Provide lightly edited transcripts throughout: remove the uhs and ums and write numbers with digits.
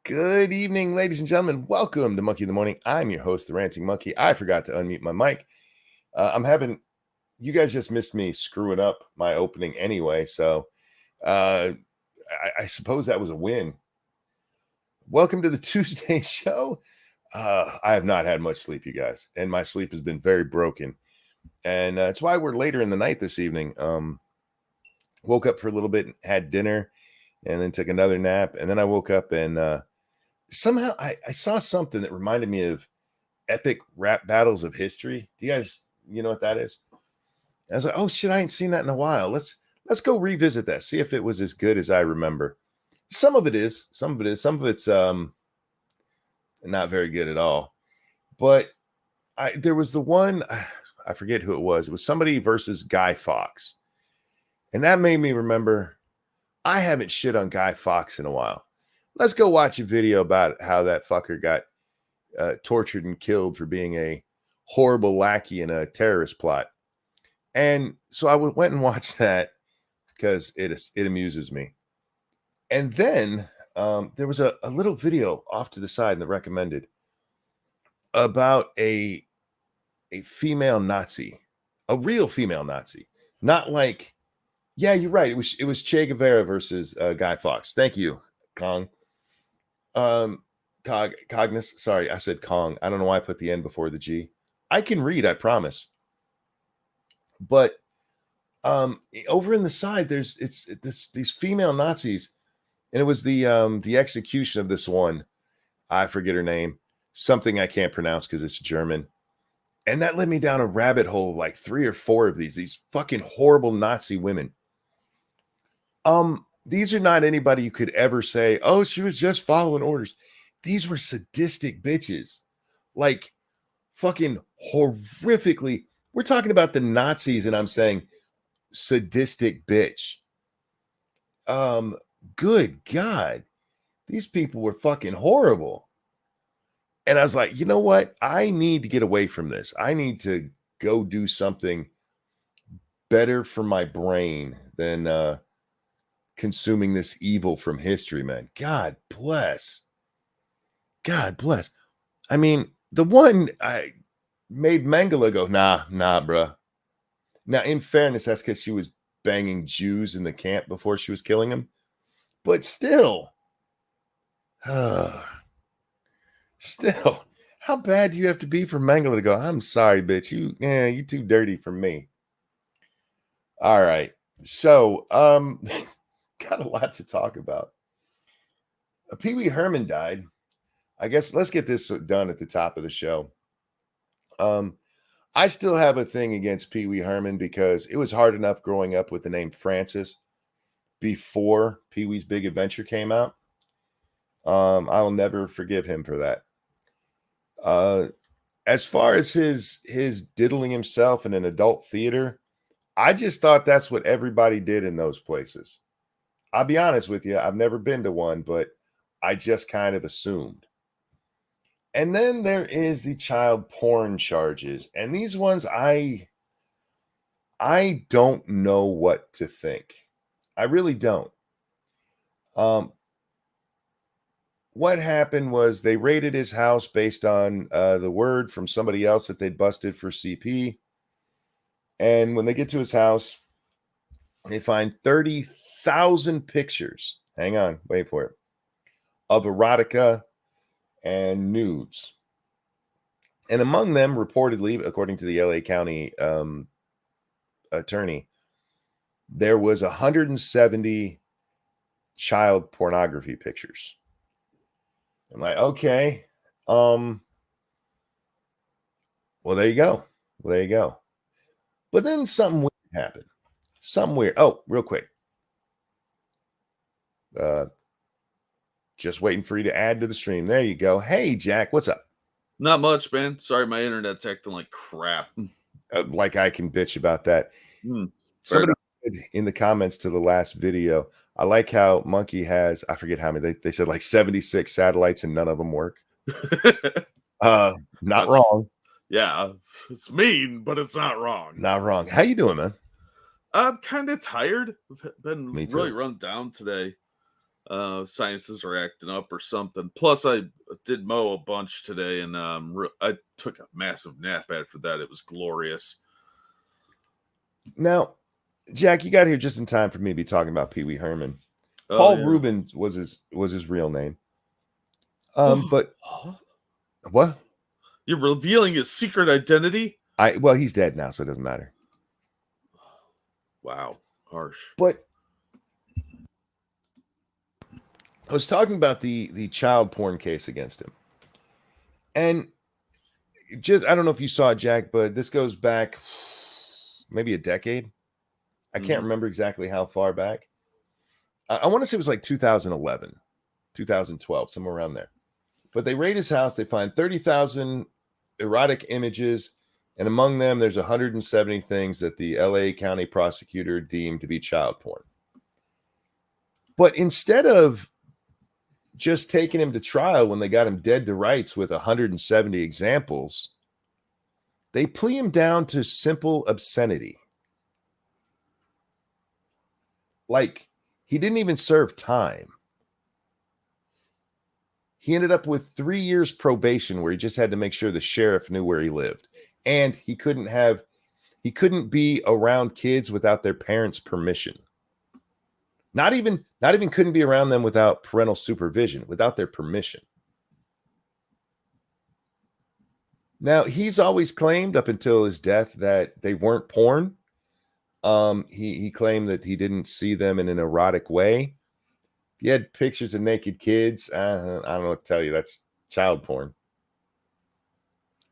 Good evening, ladies and gentlemen. Welcome to Monkey in the Morning. I'm your host, the Ranting Monkey. I forgot to unmute my mic. You guys just missed me screwing up my opening anyway. So I suppose that was a win. Welcome to the Tuesday show. I have not had much sleep, you guys, and my sleep has been very broken. And that's why we're later in the night this evening. Woke up for a little bit, had dinner, and then took another nap. And then I woke up and somehow I saw something that reminded me of epic rap battles of history. Do you guys, know what that is? And I was like, oh shit, I ain't seen that in a while. Let's go revisit that, see if it was as good as I remember. Some of it's not very good at all. But there was the one, I forget who it was. It was somebody versus Guy Fawkes. And that made me remember I haven't shit on Guy Fawkes in a while. Let's go watch a video about how that fucker got tortured and killed for being a horrible lackey in a terrorist plot. And so I went and watched that because it amuses me. And then there was a little video off to the side in the recommended about a female Nazi, a real female Nazi, not like, yeah, you're right. It was Che Guevara versus Guy Fawkes. Thank you, Kong. Cognus. Sorry, I said Kong. I don't know why I put the N before the G. I can read, I promise. But over in the side, there's these female Nazis, and it was the execution of this one. I forget her name. Something I can't pronounce because it's German. And that led me down a rabbit hole of like 3 or 4 of these fucking horrible Nazi women. These are not anybody you could ever say, oh, she was just following orders. These were sadistic bitches. Like fucking horrifically. We're talking about the Nazis, and I'm saying sadistic bitch. Good God. These people were fucking horrible. And I was like, you know what? I need to get away from this. I need to go do something better for my brain than consuming this evil from history, man. God bless. God bless. I mean, the one I made Mengele go, nah, bruh. Now, in fairness, that's because she was banging Jews in the camp before she was killing them. But still, how bad do you have to be for Mengele to go, I'm sorry, bitch. You too dirty for me. All right. So, got a lot to talk about. Pee Wee Herman died. I guess let's get this done at the top of the show. I still have a thing against Pee Wee Herman because it was hard enough growing up with the name Francis before Pee Wee's Big Adventure came out. I'll never forgive him for that. As far as his diddling himself in an adult theater, I just thought that's what everybody did in those places. I'll be honest with you. I've never been to one, but I just kind of assumed. And then there is the child porn charges. And these ones, I don't know what to think. I really don't. What happened was they raided his house based on the word from somebody else that they'd busted for CP. And when they get to his house, they find 30,000 pictures. Hang on, wait for it. Of erotica and nudes. And among them, reportedly, according to the LA County attorney, there was 170 child pornography pictures. I'm like, okay. Well, there you go. But then something weird happened. Something weird. Oh, real quick. Just waiting for you to add to the stream. There you go. Hey, Jack, what's up? Not much, man. Sorry, my internet's acting like crap. Like I can bitch about that. Somebody said in the comments to the last video, I like how Monkey has, I forget how many, they said like 76 satellites and none of them work. Not wrong. Yeah, it's mean, but it's not wrong. Not wrong. How you doing, man? I'm kind of tired. I've been really run down today. Sinuses are acting up or something. Plus, I did mow a bunch today, and I took a massive nap after that. It was glorious. Now, Jack, you got here just in time for me to be talking about Pee Wee Herman. Oh, Paul yeah. Rubin was his real name. But what? You're revealing his secret identity? Well, he's dead now, so it doesn't matter. Wow, harsh. But I was talking about the child porn case against him. And I don't know if you saw it, Jack, but this goes back maybe a decade. I can't remember exactly how far back. I want to say it was like 2011, 2012, somewhere around there. But they raid his house. They find 30,000 erotic images. And among them, there's 170 things that the LA County prosecutor deemed to be child porn. But instead of just taking him to trial when they got him dead to rights with 170 examples, they plea him down to simple obscenity. Like, he didn't even serve time. He ended up with 3 years probation where he just had to make sure the sheriff knew where he lived. And he couldn't be around kids without their parents' permission. Not even couldn't be around them without parental supervision, without their permission. Now, he's always claimed up until his death that they weren't porn. He claimed that he didn't see them in an erotic way. He had pictures of naked kids. I don't know what to tell you. That's child porn.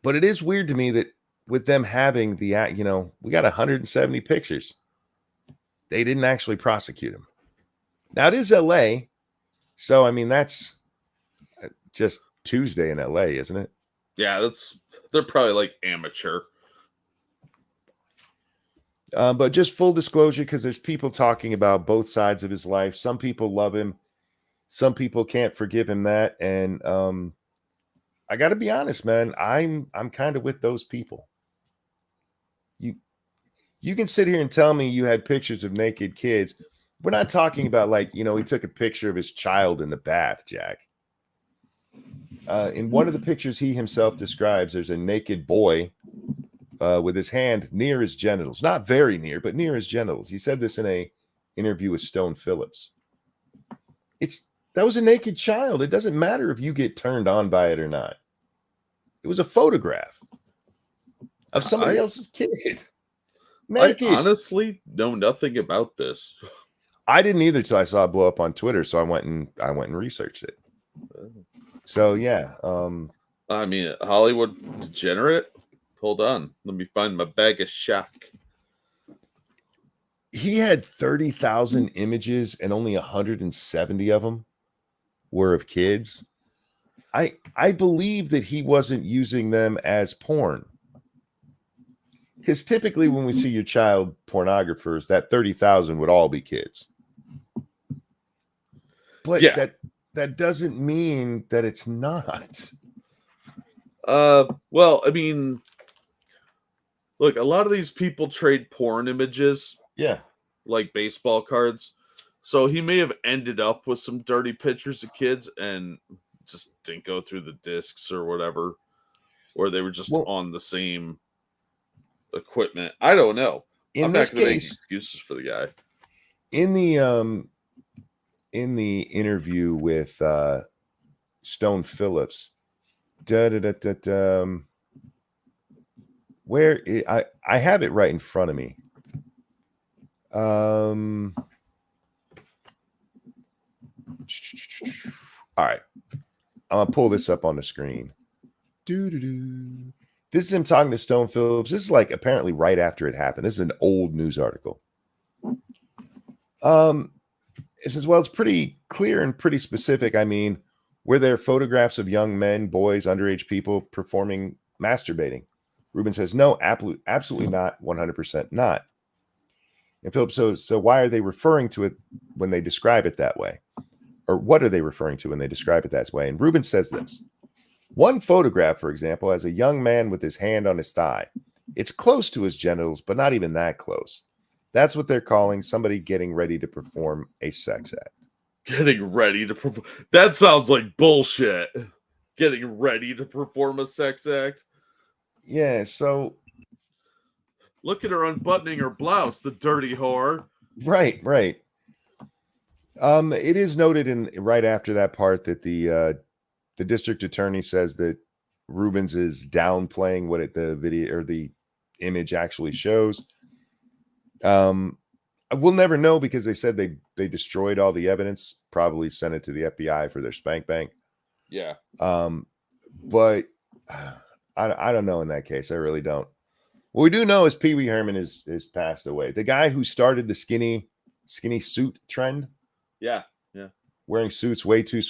But it is weird to me that with them having we got 170 pictures. They didn't actually prosecute him. Now, it is LA. So, I mean, that's just Tuesday in LA, isn't it? Yeah, they're probably like amateur. But just full disclosure, because there's people talking about both sides of his life. Some people love him. Some people can't forgive him that. And I got to be honest, man. I'm kind of with those people. You can sit here and tell me you had pictures of naked kids. We're not talking about he took a picture of his child in the bath, Jack. In one of the pictures he himself describes, there's a naked boy with his hand near his genitals. Not very near, but near his genitals. He said this in a interview with Stone Phillips. That was a naked child. It doesn't matter if you get turned on by it or not. It was a photograph of somebody else's kid. Naked. I honestly know nothing about this. I didn't either till I saw it blow up on Twitter, so I went and researched it. So yeah. I mean, Hollywood degenerate. Hold on, let me find my bag of shock. He had 30,000 images, and only 170 of them were of kids. I believe that he wasn't using them as porn. Because typically when we see your child pornographers, that 30,000 would all be kids. But yeah. that doesn't mean that it's not. Well, I mean, look, a lot of these people trade porn images. Yeah. Like baseball cards. So he may have ended up with some dirty pictures of kids and just didn't go through the discs or whatever. Or they were just on the same equipment. I don't know. I'm not going to make excuses for the guy. In the interview with Stone Phillips, where I have it right in front of me. All right. I'm gonna pull this up on the screen. This is him talking to Stone Phillips. This is like apparently right after it happened. This is an old news article. It says, well, it's pretty clear and pretty specific. I mean, were there photographs of young men, boys, underage people performing masturbating? Rubin says, no, absolutely not. 100% not. And Phillips, so why are they referring to it when they describe it that way? Or what are they referring to when they describe it that way? And Rubin says this. One photograph, for example, has a young man with his hand on his thigh. It's close to his genitals, but not even that close. That's what they're calling somebody getting ready to perform a sex act. Getting ready to perform. That sounds like bullshit. Getting ready to perform a sex act. Yeah, so look at her unbuttoning her blouse, the dirty whore. Right. It is noted in right after that part that the district attorney says that Rubens is downplaying what the video or the image actually shows. We'll never know because they said they destroyed all the evidence, probably sent it to the FBI for their spank bank. Yeah. But I don't know in that case. I really don't. What we do know is Pee Wee Herman is passed away. The guy who started the skinny suit trend. Yeah. Wearing suits way too.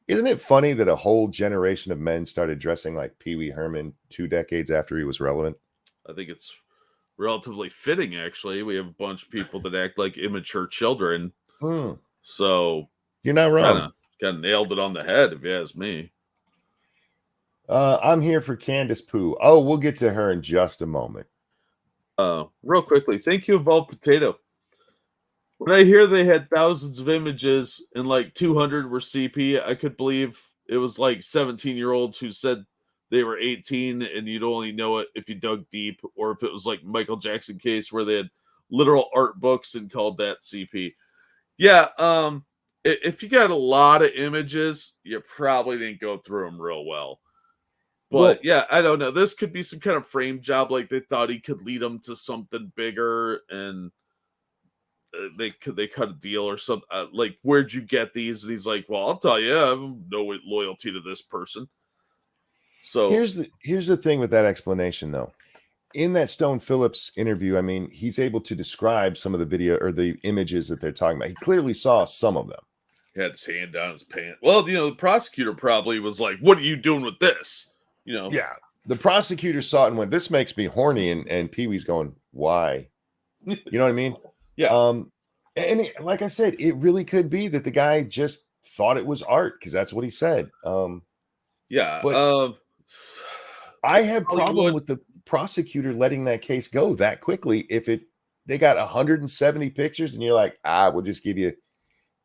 Isn't it funny that a whole generation of men started dressing like Pee Wee Herman 2 decades after he was relevant? I think it's relatively fitting, actually. We have a bunch of people that act like immature children. So you're not wrong. Kind of nailed it on the head, if you ask me. I'm here for Candace Poo. Oh, we'll get to her in just a moment. Real quickly, thank you, Evolved Potato. When I hear they had thousands of images and like 200 were CP, I could believe it was like 17-year-olds who said they were 18 and you'd only know it if you dug deep, or if it was like Michael Jackson case where they had literal art books and called that CP. Yeah, if you got a lot of images, you probably didn't go through them real well. But yeah, I don't know. This could be some kind of frame job, like they thought he could lead them to something bigger, and they cut a deal or something. Like, where'd you get these? And he's like, well, I'll tell you, I have no loyalty to this person. So here's the thing with that explanation, though. In that Stone Phillips interview, I mean, he's able to describe some of the video or the images that they're talking about. He clearly saw some of them. He had his hand down his pants. Well, the prosecutor probably was like, what are you doing with this? Yeah, the prosecutor saw it and went, this makes me horny. And Pee Wee's going, why? You know what I mean? Yeah. And like I said, it really could be that the guy just thought it was art because that's what he said. Yeah. But I have problem with the prosecutor letting that case go that quickly. If they got 170 pictures and you're like, we'll just give you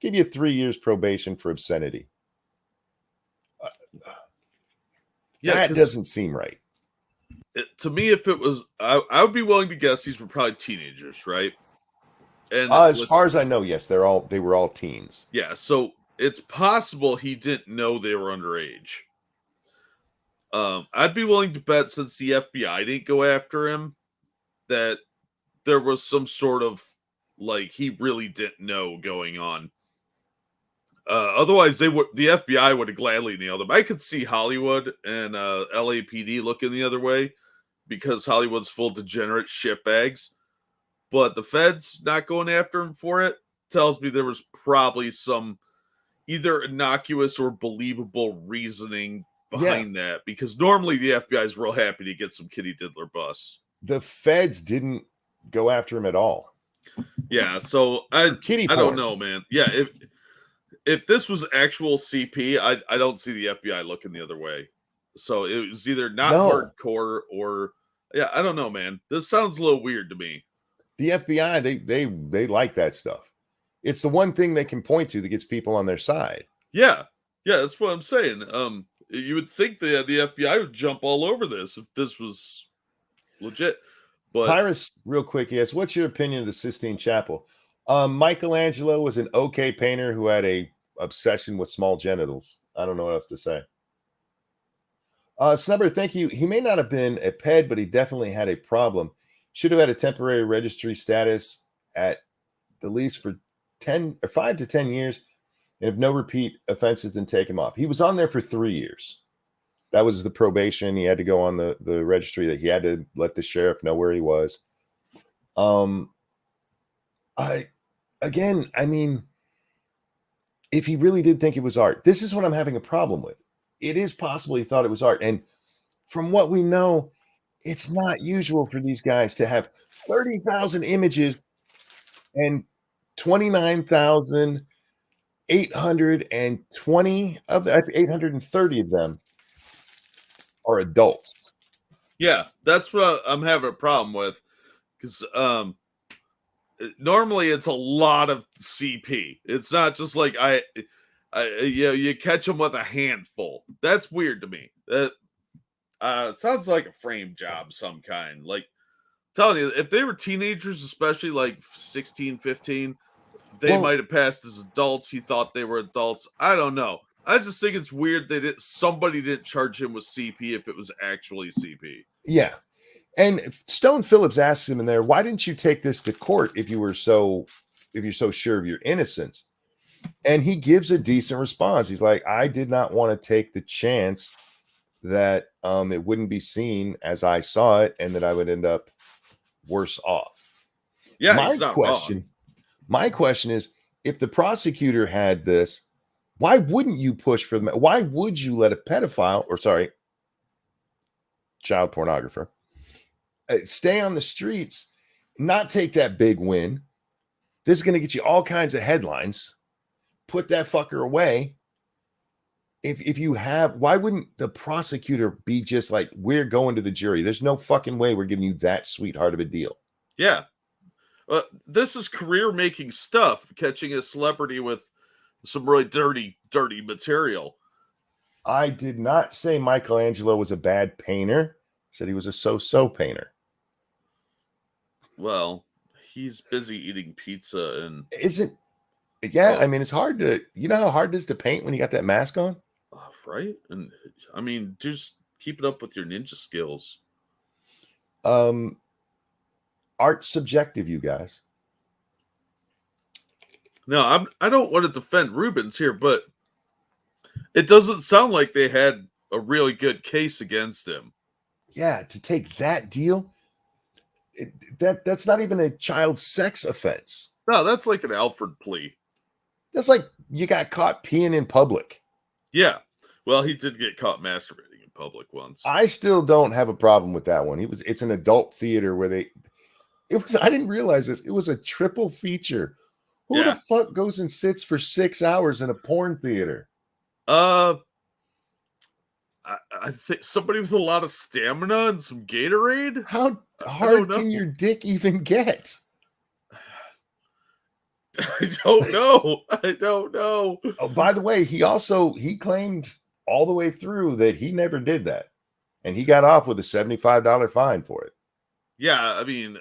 3 years probation for obscenity. That doesn't seem right. To me, if it was, I would be willing to guess these were probably teenagers, right? And as far as I know, yes, they were all teens. Yeah, so it's possible he didn't know they were underage. I'd be willing to bet, since the FBI didn't go after him, that there was some sort of, like, he really didn't know going on. Otherwise, the FBI would have gladly nailed him. I could see Hollywood and LAPD looking the other way because Hollywood's full of degenerate shitbags. But the feds not going after him for it tells me there was probably some either innocuous or believable reasoning behind that. Because normally the FBI is real happy to get some kitty diddler bus. The feds didn't go after him at all. Yeah, so I don't know, man. Yeah, if this was actual CP, I don't see the FBI looking the other way. So it was either not hardcore or, yeah, I don't know, man. This sounds a little weird to me. The FBI, they like that stuff. It's the one thing they can point to that gets people on their side. Yeah, that's what I'm saying. You would think the FBI would jump all over this if this was legit. But Tyrus, real quick, yes. What's your opinion of the Sistine Chapel? Michelangelo was an okay painter who had a obsession with small genitals. I don't know what else to say. Snubber, thank you. He may not have been a ped, but he definitely had a problem. Should have had a temporary registry status at the least for 5 to 10 years. And if no repeat offenses, then take him off. He was on there for 3 years. That was the probation. He had to go on the registry, that he had to let the sheriff know where he was. I mean, if he really did think it was art, this is what I'm having a problem with. It is possible he thought it was art. And from what we know, it's not usual for these guys to have 30,000 images and 29,820 of the 830 of them are adults. Yeah, that's what I'm having a problem with. Because normally it's a lot of CP. It's not just like you catch them with a handful. That's weird to me. That it sounds like a frame job, some kind. Like, telling you, if they were teenagers, especially like 16, 15, they might have passed as adults. He thought they were adults. I don't know. I just think it's weird that somebody didn't charge him with CP if it was actually CP. Yeah. And Stone Phillips asks him in there, why didn't you take this to court if you're so sure of your innocence? And he gives a decent response. He's like, I did not want to take the chance that it wouldn't be seen as I saw it and that I would end up worse off. Yeah, my question is, if the prosecutor had this, why wouldn't you push for them? Why would you let a pedophile, child pornographer, stay on the streets, not take that big win? This is going to get you all kinds of headlines. Put that fucker away. If you have, why wouldn't the prosecutor be just like, we're going to the jury? There's no fucking way we're giving you that sweetheart of a deal. Yeah. This is career-making stuff, catching a celebrity with some really dirty material. I did not say Michelangelo was a bad painter. I said he was a so-so painter. Well, he's busy eating pizza and... I mean, it's hard to... You know how hard it is to paint when you got that mask on? Right? And, I mean, just keep it up with your ninja skills. Art's subjective, you guys. No, I don't want to defend Rubens here, but it doesn't sound like they had a really good case against him. Yeah, to take that deal, that's not even a child sex offense. No, that's like an Alfred plea. That's like you got caught peeing in public. Yeah. Well, he did get caught masturbating in public once. I still don't have a problem with that one. It's an adult theater where I didn't realize this. It was a triple feature. Who the fuck goes and sits for 6 hours in a porn theater? I think somebody with a lot of stamina and some Gatorade. How hard can your dick even get? I don't know. Oh, by the way, he claimed all the way through that he never did that. And he got off with a $75 fine for it. Yeah, I mean...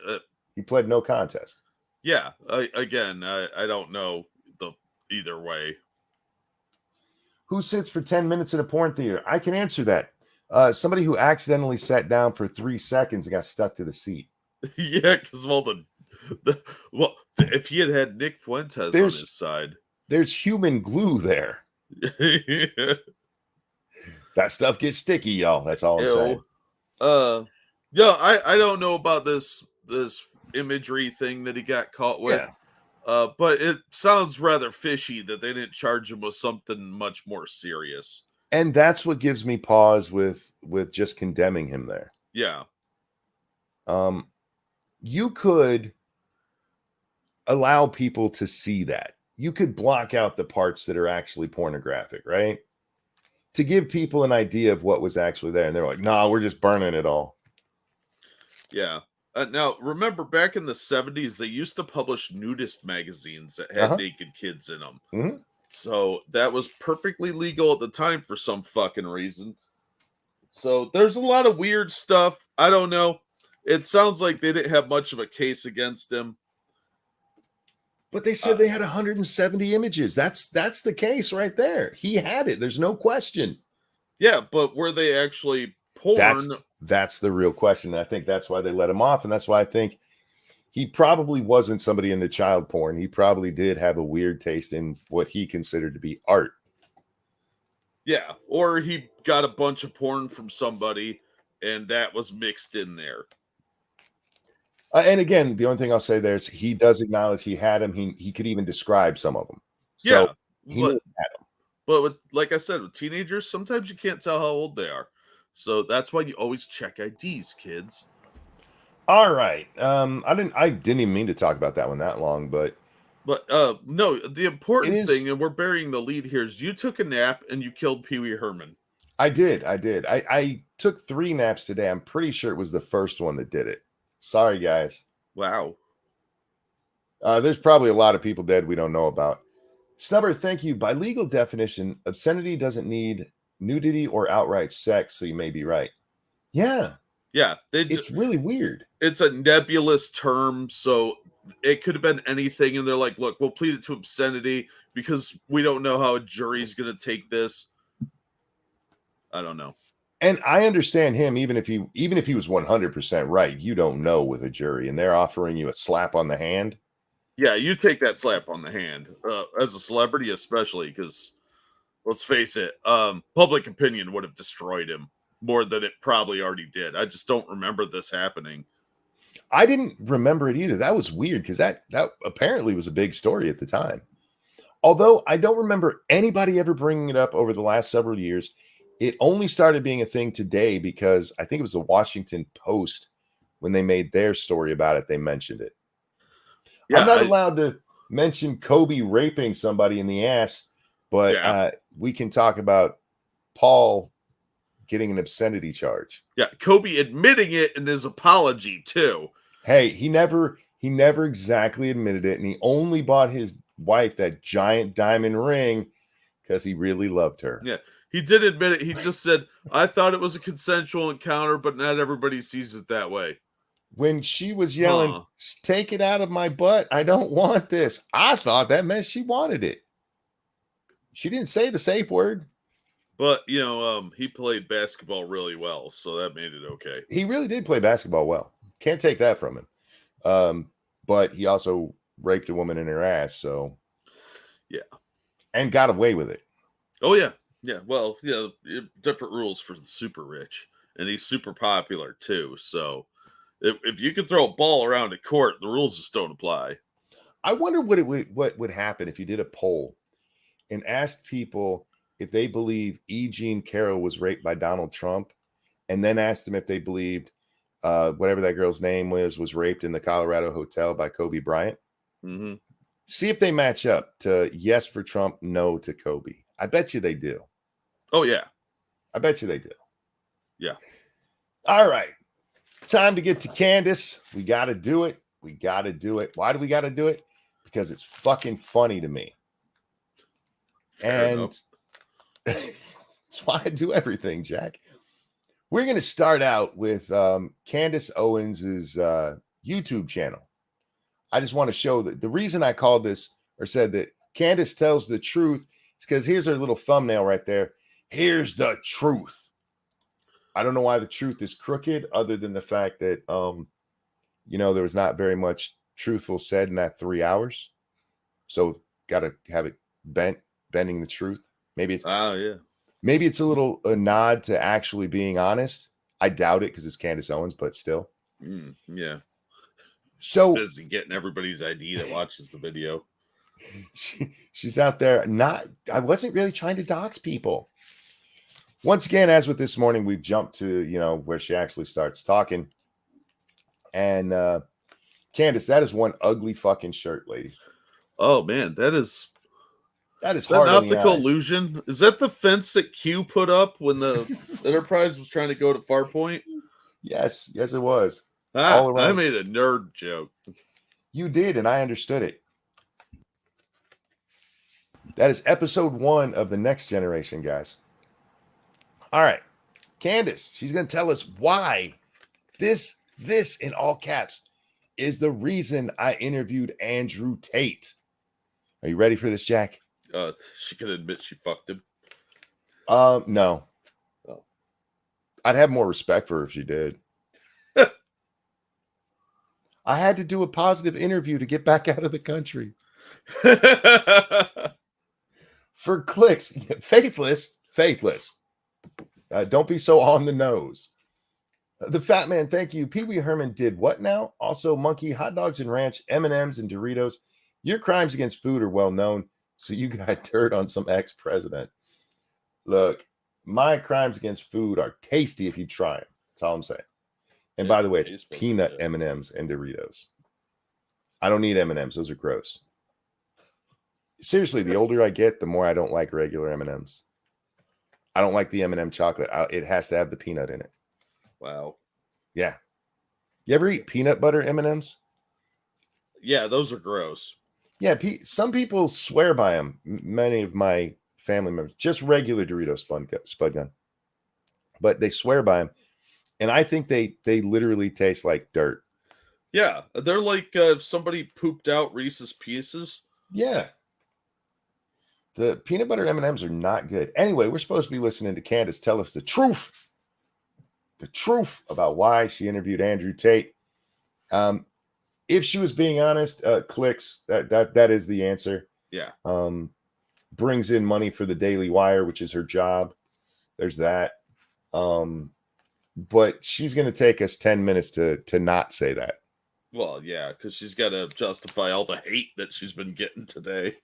he pled no contest. Yeah, I don't know either way. Who sits for 10 minutes in a porn theater? I can answer that. Somebody who accidentally sat down for 3 seconds and got stuck to the seat. Yeah, because of all if he had Nick Fuentes on his side. There's human glue there. That stuff gets sticky, y'all. That's all I'm saying. I don't know about this imagery thing that he got caught with. Yeah. But it sounds rather fishy that they didn't charge him with something much more serious. And that's what gives me pause with just condemning him there. Yeah. You could allow people to see that. You could block out the parts that are actually pornographic, right? To give people an idea of what was actually there. And they're like, no, we're just burning it all. Yeah. Now, remember, back in the 70s, they used to publish nudist magazines that had naked kids in them. Mm-hmm. So that was perfectly legal at the time for some fucking reason. So there's a lot of weird stuff. I don't know. It sounds like they didn't have much of a case against him. But they said they had 170 images. That's the case right there. He had it. There's no question. Yeah, but were they actually porn? That's the real question. I think that's why they let him off. And that's why I think he probably wasn't somebody into child porn. He probably did have a weird taste in what he considered to be art. Yeah, or he got a bunch of porn from somebody and that was mixed in there. And again, the only thing I'll say there is he does acknowledge he had them. He could even describe some of them. Yeah, so he had them. But like I said, with teenagers, sometimes you can't tell how old they are. So that's why you always check IDs, kids. All right. I didn't even mean to talk about that one that long, but no, the important thing, and we're burying the lead here, is you took a nap and you killed Pee Wee Herman. I did. I took 3 naps today. I'm pretty sure it was the first one that did it. Sorry, guys. Wow. There's probably a lot of people dead we don't know about. Snubber, thank you. By legal definition, obscenity doesn't need nudity or outright sex, so you may be right. Yeah. Yeah. It's really weird. It's a nebulous term, so it could have been anything, and they're like, look, we'll plead it to obscenity because we don't know how a jury's going to take this. I don't know. And I understand him, even if he was 100% right, you don't know with a jury, and they're offering you a slap on the hand. Yeah, you take that slap on the hand as a celebrity, especially because, let's face it, public opinion would have destroyed him more than it probably already did. I just don't remember this happening. I didn't remember it either. That was weird because that apparently was a big story at the time. Although I don't remember anybody ever bringing it up over the last several years. It only started being a thing today because I think it was the Washington Post when they made their story about it. They mentioned it. Yeah, I'm not allowed to mention Kobe raping somebody in the ass, but we can talk about Paul getting an obscenity charge. Yeah, Kobe admitting it in his apology too. Hey, he never exactly admitted it, and he only bought his wife that giant diamond ring because he really loved her. Yeah. He did admit it. He just said, I thought it was a consensual encounter, but not everybody sees it that way. When she was yelling, take it out of my butt, I don't want this, I thought that meant she wanted it. She didn't say the safe word. But, he played basketball really well, so that made it okay. He really did play basketball well. Can't take that from him. But he also raped a woman in her ass, so. Yeah. And got away with it. Oh, yeah. Yeah, well, different rules for the super rich, and he's super popular too. So, if you could throw a ball around a court, the rules just don't apply. I wonder what would happen if you did a poll and asked people if they believe E. Jean Carroll was raped by Donald Trump, and then asked them if they believed whatever that girl's name was raped in the Colorado hotel by Kobe Bryant. Mm-hmm. See if they match up to yes for Trump, no to Kobe. I bet you they do. Oh, yeah. I bet you they do. Yeah. All right. Time to get to Candace. We got to do it. We got to do it. Why do we got to do it? Because it's fucking funny to me. And that's why I do everything, Jack. We're going to start out with Candace Owens' YouTube channel. I just want to show that the reason I called this or said that Candace tells the truth is because here's her little thumbnail right there. Here's the truth. I don't know why the truth is crooked other than the fact that, there was not very much truthful said in that 3 hours. So got to have it bending the truth. Maybe it's, maybe it's a nod to actually being honest. I doubt it because it's Candace Owens, but still. Yeah. So busy getting everybody's ID that watches the video. She's out there. I wasn't really trying to dox people. Once again, as with this morning, we've jumped to, where she actually starts talking. And Candace, that is one ugly fucking shirt, lady. Oh, man, that is hard. An optical illusion. Is that the fence that Q put up when the Enterprise was trying to go to Farpoint? Yes, it was. I made a nerd joke. You did, and I understood it. That is episode 1 of the Next Generation, guys. All right. Candace, she's going to tell us why this in all caps is the reason I interviewed Andrew Tate. Are you ready for this, Jack? She can admit she fucked him. No. Oh. I'd have more respect for her if she did. I had to do a positive interview to get back out of the country. For clicks. Faithless. Don't be so on the nose. The Fat Man, thank you. Pee Wee Herman did what now? Also, Monkey, hot dogs and ranch, M&Ms and Doritos. Your crimes against food are well known, so you got dirt on some ex-president. Look, my crimes against food are tasty if you try them. That's all I'm saying. And by the way, it's peanut M&Ms and Doritos. I don't need M&Ms. Those are gross. Seriously, the older I get, the more I don't like regular M&Ms. I don't like the M&M chocolate. It has to have the peanut in it. Wow. Yeah. You ever eat peanut butter M&Ms? Yeah, those are gross. Yeah, some people swear by them. Many of my family members, just regular Dorito Spud Gun, but they swear by them, and I think they literally taste like dirt. Yeah, they're like if somebody pooped out Reese's Pieces. Yeah, the peanut butter M&Ms are not good. Anyway, we're supposed to be listening to Candace tell us the truth about why she interviewed Andrew Tate. If she was being honest, clicks, that is the answer. Yeah. Brings in money for the Daily Wire, which is her job. There's that. But she's going to take us 10 minutes to not say that. Well, yeah, because she's got to justify all the hate that she's been getting today.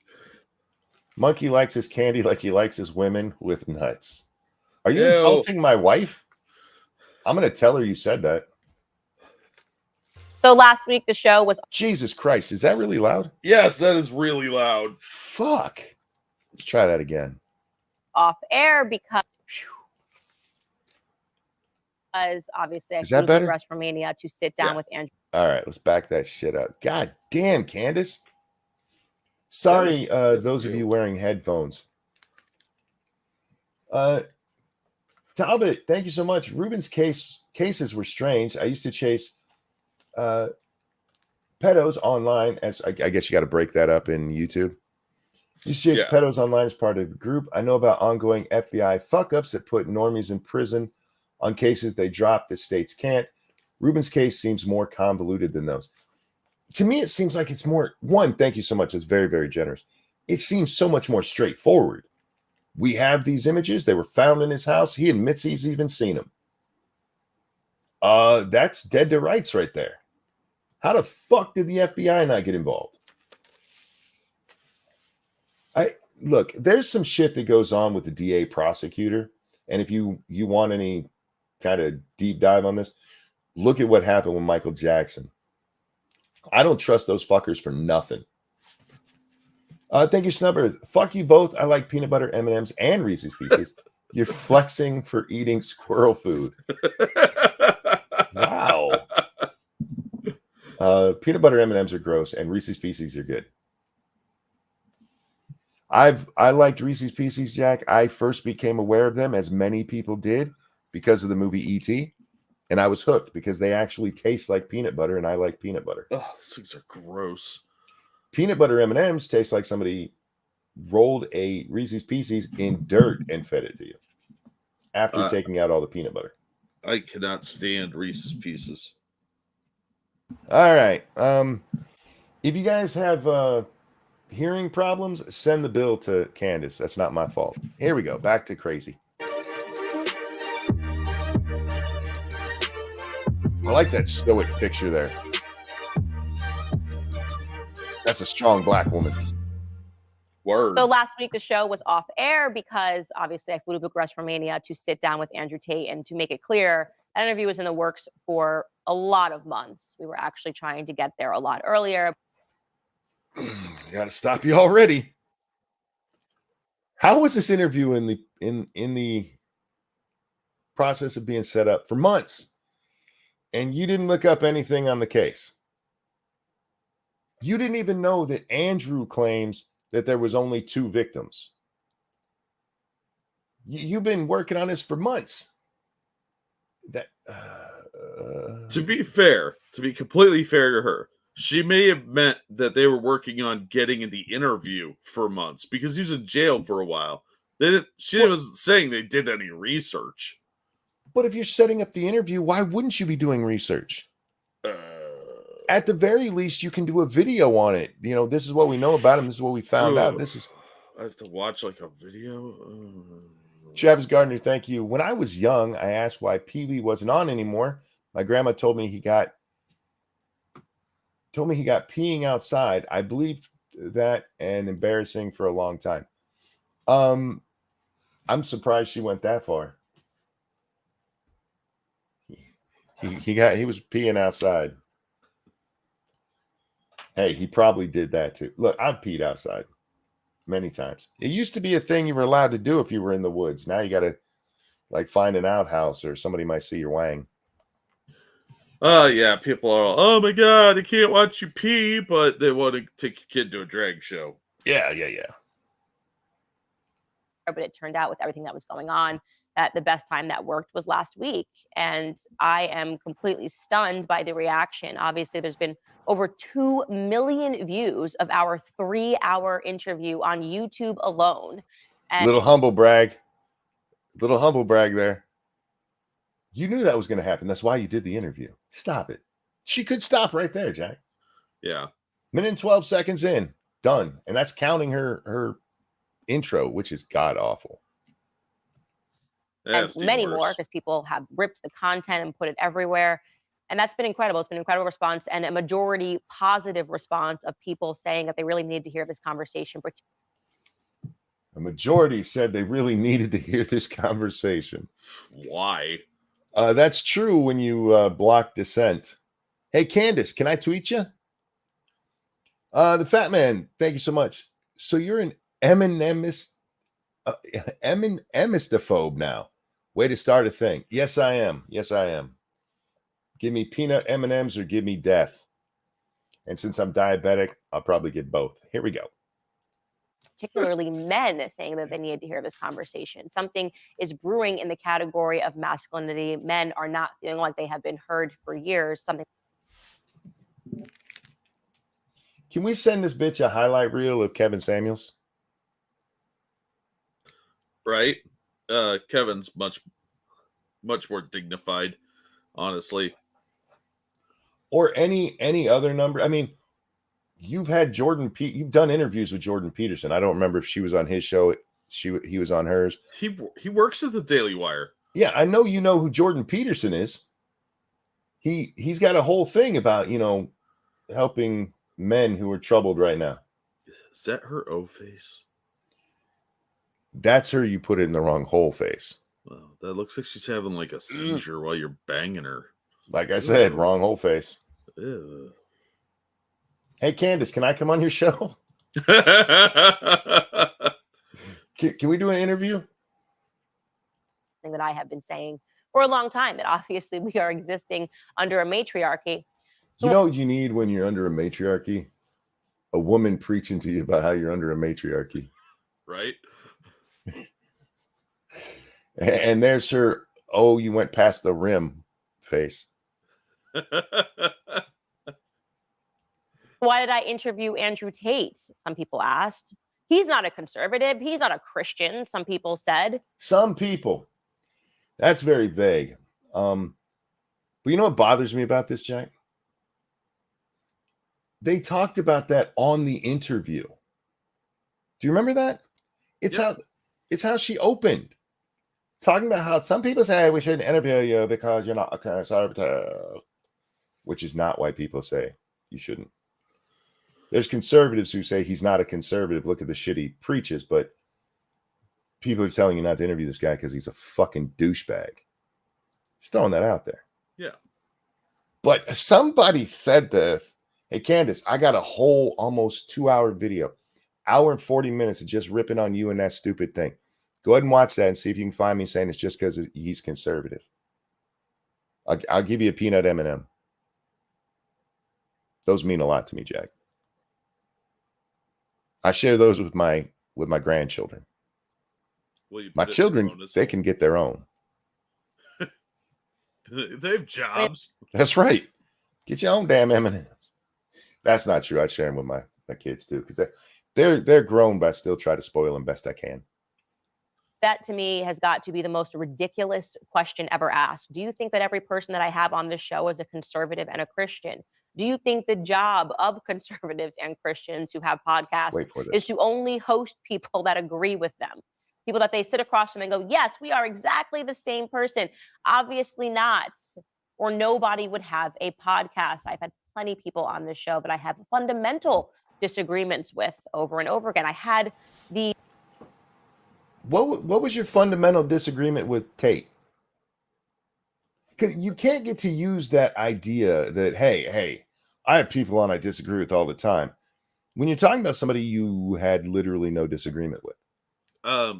Monkey likes his candy like he likes his women with nuts. Are you insulting my wife? I'm going to tell her you said that. So last week, the show was... Jesus Christ, is that really loud? Yes, that is really loud. Fuck. Let's try that again. Off air because obviously I flew to WrestleMania to sit down with Andrew. All right, let's back that shit up. God damn, Candace. Sorry, those of you wearing headphones. Talbot, thank you so much. Ruben's cases were strange. I used to chase pedos online, as I guess you got to break that up in YouTube. You chase pedos online as part of a group. I know about ongoing FBI fuck-ups that put normies in prison on cases they drop that states can't. Ruben's case seems more convoluted than those. To me, it seems like it's more... One, thank you so much. It's very, very generous. It seems so much more straightforward. We have these images. They were found in his house. He admits he's even seen them. That's dead to rights right there. How the fuck did the FBI not get involved? Look, there's some shit that goes on with the DA prosecutor. And if you want any kind of deep dive on this, look at what happened with Michael Jackson. I don't trust those fuckers for nothing. Thank you, Snubber. Fuck you both. I like peanut butter M&Ms and Reese's Pieces. You're flexing for eating squirrel food. Wow. Peanut butter M&Ms are gross, and Reese's Pieces are good. I liked Reese's Pieces, Jack. I first became aware of them, as many people did, because of the movie E.T., and I was hooked because they actually taste like peanut butter, and I like peanut butter. Oh, these things are gross. Peanut butter M&Ms taste like somebody rolled a Reese's Pieces in dirt and fed it to you after taking out all the peanut butter. I cannot stand Reese's Pieces. All right. If you guys have hearing problems, send the bill to Candace. That's not my fault. Here we go. Back to crazy. I like that stoic picture there. That's a strong black woman. Word. So last week, the show was off air because obviously I flew to WrestleMania to sit down with Andrew Tate. And to make it clear, that interview was in the works for a lot of months. We were actually trying to get there a lot earlier. Got to stop you already. How was this interview in the process of being set up for months? And you didn't look up anything on the case. You didn't even know that Andrew claims that there was only 2 victims. You've been working on this for months. To be fair, to be completely fair to her, she may have meant that they were working on getting in the interview for months because he was in jail for a while. She wasn't saying they did any research. But if you're setting up the interview, why wouldn't you be doing research? At the very least, you can do a video on it. You know, this is what we know about him. This is what we found out. I have to watch like a video. Travis Gardner, thank you. When I was young, I asked why Pee-wee wasn't on anymore. My grandma told me he got peeing outside. I believed that and embarrassing for a long time. I'm surprised she went that far. He was peeing outside. Hey, he probably did that too. Look, I've peed outside many times. It used to be a thing you were allowed to do if you were in the woods. Now you got to like find an outhouse or somebody might see your wang. Yeah, people are all, oh my god, I can't watch you pee, but they want to take your kid to a drag show. Yeah. But it turned out with everything that was going on that the best time that worked was last week. And I am completely stunned by the reaction. Obviously, there's been over 2 million views of our 3-hour interview on YouTube alone. And Little humble brag there. You knew that was going to happen. That's why you did the interview. Stop it. She could stop right there, Jack. Yeah. Minute and 12 seconds in, done. And that's counting her intro, which is god awful. And many more, because people have ripped the content and put it everywhere. And that's been incredible. It's been an incredible response, and a majority positive response of people saying that they really need to hear this conversation. A majority said they really needed to hear this conversation. Why? That's true when you block dissent. Hey, Candace, can I tweet you? The Fat Man, thank you so much. So you're an Eministophobe now. Way to start a thing. Yes, I am. Give me peanut M&Ms or give me death. And since I'm diabetic, I'll probably get both. Here we go. Particularly men saying that they needed to hear this conversation. Something is brewing in the category of masculinity. Men are not feeling like they have been heard for years. Can we send this bitch a highlight reel of Kevin Samuels? Right. Kevin's much more dignified, honestly. Or any other number. I mean, you've had you've done interviews with Jordan Peterson. I don't remember if she was on his show. He was on hers. He works at the Daily Wire. Yeah, I know you know who Jordan Peterson is. He's got a whole thing about, helping men who are troubled right now. Is that her O face? That's her. You put it in the wrong hole face. Well, that looks like she's having like a seizure while you're banging her. Like I said, wrong whole face. Ew. Hey, Candace, can I come on your show? Can we do an interview? Thing that I have been saying for a long time, that obviously we are existing under a matriarchy. You know what you need when you're under a matriarchy? A woman preaching to you about how you're under a matriarchy. Right? And there's her, oh, you went past the rim face. Why did I interview Andrew Tate? Some people asked. He's not a conservative. He's not a Christian, some people said. Some people. That's very vague. But you know what bothers me about this, Jack? They talked about that on the interview. Do you remember that? It's how she opened. Talking about how some people say we shouldn't interview you because you're not a conservative, which is not why people say you shouldn't. There's conservatives who say he's not a conservative. Look at the shit he preaches, but people are telling you not to interview this guy because he's a fucking douchebag. Just throwing that out there. Yeah. But somebody said this. Hey, Candace, I got a whole almost 2-hour video, hour and 40 minutes of just ripping on you and that stupid thing. Go ahead and watch that and see if you can find me saying it's just because he's conservative. I'll give you a peanut M&M. Those mean a lot to me, Jack. I share those with my grandchildren. Well, my children, they can get their own. They have jobs. That's right. Get your own damn M&Ms. That's not true. I share them with my kids too, because they're grown, but I still try to spoil them best I can. That to me has got to be the most ridiculous question ever asked. Do you think that every person that I have on this show is a conservative and a Christian? Do you think the job of conservatives and Christians who have podcasts is to only host people that agree with them? People that they sit across from and go, yes, we are exactly the same person. Obviously not. Or nobody would have a podcast. I've had plenty of people on this show that I have fundamental disagreements with over and over again. I had the... What was your fundamental disagreement with Tate? Because you can't get to use that idea that, hey, I have people on I disagree with all the time, when you're talking about somebody you had literally no disagreement with.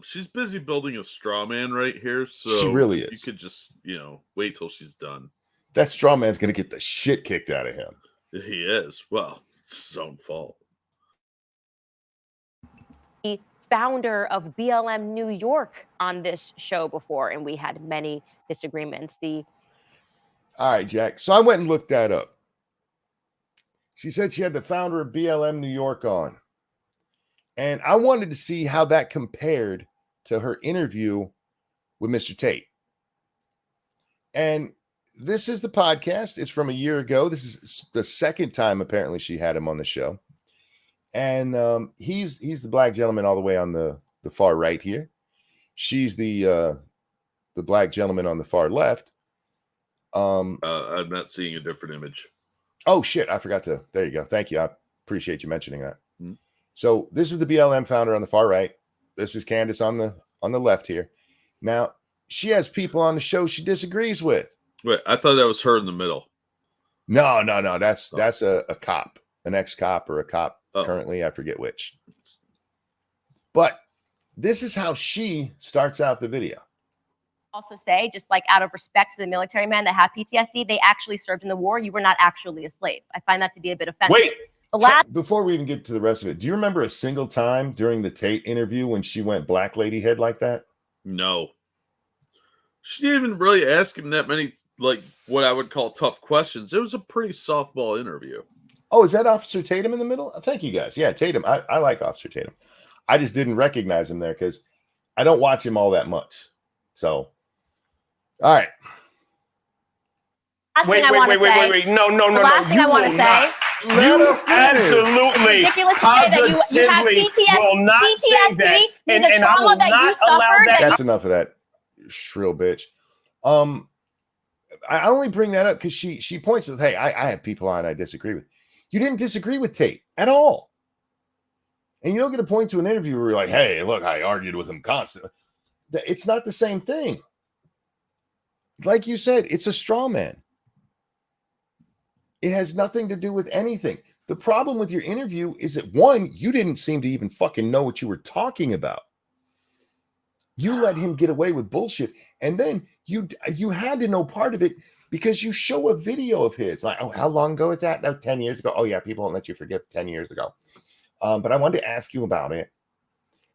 She's busy building a straw man right here, so she really is. You could just, wait till she's done. that straw man's going to get the shit kicked out of him. He is. Well, it's his own fault. The founder of BLM New York on this show before, and we had many disagreements. All right, Jack. So I went and looked that up. She said she had the founder of BLM New York on. And I wanted to see how that compared to her interview with Mr. Tate. And this is the podcast. It's from a year ago. This is the second time, apparently, she had him on the show. And he's the black gentleman all the way on the far right here. She's the black gentleman on the far left. I'm not seeing a different image. Oh, shit. I forgot to. There you go. Thank you. I appreciate you mentioning that. Mm-hmm. So this is the BLM founder on the far right. This is Candace on the left here. Now, she has people on the show she disagrees with. Wait, I thought that was her in the middle. No. That's a cop, an ex-cop or a cop currently. I forget which. But this is how she starts out the video. Also say, just like out of respect to the military men that have PTSD, they actually served in the war. You were not actually a slave. I find that to be a bit offensive. Wait. Before we even get to the rest of it, do you remember a single time during the Tate interview when she went black lady head like that? No. She didn't even really ask him that many, like, what I would call tough questions. It was a pretty softball interview. Oh, is that Officer Tatum in the middle? Thank you, guys. Yeah, Tatum. I like Officer Tatum. I just didn't recognize him there because I don't watch him all that much. So, all right. Wait. No. The last thing I want to say. You absolutely ridiculous to say that you have PTSD is a trauma that you suffered. That's enough of that shrill bitch. I only bring that up because she points to, hey, I have people on I disagree with. You didn't disagree with Tate at all. And you don't get a point to an interview where you're like, hey, look, I argued with him constantly. It's not the same thing. Like you said, it's a straw man. It has nothing to do with anything. The problem with your interview is that, one, you didn't seem to even fucking know what you were talking about. You let him get away with bullshit. And then you had to know part of it because you show a video of his. Like, oh, how long ago is that? That was 10 years ago. Oh, yeah, people don't let you forget 10 years ago. But I wanted to ask you about it.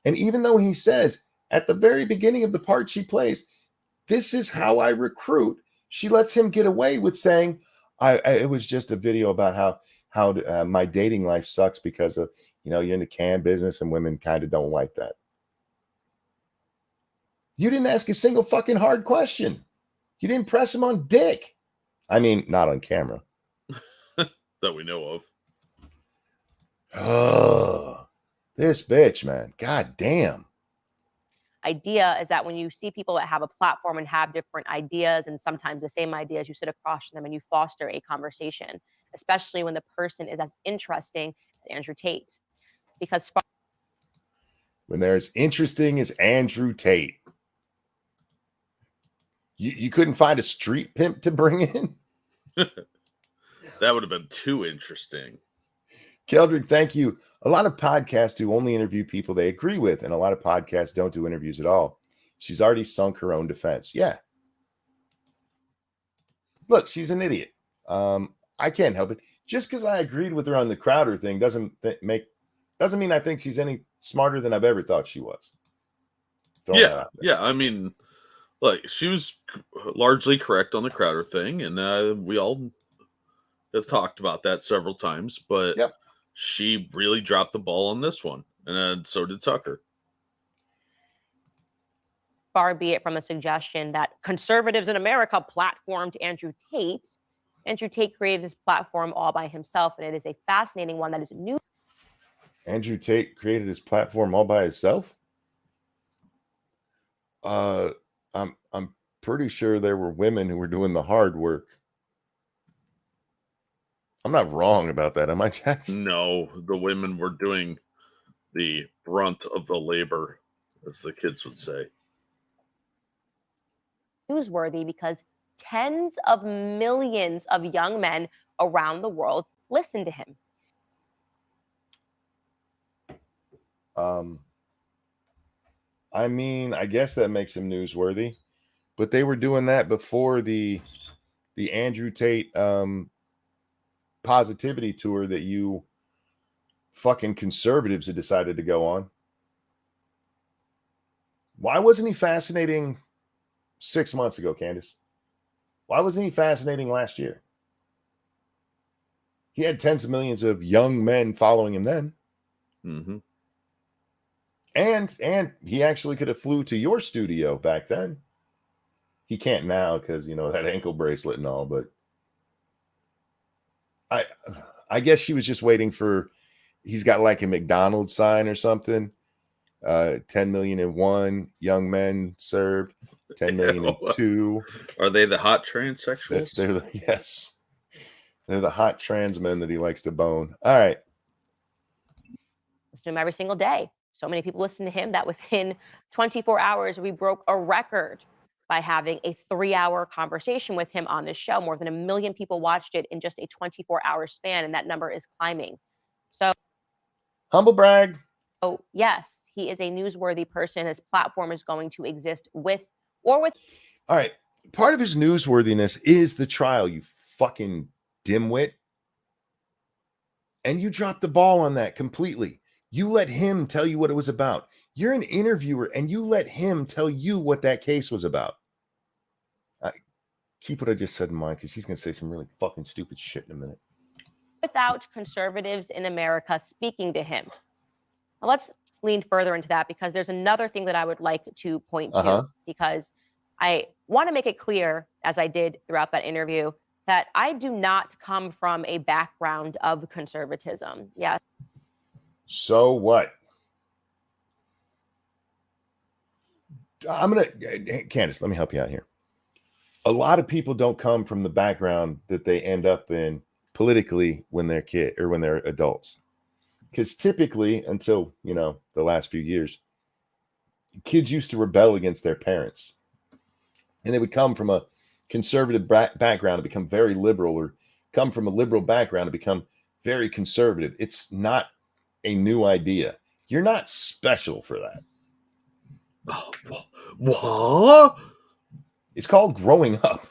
And even though he says at the very beginning of the part she plays, this is how I recruit, she lets him get away with saying, it was just a video about how my dating life sucks because of, you're in the can business and women kind of don't like that. You didn't ask a single fucking hard question. You didn't press him on dick. I mean, not on camera. That we know of. Oh, this bitch, man. God damn. Idea is that when you see people that have a platform and have different ideas and sometimes the same ideas, you sit across from them and you foster a conversation, especially when the person is as interesting as Andrew Tate. Because when they're as interesting as Andrew Tate, you couldn't find a street pimp to bring in? That would have been too interesting. Keldrick, thank you. A lot of podcasts do only interview people they agree with, and a lot of podcasts don't do interviews at all. She's already sunk her own defense. Yeah. Look, she's an idiot. I can't help it. Just because I agreed with her on the Crowder thing doesn't mean I think she's any smarter than I've ever thought she was. Yeah. I mean, like, she was largely correct on the Crowder thing, and we all have talked about that several times, but yep. She really dropped the ball on this one, and so did Tucker. Far be it from a suggestion that conservatives in America platformed Andrew Tate. Andrew Tate created his platform all by himself, and it is a fascinating one that is new. Andrew Tate created his platform all by himself? I'm pretty sure there were women who were doing the hard work. I'm not wrong about that, am I, Jack? No, the women were doing the brunt of the labor, as the kids would say. Newsworthy because tens of millions of young men around the world listen to him. I mean, I guess that makes him newsworthy, but they were doing that before the the Andrew Tate positivity tour that you fucking conservatives had decided to go on? Why wasn't he fascinating 6 months ago, Candace? Why wasn't he fascinating last year? He had tens of millions of young men following him then. Mm-hmm. And he actually could have flew to your studio back then. He can't now because, you know, that ankle bracelet and all, but I guess she was just waiting for, he's got like a McDonald's sign or something. 10 million and one young men served, 10 million and two. Are they the hot transsexuals? Yes. They're the hot trans men that he likes to bone. All right. Listen to him every single day. So many people listen to him that within 24 hours, we broke a record by having a 3-hour conversation with him on this show. More than 1 million people watched it in just a 24-hour span, and that number is climbing. So, humble brag. Oh, yes, he is a newsworthy person. His platform is going to exist with or with. All right. Part of his newsworthiness is the trial, you fucking dimwit. And you dropped the ball on that completely. You let him tell you what it was about. You're an interviewer and you let him tell you what that case was about. Keep what I just said in mind because she's going to say some really fucking stupid shit in a minute. Without conservatives in America speaking to him. Now let's lean further into that because there's another thing that I would like to point to because I want to make it clear, as I did throughout that interview, that I do not come from a background of conservatism. Yeah. So what? Candace, let me help you out here. A lot of people don't come from the background that they end up in politically when they're kid or when they're adults. Because typically, until, you know, the last few years, kids used to rebel against their parents. And they would come from a conservative background and become very liberal, or come from a liberal background and become very conservative. It's not a new idea. You're not special for that. What? It's called growing up.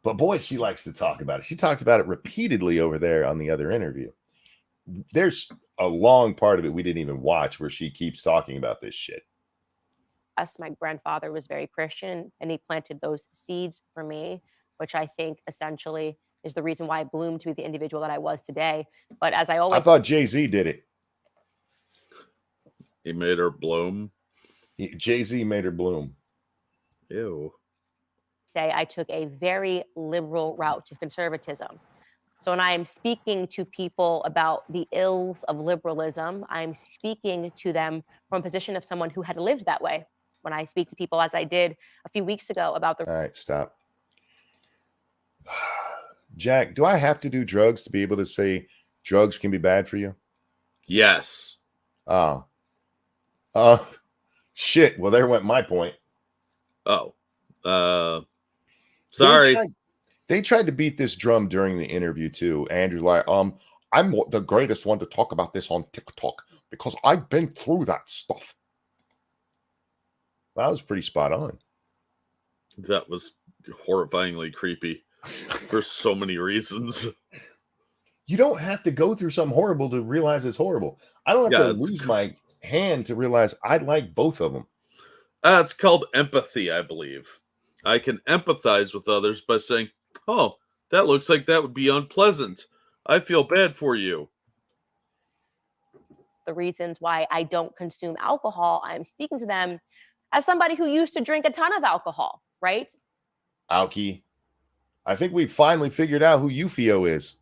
But boy, she likes to talk about it. She talks about it repeatedly over there on the other interview. There's a long part of it we didn't even watch where she keeps talking about this shit. My grandfather was very Christian and he planted those seeds for me, which I think essentially is the reason why I bloomed to be the individual that I was today. But as I always thought Jay-Z did it. He made her bloom. Jay-Z made her bloom. Ew. Say I took a very liberal route to conservatism. So when I am speaking to people about the ills of liberalism, I'm speaking to them from a position of someone who had lived that way. When I speak to people, as I did a few weeks ago about the... All right, stop. Jack, do I have to do drugs to be able to say drugs can be bad for you? Yes. Oh. Shit. Well, there went my point. Oh. Sorry. They tried to beat this drum during the interview too. Andrew, like, I'm the greatest one to talk about this on TikTok because I've been through that stuff. Well, that was pretty spot on. That was horrifyingly creepy for so many reasons. You don't have to go through something horrible to realize it's horrible. I don't have to lose my hand to realize I like both of them. It's called empathy, I believe. I can empathize with others by saying, oh, that looks like that would be unpleasant. I feel bad for you. The reasons why I don't consume alcohol, I'm speaking to them as somebody who used to drink a ton of alcohol, right? Alki, I think we finally figured out who Eufio is.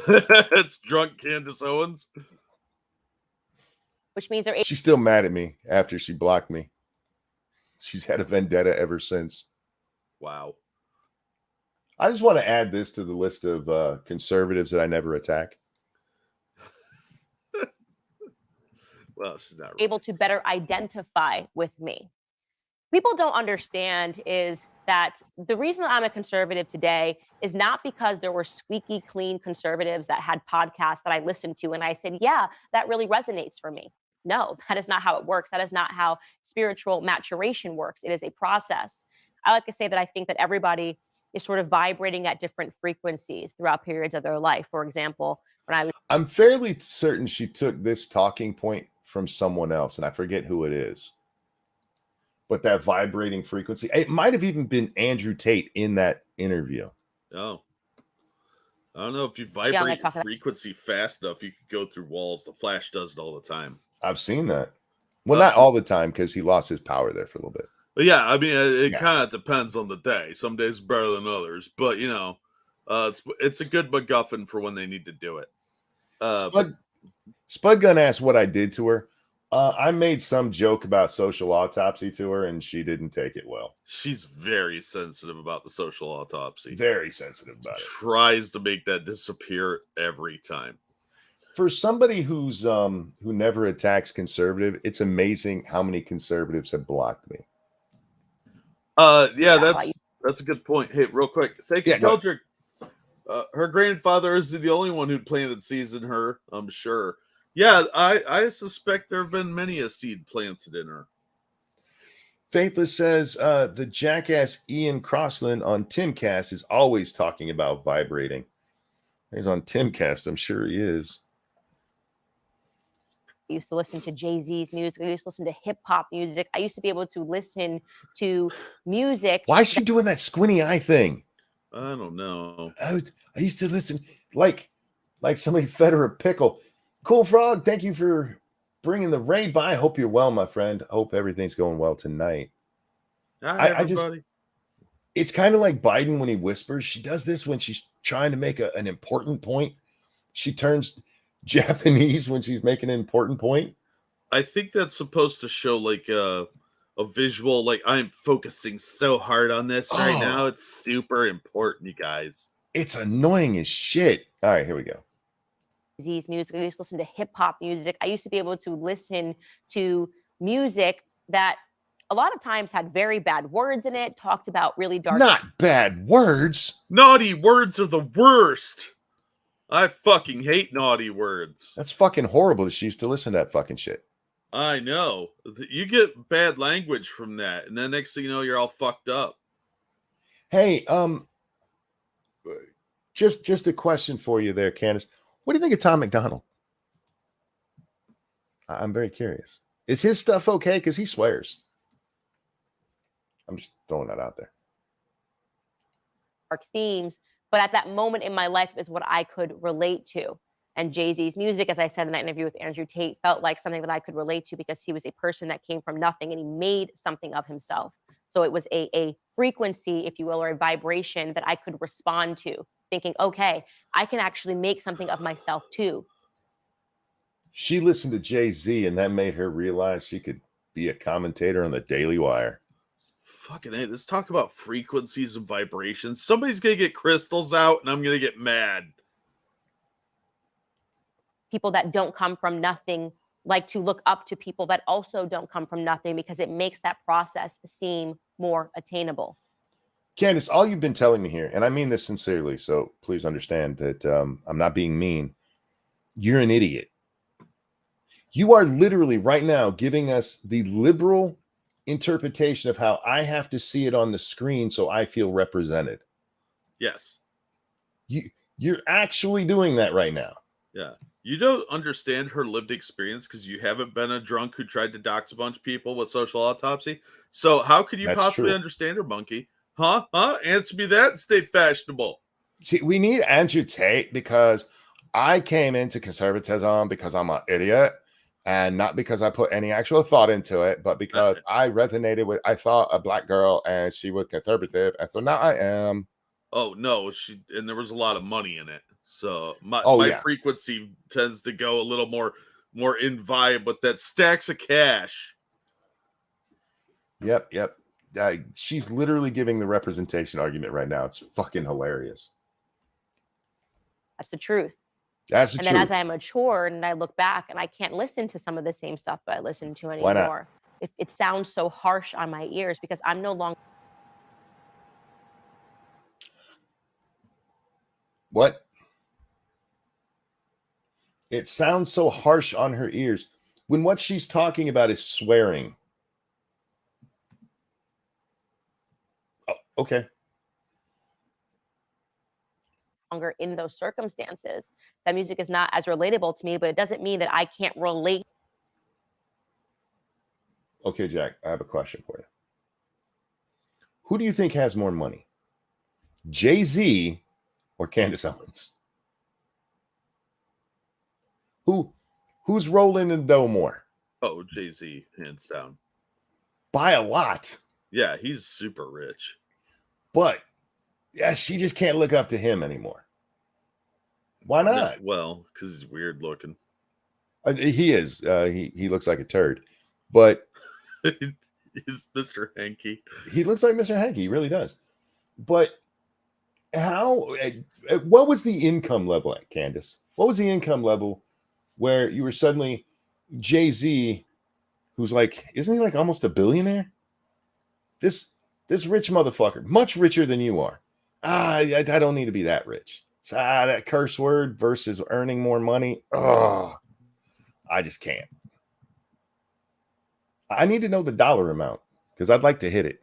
It's drunk Candace Owens. Which means she's still mad at me after she blocked me. She's had a vendetta ever since. Wow. I just want to add this to the list of conservatives that I never attack. Well, she's not able to better identify with me. People don't understand is that the reason that I'm a conservative today is not because there were squeaky clean conservatives that had podcasts that I listened to and I said, yeah, that really resonates for me. No, that is not how it works. That is not how spiritual maturation works. It is a process. I like to say that I think that everybody is sort of vibrating at different frequencies throughout periods of their life. For example, I'm fairly certain she took this talking point from someone else, and I forget who it is. But that vibrating frequency, it might have even been Andrew Tate in that interview. Oh, I don't know if you vibrate the frequency fast enough, you could go through walls. The Flash does it all the time. I've seen that. Well, not all the time, because he lost his power there for a little bit. But yeah, I mean, it kind of depends on the day. Some days better than others, but you know, it's a good MacGuffin for when they need to do it. Spud Gun asked what I did to her. I made some joke about social autopsy to her, and she didn't take it well. She's very sensitive about the social autopsy. Very sensitive about it. Tries to make that disappear every time. For somebody who's who never attacks conservative, it's amazing how many conservatives have blocked me. Yeah, that's a good point. Hey, real quick, thank you, Geldrick. Her grandfather is the only one who planted seeds in her, I'm sure. Yeah, I suspect there have been many a seed planted in her. Faithless says the jackass Ian Crossland on Timcast is always talking about vibrating. He's on Timcast, I'm sure he is. I used to listen to Jay-Z's music. I used to listen to hip-hop music. I used to be able to listen to music. Why is she doing that squinty eye thing? I don't know. I used to listen like somebody fed her a pickle. Cool Frog, thank you for bringing the raid by. I hope you're well, my friend. Hope everything's going well tonight. Hi, it's kind of like Biden when he whispers. She does this when she's trying to make an important point. She turns Japanese when she's making an important point. I think that's supposed to show like a visual, like I'm focusing so hard on this right now. It's super important, you guys. It's annoying as shit. All right, here we go. Jay-Z's music. I used to listen to hip-hop music. I used to be able to listen to music that a lot of times had very bad words in it, talked about really dark... Not bad words. Naughty words are the worst. I fucking hate naughty words. That's fucking horrible that she used to listen to that fucking shit. I know. You get bad language from that, and then next thing you know, you're all fucked up. Hey, just a question for you there, Candace. What do you think of Tom McDonald? I'm very curious. Is his stuff okay? Because he swears. I'm just throwing that out there. Dark themes, but at that moment in my life is what I could relate to. And Jay-Z's music, as I said in that interview with Andrew Tate, felt like something that I could relate to because he was a person that came from nothing and he made something of himself. So it was a frequency, if you will, or a vibration that I could respond to, thinking, okay, I can actually make something of myself too. She listened to Jay-Z and that made her realize she could be a commentator on the Daily Wire. Fucking hey, let's talk about frequencies and vibrations. Somebody's going to get crystals out and I'm going to get mad. People that don't come from nothing like to look up to people that also don't come from nothing because it makes that process seem more attainable. Candace, all you've been telling me here, and I mean this sincerely, so please understand that I'm not being mean. You're an idiot. You are literally right now giving us the liberal interpretation of how I have to see it on the screen so I feel represented. Yes. You're actually doing that right now. Yeah. You don't understand her lived experience because you haven't been a drunk who tried to dox a bunch of people with social autopsy. So how could you possibly understand her, monkey? Huh? Answer me that and stay fashionable. See, we need Andrew Tate because I came into conservatism because I'm an idiot and not because I put any actual thought into it, but because I resonated with, I thought a black girl and she was conservative. And so now I am. Oh, no. And there was a lot of money in it. So my frequency tends to go a little more in vibe with that stacks of cash. Yep. She's literally giving the representation argument right now. It's fucking hilarious. That's the truth. That's the truth. And then as I mature and I look back and I can't listen to some of the same stuff that I listen to anymore. Why not? It sounds so harsh on my ears because I'm no longer. What? It sounds so harsh on her ears when what she's talking about is swearing. Okay. Longer in those circumstances. That music is not as relatable to me, but it doesn't mean that I can't relate. Okay, Jack, I have a question for you. Who do you think has more money? Jay-Z or Candace Owens? Who's rolling in the dough more? Oh, Jay-Z, hands down. By a lot. Yeah, he's super rich. But yeah, she just can't look up to him anymore. Why not? No, well, because he's weird looking. He is. He looks like a turd. But He's Mr. Hanky. he looks like Mr. Hanky. He really does. But what was the income level at, Candace? What was the income level where you were suddenly Jay-Z, who's like, isn't he like almost a billionaire? This rich motherfucker, much richer than you are. I don't need to be that rich. So, that curse word versus earning more money. Oh, I just can't. I need to know the dollar amount because I'd like to hit it.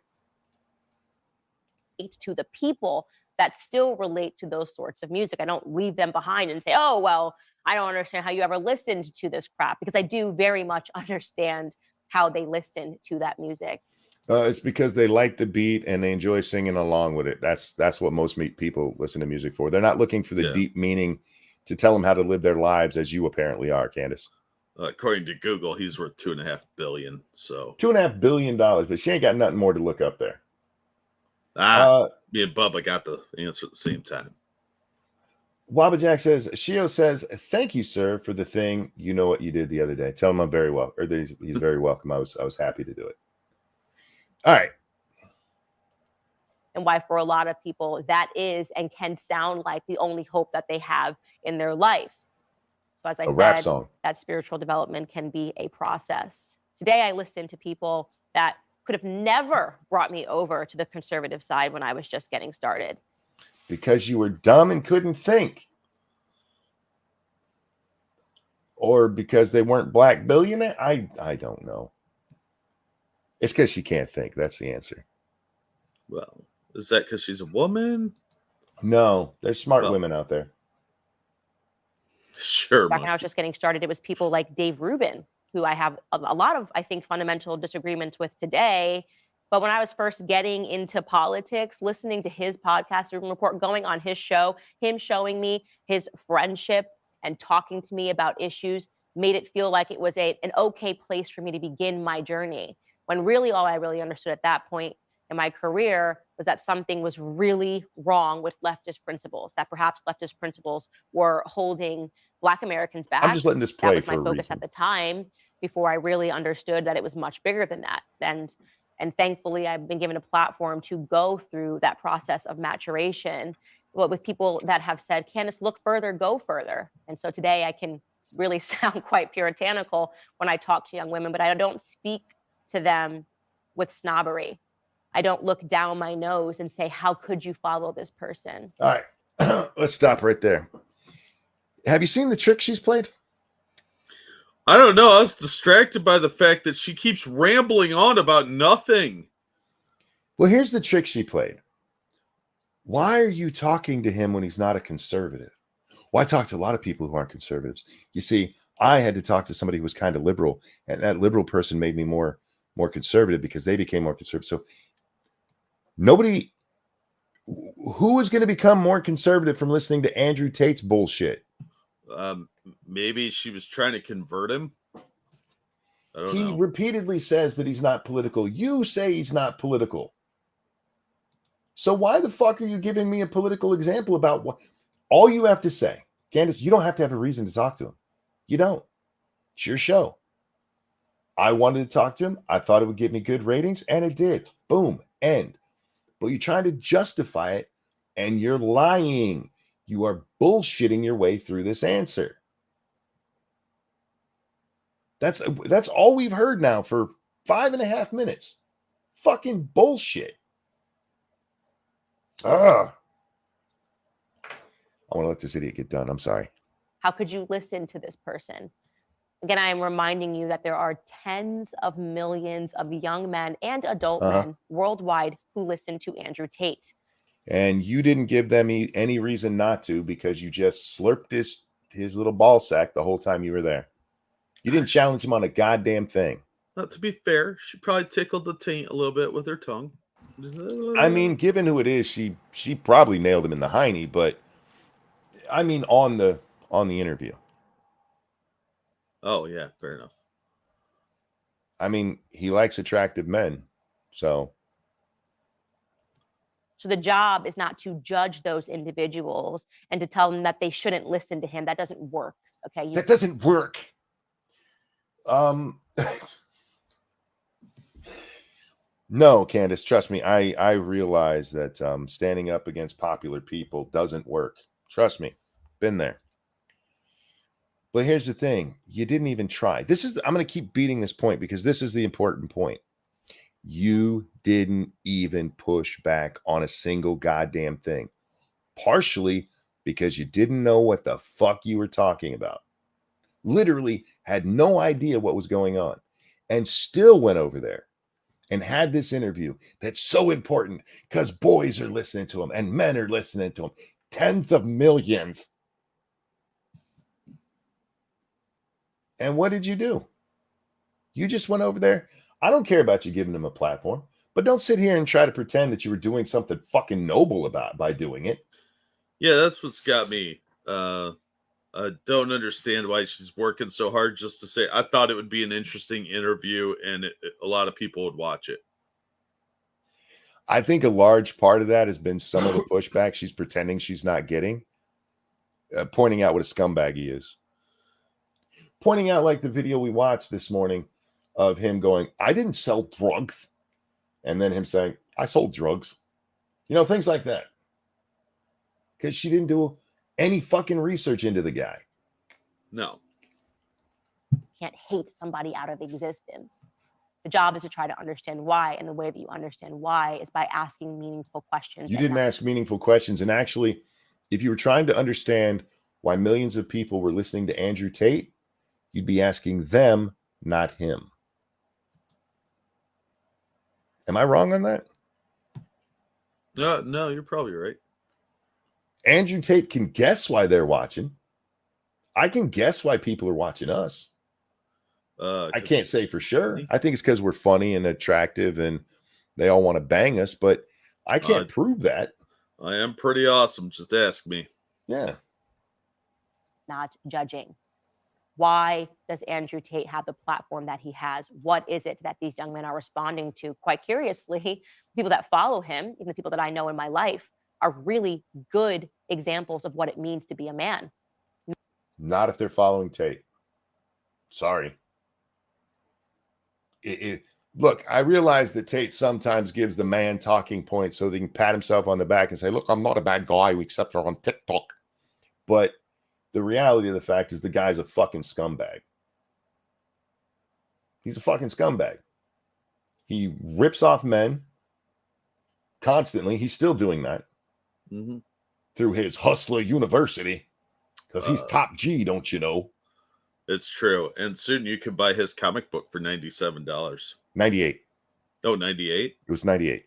To the people that still relate to those sorts of music. I don't leave them behind and say, oh, well, I don't understand how you ever listened to this crap, because I do very much understand how they listen to that music. It's because they like the beat and they enjoy singing along with it. That's what most people listen to music for. They're not looking for the deep meaning to tell them how to live their lives, as you apparently are, Candace. According to Google, he's worth $2.5 billion. So $2.5 billion, but she ain't got nothing more to look up there. Me and Bubba got the answer at the same time. Wabba Jack says, Shio says, thank you, sir, for the thing. You know what you did the other day. Tell him I'm very well, or that he's very welcome. I was happy to do it. All right. And why for a lot of people that is and can sound like the only hope that they have in their life. So as I rap said, song. That spiritual development can be a process. Today I listened to people that could have never brought me over to the conservative side when I was just getting started. Because you were dumb and couldn't think. Or because they weren't black billionaire? I don't know. It's because she can't think. That's the answer. Well, is that because she's a woman? No, there's smart women out there. Sure. Back when I was just getting started, it was people like Dave Rubin, who I have a lot of, I think, fundamental disagreements with today. But when I was first getting into politics, listening to his podcast, Rubin Report, going on his show, him showing me his friendship and talking to me about issues made it feel like it was an okay place for me to begin my journey. When really all I really understood at that point in my career was that something was really wrong with leftist principles, that perhaps leftist principles were holding Black Americans back. I'm just letting this play that was for my a focus reason. at the time, before I really understood that it was much bigger than that. And thankfully, I've been given a platform to go through that process of maturation, but with people that have said, Candace, look further, go further. And so today I can really sound quite puritanical when I talk to young women, but I don't speak to them with snobbery. I don't look down my nose and say, how could you follow this person? All right, let's stop right there. Have you seen the trick she's played? I don't know. I was distracted by the fact that she keeps rambling on about nothing. Well, here's the trick she played. Why are you talking to him when he's not a conservative? Well, I talk to a lot of people who aren't conservatives. You see, I had to talk to somebody who was kind of liberal, and that liberal person made me more conservative because they became more conservative. So nobody who is going to become more conservative from listening to Andrew Tate's bullshit. Maybe she was trying to convert him. He repeatedly says that he's not political. You say he's not political. So why the fuck are you giving me a political example about what? All you have to say, Candace, you don't have to have a reason to talk to him. You don't. It's your show. I wanted to talk to him. I thought it would give me good ratings, and it did. Boom. End. But you're trying to justify it, and you're lying. You are bullshitting your way through this answer. That's all we've heard now for 5.5 minutes. Fucking bullshit. I want to let this idiot get done. I'm sorry. How could you listen to this person? Again, I am reminding you that there are tens of millions of young men and adult men worldwide who listen to Andrew Tate. And you didn't give them any reason not to, because you just slurped his little ball sack the whole time you were there. You didn't challenge him on a goddamn thing. Not to be fair, she probably tickled the taint a little bit with her tongue. I mean, given who it is, she probably nailed him in the hiney, but I mean on the interview. Oh yeah, fair enough. I mean, he likes attractive men, so the job is not to judge those individuals and to tell them that they shouldn't listen to him. That doesn't work. Okay. That doesn't work. No, Candace, trust me. I realize that standing up against popular people doesn't work. Trust me. Been there. But here's the thing. You didn't even try. I'm going to keep beating this point because this is the important point. You didn't even push back on a single goddamn thing. Partially because you didn't know what the fuck you were talking about. Literally had no idea what was going on and still went over there and had this interview that's so important because boys are listening to him and men are listening to him. Tens of millions. And what did you do? You just went over there. I don't care about you giving him a platform, but don't sit here and try to pretend that you were doing something fucking noble by doing it. Yeah, that's what's got me. I don't understand why she's working so hard just to say, I thought it would be an interesting interview and a lot of people would watch it. I think a large part of that has been some of the pushback she's pretending she's not getting, pointing out what a scumbag he is. Pointing out like the video we watched this morning of him going, I didn't sell drugs. And then him saying, I sold drugs. You know, things like that. Because she didn't do any fucking research into the guy. No. You can't hate somebody out of existence. The job is to try to understand why. And the way that you understand why is by asking meaningful questions. You didn't ask meaningful questions. And actually, if you were trying to understand why millions of people were listening to Andrew Tate, you'd be asking them, not him. Am I wrong on that? No, you're probably right. Andrew Tate can guess why they're watching. I can guess why people are watching us. I can't say for sure. I think it's because we're funny and attractive and they all want to bang us, but I can't prove that. I am pretty awesome. Just ask me. Yeah. Not judging. Why does Andrew Tate have the platform that he has? What is it that these young men are responding to? Quite curiously, people that follow him, even the people that I know in my life, are really good examples of what it means to be a man. Not if they're following Tate. Sorry. Look, I realize that Tate sometimes gives the man talking points so they can pat himself on the back and say, look, I'm not a bad guy except for on TikTok. But the reality of the fact is the guy's a fucking scumbag. He's a fucking scumbag. He rips off men constantly. He's still doing that through his Hustler University because he's top G, don't you know? It's true. And soon you can buy his comic book for $97. 98. Oh, 98? It was 98.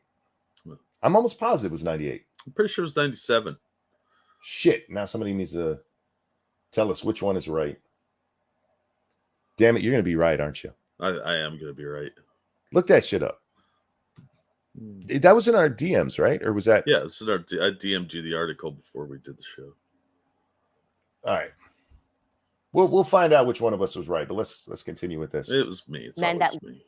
I'm almost positive it was 98. I'm pretty sure it was 97. Shit. Now somebody needs to tell us which one is right. Damn it, you're going to be right, aren't you? I am going to be right. Look that shit up. That was in our DMs, right? Or was that? Yeah, it was in our I DM'd you the article before we did the show. All right. We'll find out which one of us was right, but let's continue with this. It was me. It's always me.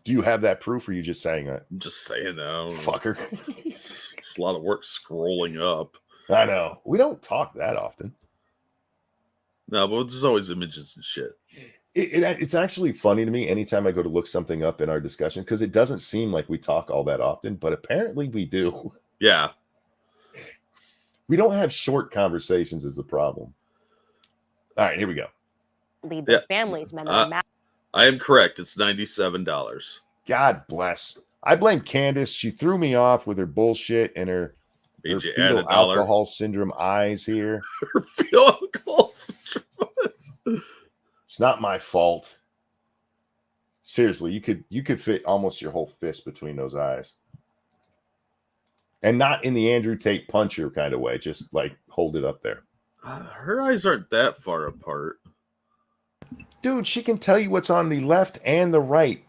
Do you have that proof, or are you just saying that? I'm just saying that. Fucker. It's a lot of work scrolling up. I know. We don't talk that often. No, but there's always images and shit. It's actually funny to me anytime I go to look something up in our discussion because it doesn't seem like we talk all that often, but apparently we do. Yeah. We don't have short conversations is the problem. All right, here we go. Lead their families, men that are I am correct. It's $97. God bless. I blame Candace. She threw me off with her bullshit and her fetal alcohol syndrome eyes here. Her fetal alcohol syndrome. It's not my fault. Seriously, you could fit almost your whole fist between those eyes. And not in the Andrew Tate puncher kind of way. Just like hold it up there. Her eyes aren't that far apart. Dude, she can tell you what's on the left and the right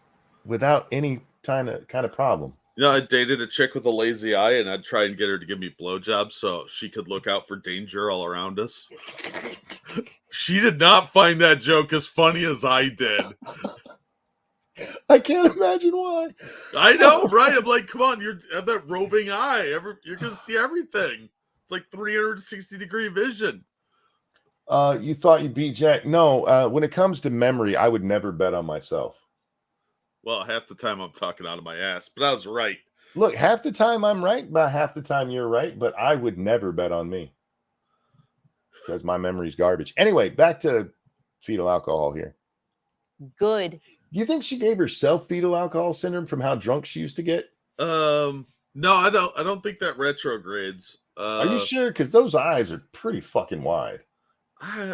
without any kind of problem. You know, I dated a chick with a lazy eye, and I'd try and get her to give me blowjobs so she could look out for danger all around us. She did not find that joke as funny as I did. I can't imagine why. I know, right? I'm like, come on, you have that roving eye. You're going to see everything. It's like 360-degree vision. You thought you beat Jack? No, when it comes to memory, I would never bet on myself. Well, half the time I'm talking out of my ass, but I was right. Look, half the time I'm right, about half the time you're right, but I would never bet on me because my memory's garbage. Anyway, back to fetal alcohol here. Good. Do you think she gave herself fetal alcohol syndrome from how drunk she used to get? No, I don't think that retrogrades. Are you sure? Because those eyes are pretty fucking wide.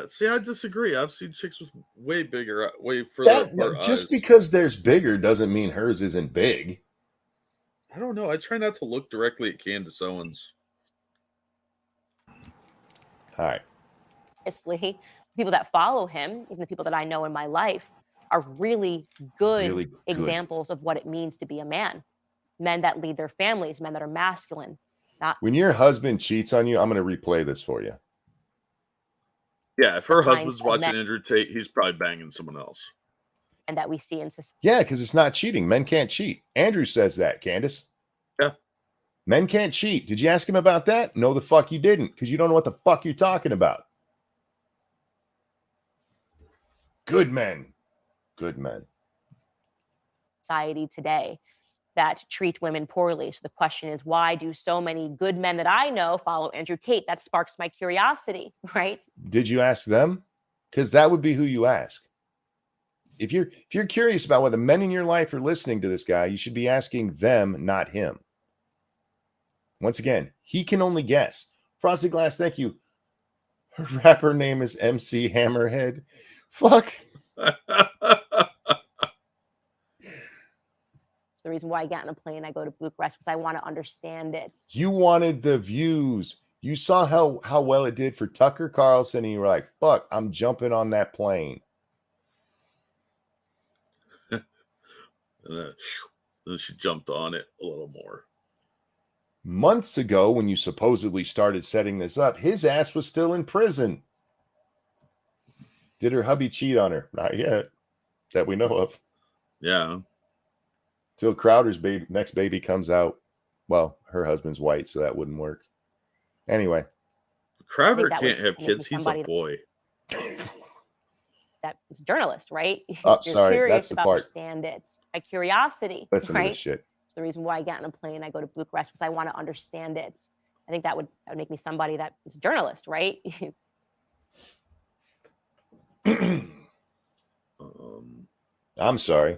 See, I disagree. I've seen chicks with way bigger, way further apart just eyes. because there's bigger doesn't mean hers isn't big. I don't know. I try not to look directly at Candace Owens. All right. Obviously, people that follow him, even the people that I know in my life, are really good examples of what it means to be a man. Men that lead their families, men that are masculine. When your husband cheats on you, I'm going to replay this for you. Yeah, if her husband's watching Andrew Tate, he's probably banging someone else. And that we see in society. Yeah, because it's not cheating. Men can't cheat. Andrew says that, Candace. Yeah. Men can't cheat. Did you ask him about that? No, the fuck you didn't, because you don't know what the fuck you're talking about. Good men. Good men. Society today that treat women poorly. So the question is, why do so many good men that I know follow Andrew Tate? That sparks my curiosity, right? Did you ask them? Because that would be who you ask. If you're curious about whether men in your life are listening to this guy, you should be asking them, not him. Once again, he can only guess. Frosted Glass, thank you. Her rapper name is MC Hammerhead. Fuck. The reason why I get on a plane, I go to Bucharest, because I want to understand it. You wanted the views. You saw how well it did for Tucker Carlson, and you were like, fuck, I'm jumping on that plane. And then she jumped on it a little more. Months ago, when you supposedly started setting this up, his ass was still in prison. Did her hubby cheat on her? Not yet, that we know of. Yeah. Till Crowder's next baby comes out. Well, her husband's white, so that wouldn't work. Anyway. Crowder can't have kids. He's a boy. That is a journalist, right? Oh, sorry. That's the part. Understand it. My curiosity, that's right? Shit. It's the reason why I get on a plane, I go to Bucharest, because I want to understand it. I think that would make me somebody that is a journalist, right? I'm sorry.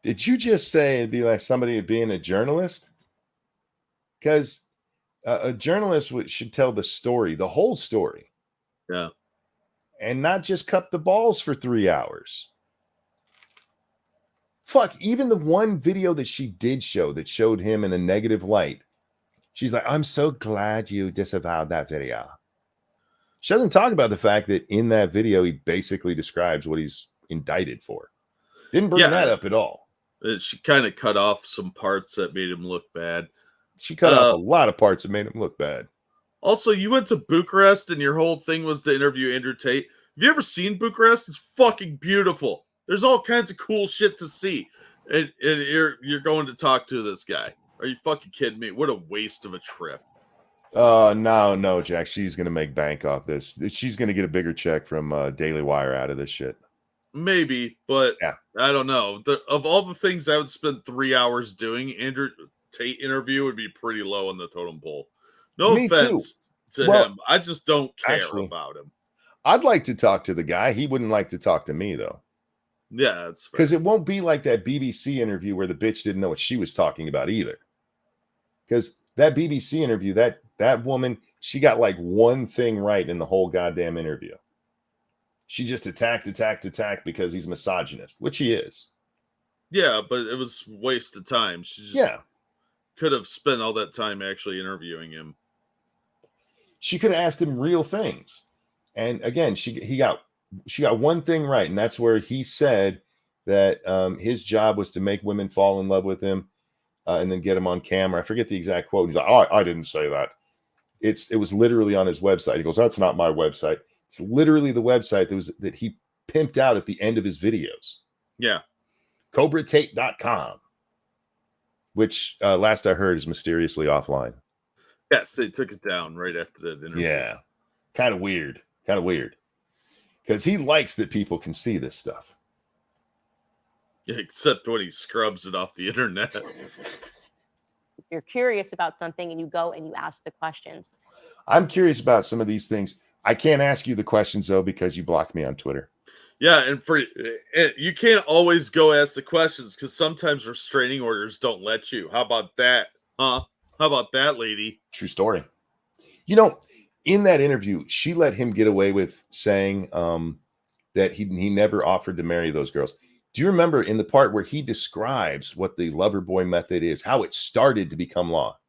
Did you just say it'd be like somebody being a journalist? Because a journalist should tell the story, the whole story. Yeah. And not just cup the balls for 3 hours. Fuck, even the one video that she did show that showed him in a negative light, she's like, I'm so glad you disavowed that video. She doesn't talk about the fact that in that video, he basically describes what he's indicted for. Didn't bring that up at all. She kind of cut off some parts that made him look bad. She cut off a lot of parts that made him look bad. Also, you went to Bucharest and your whole thing was to interview Andrew Tate. Have you ever seen Bucharest? It's fucking beautiful. There's all kinds of cool shit to see. And you're going to talk to this guy. Are you fucking kidding me? What a waste of a trip. No, Jack. She's going to make bank off this. She's going to get a bigger check from Daily Wire out of this shit. Maybe, but yeah. I don't know. Of all the things I would spend 3 hours doing, Andrew Tate interview would be pretty low on the totem pole. No offense to him. I just don't care about him. I'd like to talk to the guy. He wouldn't like to talk to me, though. Yeah, that's fair. Because it won't be like that BBC interview where the bitch didn't know what she was talking about either. Because that BBC interview, that woman, she got like one thing right in the whole goddamn interview. She just attacked because he's misogynist, which he is. Yeah, but it was waste of time. She just could have spent all that time actually interviewing him. She could have asked him real things. And again, she got one thing right, and that's where he said that his job was to make women fall in love with him and then get him on camera. I forget the exact quote. He's like, "Oh, I didn't say that." It was literally on his website. He goes, "That's not my website." It's literally the website that he pimped out at the end of his videos. Yeah. CobraTate.com, which last I heard is mysteriously offline. Yes, they took it down right after that interview. Yeah. Kind of weird. Because he likes that people can see this stuff. Yeah, except when he scrubs it off the internet. If you're curious about something and you go and you ask the questions. I'm curious about some of these things. I can't ask you the questions, though, because you blocked me on Twitter. Yeah, and you can't always go ask the questions because sometimes restraining orders don't let you. How about that? Huh? How about that, lady? True story. You know, in that interview, she let him get away with saying that he never offered to marry those girls. Do you remember in the part where he describes what the lover boy method is, how it started to become law?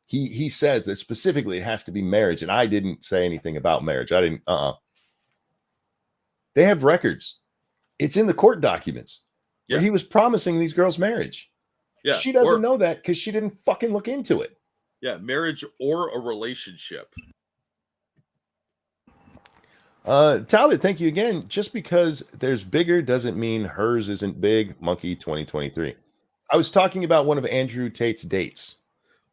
He says that specifically it has to be marriage, and I didn't say anything about marriage. I didn't. They have records. It's in the court documents where he was promising these girls marriage. Yeah, she doesn't know that because she didn't fucking look into it. Yeah, marriage or a relationship. Talbot, thank you again. Just because there's bigger doesn't mean hers isn't big. Monkey 2023. I was talking about one of Andrew Tate's dates.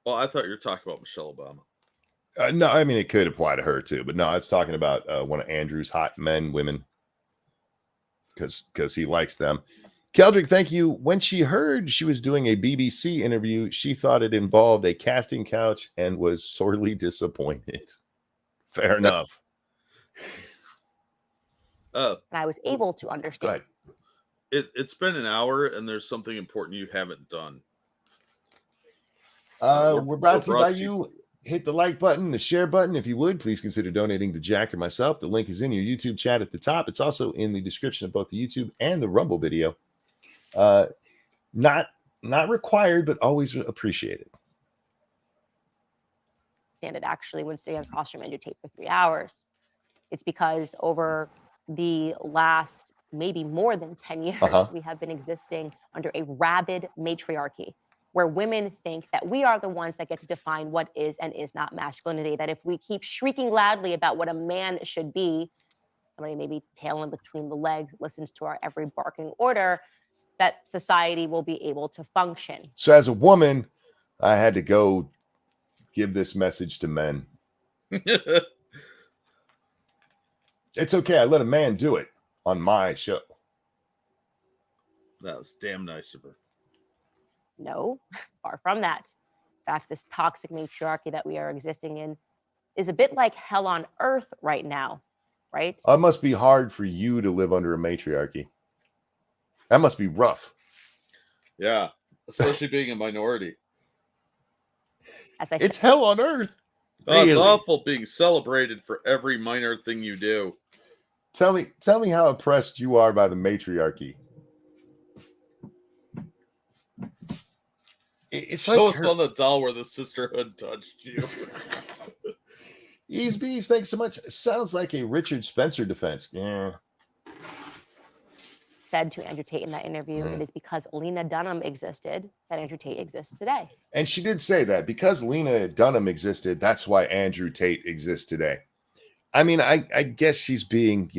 Well, I thought you were talking about Michelle Obama. No, I mean, it could apply to her too, but no, I was talking about one of Andrew's hot women, because he likes them. Keldrick, thank you. When she heard she was doing a BBC interview, she thought it involved a casting couch and was sorely disappointed. Fair enough. And I was able to understand. It's been an hour, and there's something important you haven't done. We're brought to you by you. Hit the like button, the share button. If you would, please consider donating to Jack or myself. The link is in your YouTube chat at the top. It's also in the description of both the YouTube and the Rumble video. Not required, but always appreciated. And it actually would stay across from Andrew Tate for 3 hours. It's because over the last maybe more than 10 years, we have been existing under a rabid matriarchy where women think that we are the ones that get to define what is and is not masculinity, that if we keep shrieking loudly about what a man should be, somebody maybe tailing between the legs, listens to our every barking order, that society will be able to function. So as a woman, I had to go give this message to men. It's okay. I let a man do it on my show. That was damn nice of her. No, far from that. In fact, this toxic matriarchy that we are existing in is a bit like hell on earth right now, right? It must be hard for you to live under a matriarchy. That must be rough. Yeah, especially being a minority. It's hell on earth. Oh, it's awful being celebrated for every minor thing you do. Tell me how oppressed you are by the matriarchy. It's Show like us on the doll where the sisterhood touched you. Ease Bees, thanks so much. Sounds like a Richard Spencer defense. Yeah. Said to Andrew Tate in that interview, it is because Lena Dunham existed that Andrew Tate exists today. And she did say that because Lena Dunham existed, that's why Andrew Tate exists today. I mean, I guess she's being,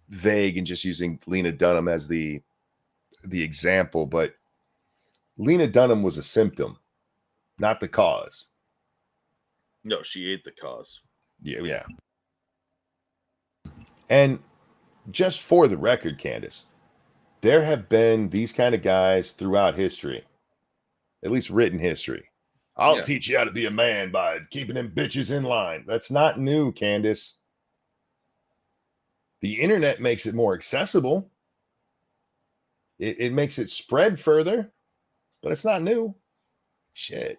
vague and just using Lena Dunham as the example, but Lena Dunham was a symptom, not the cause. No, she ate the cause. Yeah. And just for the record, Candace, there have been these kind of guys throughout history, at least written history. I'll teach you how to be a man by keeping them bitches in line. That's not new, Candace. The internet makes it more accessible. It makes it spread further, but it's not new. Shit.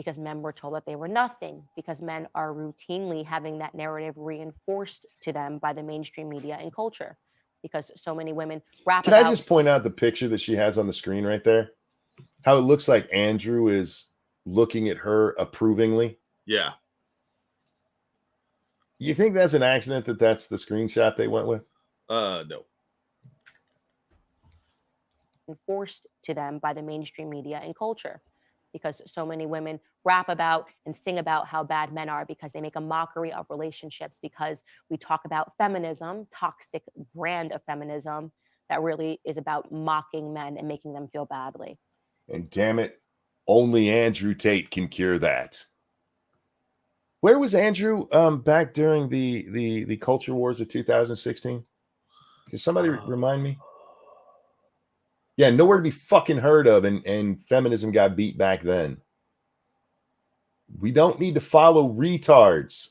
because men were told that they were nothing, because men are routinely having that narrative reinforced to them by the mainstream media and culture, because so many women rap Can about... I just point out the picture that she has on the screen right there? How it looks like Andrew is looking at her approvingly. Yeah. You think that's an accident that that's the screenshot they went with? No. Enforced to them by the mainstream media and culture, because so many women rap about and sing about how bad men are, because they make a mockery of relationships, because we talk about feminism, toxic brand of feminism that really is about mocking men and making them feel badly. And damn it, only Andrew Tate can cure that. Where was Andrew back during the culture wars of 2016? Can somebody remind me? Yeah, nowhere to be fucking heard of, and feminism got beat back then. We don't need to follow retards.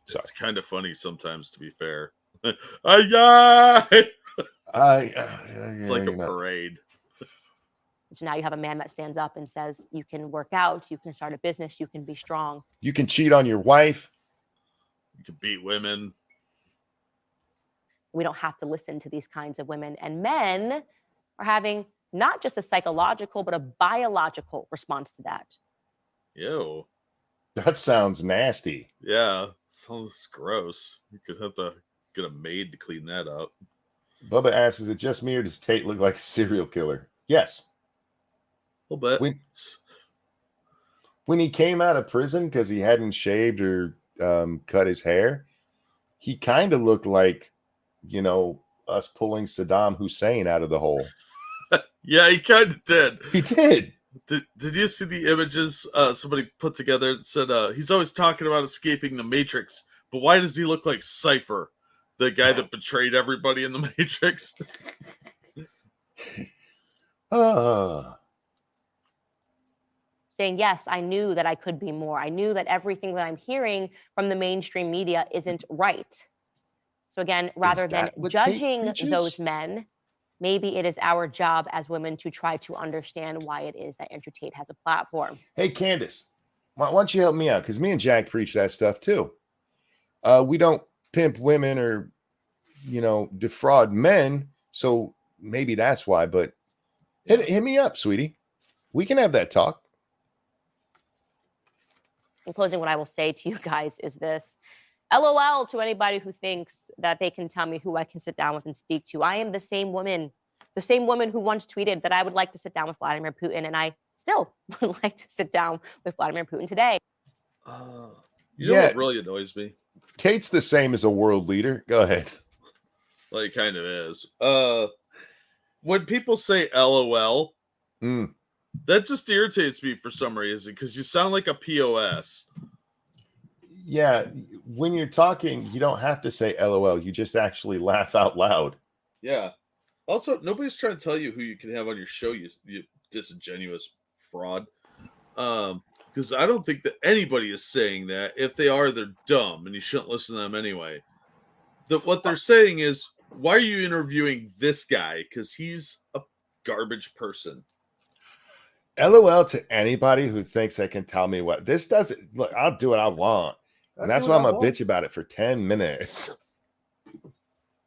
Sorry. It's kind of funny sometimes, to be fair. It's like a parade. So now you have a man that stands up and says, you can work out, you can start a business, you can be strong. You can cheat on your wife. You can beat women. We don't have to listen to these kinds of women. And men are having not just a psychological, but a biological response to that. Ew. That sounds nasty. Yeah, sounds gross. You could have to get a maid to clean that up. Bubba asks, is it just me or does Tate look like a serial killer? Yes. A little bit. When he came out of prison because he hadn't shaved or cut his hair, he kind of looked like, you know, us pulling Saddam Hussein out of the hole. Yeah, he kind of did. He did. Did you see the images somebody put together and said he's always talking about escaping the Matrix, but why does he look like Cypher, the guy that betrayed everybody in the Matrix? Saying, yes, I knew that I could be more. I knew that everything that I'm hearing from the mainstream media isn't right. So again, rather than judging those men, maybe it is our job as women to try to understand why it is that Andrew Tate has a platform. Hey, Candace, why don't you help me out? Because me and Jack preach that stuff too. We don't pimp women or, you know, defraud men. So maybe that's why. But hit me up, sweetie. We can have that talk. In closing, what I will say to you guys is this. LOL to anybody who thinks that they can tell me who I can sit down with and speak to. I am the same woman who once tweeted that I would like to sit down with Vladimir Putin, and I still would like to sit down with Vladimir Putin today. You know what really annoys me? Tate's the same as a world leader. Go ahead. Well, he kind of is. When people say LOL, that just irritates me for some reason, because you sound like a POS. Yeah, when you're talking, you don't have to say LOL. You just actually laugh out loud. Yeah. Also, nobody's trying to tell you who you can have on your show, you disingenuous fraud. Because I don't think that anybody is saying that. If they are, they're dumb, and you shouldn't listen to them anyway. What they're saying is, why are you interviewing this guy? Because he's a garbage person. LOL to anybody who thinks they can tell me what this doesn't. Look, I'll do what I want. And that's why I'm a bitch about it for 10 minutes.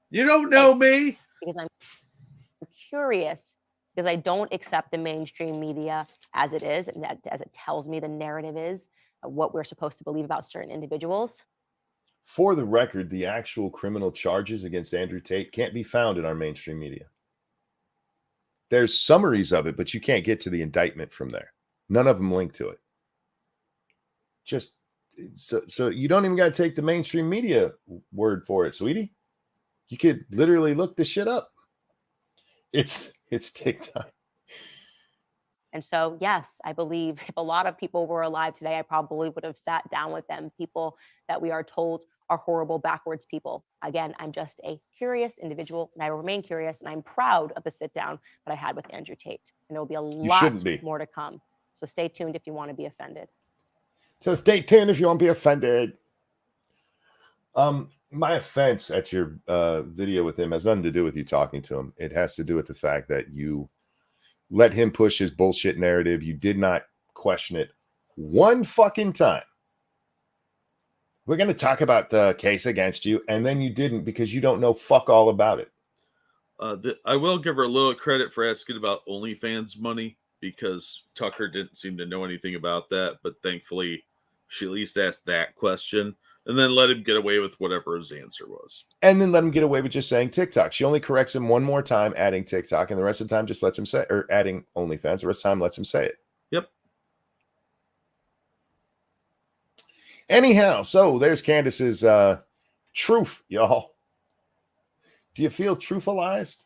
You don't know me. Because I'm curious, because I don't accept the mainstream media as it is, and as it tells me the narrative is what we're supposed to believe about certain individuals. For the record, the actual criminal charges against Andrew Tate can't be found in our mainstream media. There's summaries of it, but you can't get to the indictment from there. None of them link to it. Just so you don't even got to take the mainstream media word for it, sweetie. You could literally look the shit up. It's TikTok. And so, yes, I believe if a lot of people were alive today, I probably would have sat down with them. People that we are told are horrible, backwards people. Again, I'm just a curious individual, and I remain curious, and I'm proud of the sit down that I had with Andrew Tate. And there will be a lot more to come. So stay tuned if you want to be offended. So stay tuned if you want to be offended. My offense at your video with him has nothing to do with you talking to him. It has to do with the fact that you let him push his bullshit narrative. You did not question it one fucking time. We're going to talk about the case against you, and then you didn't because you don't know fuck all about it. I will give her a little credit for asking about OnlyFans money, because Tucker didn't seem to know anything about that, but thankfully she at least asked that question and then let him get away with whatever his answer was. And then let him get away with just saying TikTok. She only corrects him one more time, adding TikTok, and the rest of the time just lets him say, or adding OnlyFans, the rest of the time lets him say it. Yep. Anyhow, so there's Candace's truth, y'all. Do you feel truthfulized?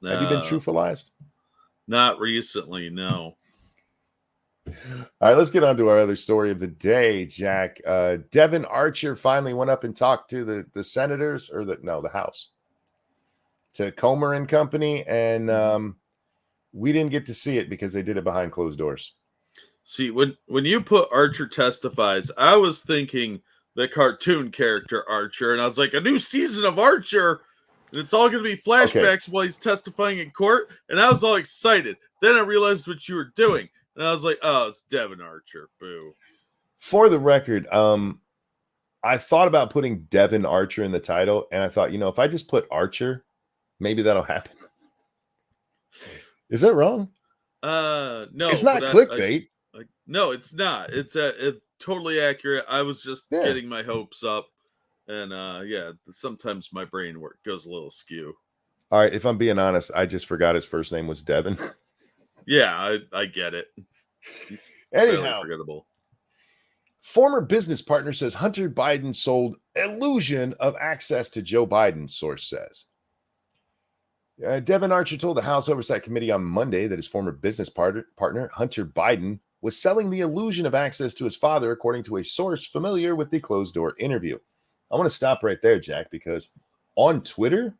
Have you been truthfulized? Not recently, no. All right, let's get on to our other story of the day, Jack. Devin Archer finally went up and talked to the senators, or the House, to Comer and company, and we didn't get to see it because they did it behind closed doors. See, when you put Archer Testifies, I was thinking the cartoon character Archer, and I was like, a new season of Archer, and it's all going to be flashbacks while he's testifying in court, and I was all excited. Then I realized what you were doing, and I was like, oh, it's Devin Archer. Boo. For the record, I thought about putting Devin Archer in the title, and I thought, if I just put Archer, maybe that'll happen. Is that wrong? No. It's not clickbait. No, it's not. It's totally accurate. I was just getting my hopes up, and sometimes my brain work goes a little skew. All right, if I'm being honest, I just forgot his first name was Devin. Yeah, I get it. He's anyhow, forgettable. Former business partner says Hunter Biden sold illusion of access to Joe Biden, source says. Devin Archer told the House Oversight Committee on Monday that his former business partner, Hunter Biden, was selling the illusion of access to his father, according to a source familiar with the closed-door interview. I want to stop right there, Jack, because on Twitter,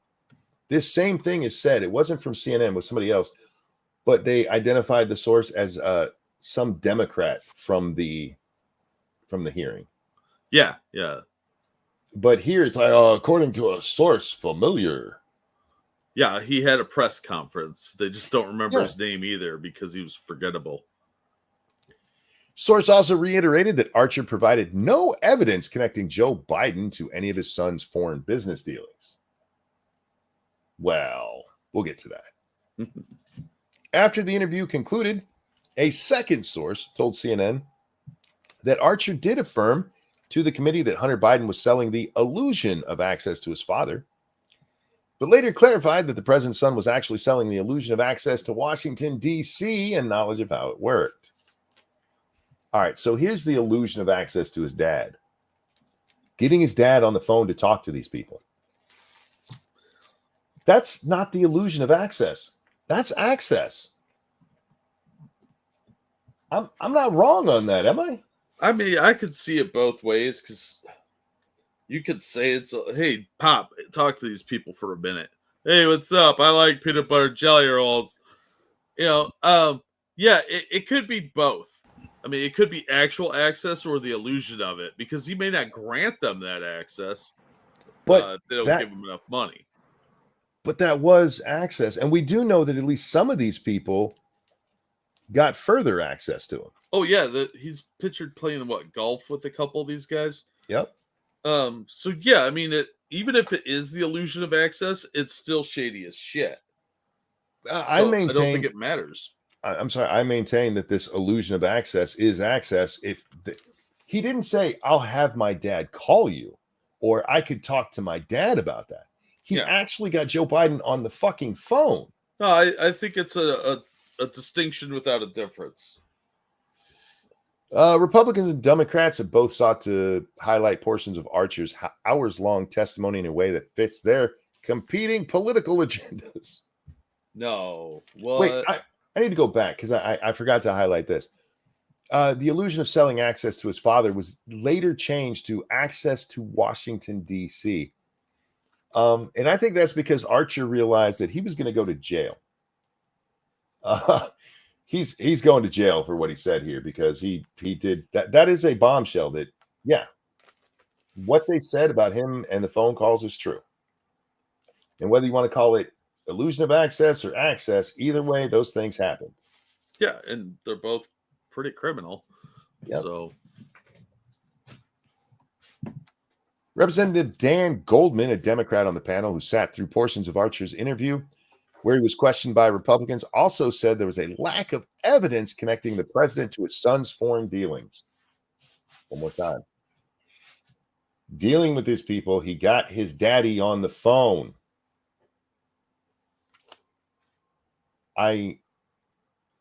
this same thing is said. It wasn't from CNN, it was somebody else, but they identified the source as some Democrat from the hearing. Yeah. But here it's like, according to a source familiar. Yeah, he had a press conference. They just don't remember his name either because he was forgettable. Source also reiterated that Archer provided no evidence connecting Joe Biden to any of his son's foreign business dealings. Well, we'll get to that. After the interview concluded, a second source told CNN that Archer did affirm to the committee that Hunter Biden was selling the illusion of access to his father, but later clarified that the president's son was actually selling the illusion of access to Washington, D.C. and knowledge of how it worked. All right, so here's the illusion of access to his dad. Getting his dad on the phone to talk to these people. That's not the illusion of access. That's access. I'm not wrong on that, am I? I mean, I could see it both ways, because you could say hey, Pop, talk to these people for a minute. Hey, what's up? I like peanut butter jelly rolls. It could be both. I mean, it could be actual access or the illusion of it, because he may not grant them that access, but they don't give them enough money. But that was access. And we do know that at least some of these people got further access to him. Oh, yeah. He's pictured playing, golf with a couple of these guys? Yep. So, yeah, I mean, even if it is the illusion of access, it's still shady as shit. I don't think it matters. I'm sorry. I maintain that this illusion of access is access. He didn't say, I'll have my dad call you, or I could talk to my dad about that. He actually got Joe Biden on the fucking phone. No, I think it's a distinction without a difference. Republicans and Democrats have both sought to highlight portions of Archer's hours-long testimony in a way that fits their competing political agendas. No. What? Wait, I need to go back because I forgot to highlight this. The illusion of selling access to his father was later changed to access to Washington, D.C. And I think that's because Archer realized that he was going to go to jail. He's going to jail for what he said here, because he did that. That is a bombshell that, what they said about him and the phone calls is true. And whether you want to call it illusion of access or access, either way, those things happen. Yeah, and they're both pretty criminal. Yep. So Representative Dan Goldman, a Democrat on the panel who sat through portions of Archer's interview where he was questioned by Republicans, also said there was a lack of evidence connecting the president to his son's foreign dealings. One more time. Dealing with these people, he got his daddy on the phone. I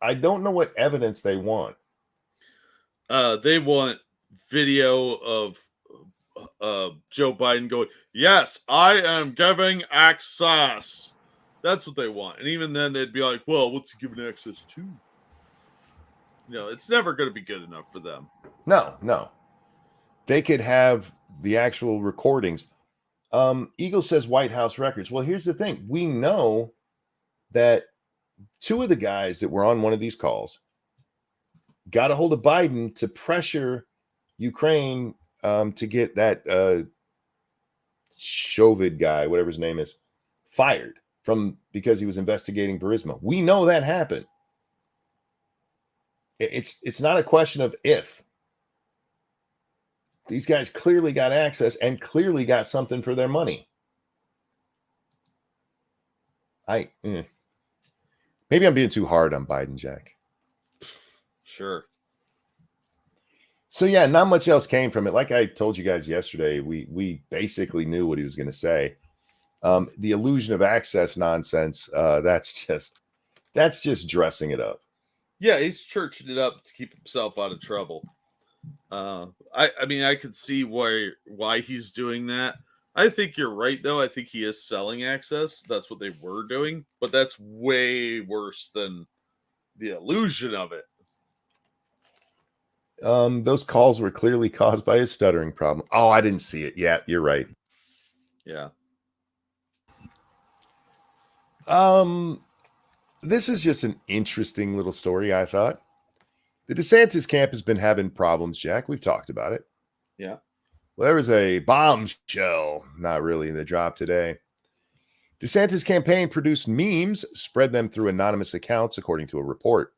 don't know what evidence they want. they want video of Joe Biden going, yes, I am giving access. That's what they want. And even then they'd be like, well, what's he giving access to? It's never going to be good enough for them. No. They could have the actual recordings. Eagle says White House records. Well, here's the thing. We know that two of the guys that were on one of these calls got a hold of Biden to pressure Ukraine to get that Chauvin guy, whatever his name is, fired because he was investigating Burisma. We know that happened. It's not a question of if. These guys clearly got access and clearly got something for their money. Maybe I'm being too hard on Biden, Jack. Sure. So yeah, not much else came from it. Like I told you guys yesterday, we basically knew what he was going to say. The illusion of access nonsense, that's just dressing it up. Yeah, he's churching it up to keep himself out of trouble. I mean, I could see why he's doing that. I think you're right, though. I think he is selling access. That's what they were doing, but that's way worse than the illusion of it. Those calls were clearly caused by his stuttering problem. Oh, I didn't see it. Yeah, you're right. Yeah. This is just an interesting little story, I thought. The DeSantis camp has been having problems, Jack. We've talked about it. Yeah. Well, there was a bombshell, not really, that dropped today. DeSantis campaign produced memes, spread them through anonymous accounts, according to a report.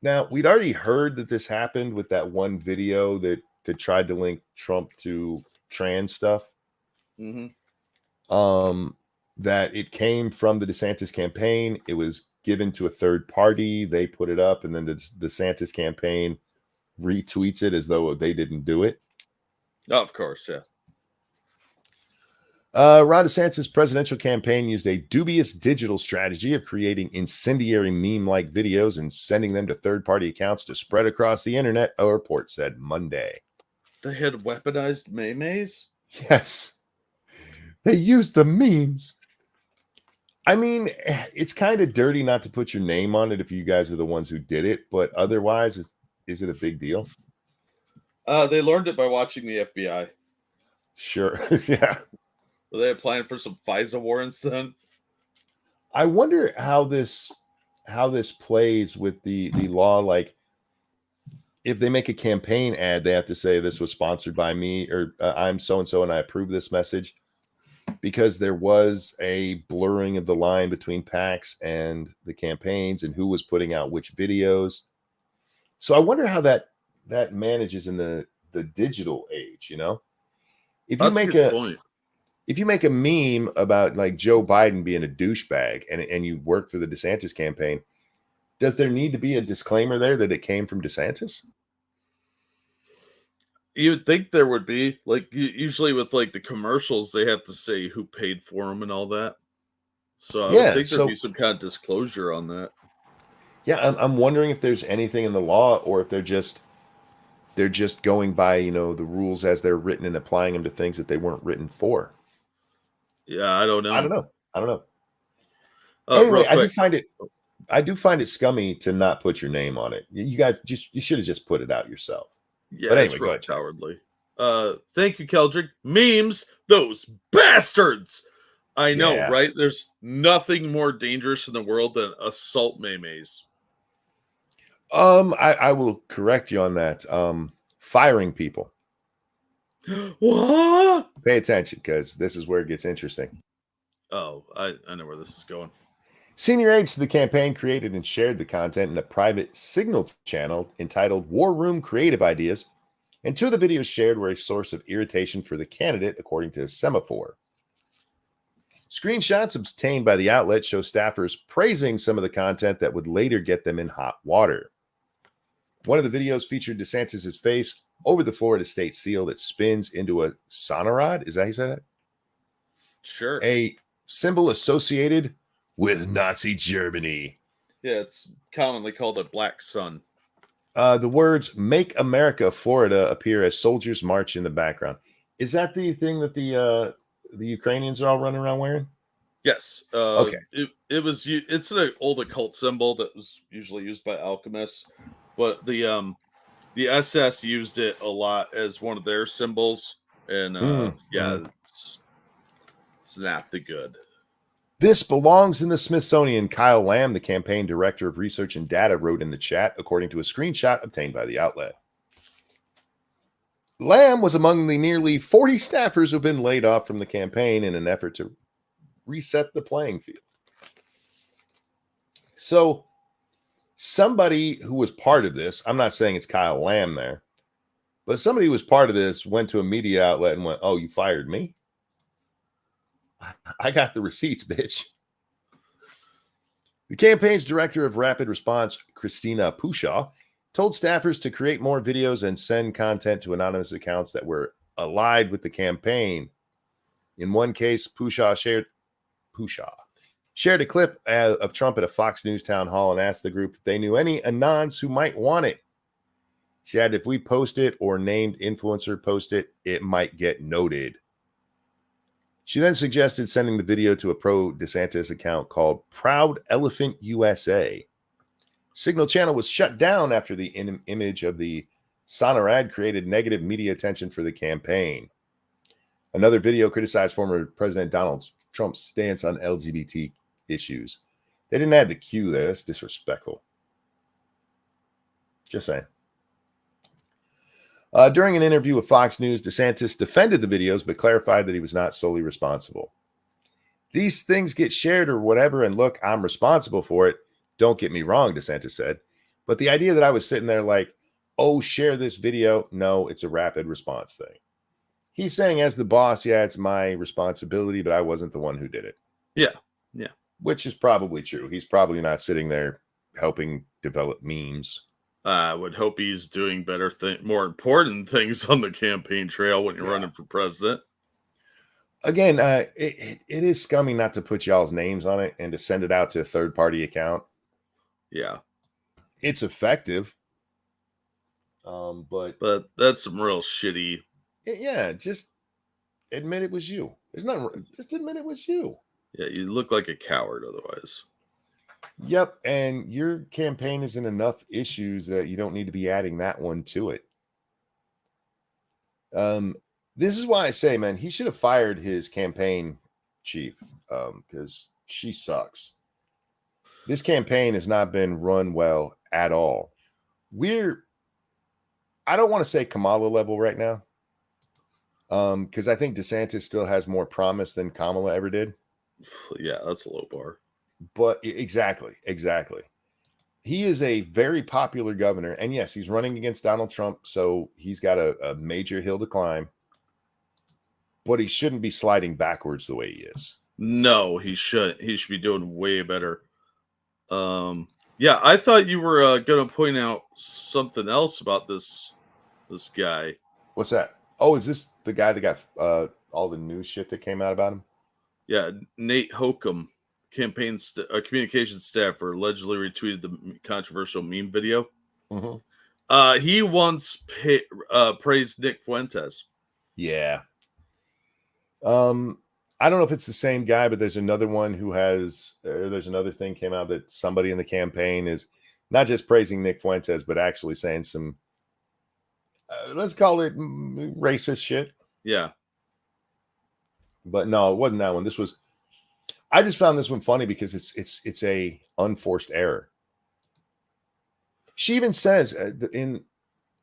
Now, we'd already heard that this happened with that one video that tried to link Trump to trans stuff. Mm-hmm. That it came from the DeSantis campaign. It was given to a third party. They put it up, and then the DeSantis campaign retweets it as though they didn't do it. Oh, of course, yeah. Ron DeSantis' presidential campaign used a dubious digital strategy of creating incendiary meme-like videos and sending them to third-party accounts to spread across the internet, a report said Monday. They had weaponized memes? Yes. They used the memes. I mean, it's kind of dirty not to put your name on it if you guys are the ones who did it, but otherwise, is it a big deal? They learned it by watching the FBI. Sure. Yeah. Were they applying for some FISA warrants then? I wonder how this plays with the law. Like, if they make a campaign ad, they have to say this was sponsored by me, or I'm so-and-so and I approve this message, because there was a blurring of the line between PACs and the campaigns and who was putting out which videos. So I wonder how that manages in the digital age, If you make a meme about like Joe Biden being a douchebag and you work for the DeSantis campaign, does there need to be a disclaimer there that it came from DeSantis? You'd think there would be, like, usually with like the commercials, they have to say who paid for them and all that. So I would think there'd be some kind of disclosure on that. Yeah, I'm wondering if there's anything in the law, or if they're just going by the rules as they're written and applying them to things that they weren't written for. Yeah, I don't know. Anyway, I do find it scummy to not put your name on it. You guys you should have just put it out yourself. Yeah, but anyway, it's real cowardly. Thank you, Keldrick. Memes, those bastards. I know, right? There's nothing more dangerous in the world than assault memes. I will correct you on that. Firing people. What? Pay attention, because this is where it gets interesting. Oh, I know where this is going. Senior aides to the campaign created and shared the content in a private Signal channel entitled War Room Creative Ideas, and two of the videos shared were a source of irritation for the candidate, according to Semaphore. Screenshots obtained by the outlet show staffers praising some of the content that would later get them in hot water. One of the videos featured DeSantis' face over the Florida state seal that spins into a sonorod. Is that how you say that? Sure. A symbol associated with Nazi Germany. Yeah, it's commonly called a black sun. The words "Make America Florida" appear as soldiers march in the background. Is that the thing that the Ukrainians are all running around wearing? Yes. Okay. It's an old occult symbol that was usually used by alchemists, but the SS used it a lot as one of their symbols, and it's not the good. This belongs in the Smithsonian. Kyle Lamb, the campaign director of research and data, wrote in the chat, according to a screenshot obtained by the outlet. Lamb was among the nearly 40 staffers who've been laid off from the campaign in an effort to reset the playing field. So somebody who was part of this, I'm not saying it's Kyle Lamb there, but somebody who was part of this went to a media outlet and went, "Oh, you fired me? I got the receipts, bitch." The campaign's director of rapid response, Christina Pushaw, told staffers to create more videos and send content to anonymous accounts that were allied with the campaign. In one case, Pushaw shared a clip of Trump at a Fox News town hall and asked the group if they knew any anons who might want it. She added, "If we post it or named influencer post it, it might get noted." She then suggested sending the video to a pro-DeSantis account called Proud Elephant USA. Signal channel was shut down after the image of the sonorad created negative media attention for the campaign. Another video criticized former President Donald Trump's stance on LGBT issues. They didn't add the Q there. That's disrespectful. Just saying. During an interview with Fox News, DeSantis defended the videos but clarified that he was not solely responsible. "These things get shared or whatever, and look, I'm responsible for it. Don't get me wrong," DeSantis said. But the idea that I was sitting there like, "Oh, share this video," no, it's a rapid response thing. He's saying as the boss, yeah, it's my responsibility, but I wasn't the one who did it. Yeah. Which is probably true. He's probably not sitting there helping develop memes. I would hope he's doing more important things on the campaign trail when you're running for president. Again, it is scummy not to put y'all's names on it and to send it out to a third-party account. Yeah. It's effective. But that's some real shitty. Yeah, just admit it was you. There's nothing. Just admit it was you. Yeah, you look like a coward otherwise. Yep, and your campaign is in enough issues that you don't need to be adding that one to it. This is why I say, man, he should have fired his campaign chief because she sucks. This campaign has not been run well at all. I don't want to say Kamala level right now because I think DeSantis still has more promise than Kamala ever did. Yeah, that's a low bar. But exactly. He is a very popular governor. And yes, he's running against Donald Trump. So he's got a major hill to climb. But he shouldn't be sliding backwards the way he is. No, he shouldn't. He should be doing way better. Yeah, I thought you were going to point out something else about this guy. What's that? Oh, is this the guy that got all the news shit that came out about him? Yeah, Nate Hokum, campaign communications staffer, allegedly retweeted the controversial meme video. Mm-hmm. He once praised Nick Fuentes. Yeah. I don't know if it's the same guy, but there's another one who there's another thing came out that somebody in the campaign is not just praising Nick Fuentes, but actually saying some, let's call it racist shit. Yeah. But no, it wasn't that one. I just found this one funny because it's a unforced error. She even says in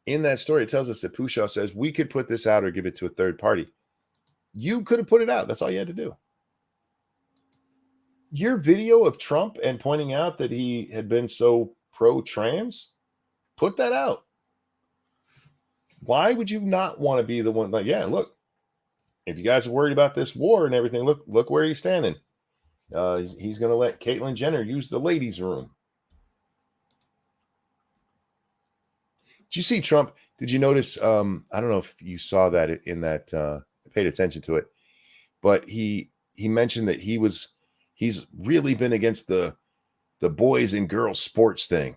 that story, it tells us that Pushaw says we could put this out or give it to a third party. You could have put it out. That's all you had to do. your video of Trump and pointing out that he had been so pro-trans, put that out. Why would you not want to be the one like, yeah, look, if you guys are worried about this war and everything, look where he's standing. He's going to let Caitlyn Jenner use the ladies' room. Did you see Trump? Did you notice? I don't know if you saw that in that, paid attention to it, but he mentioned that he's really been against the boys and girls sports thing.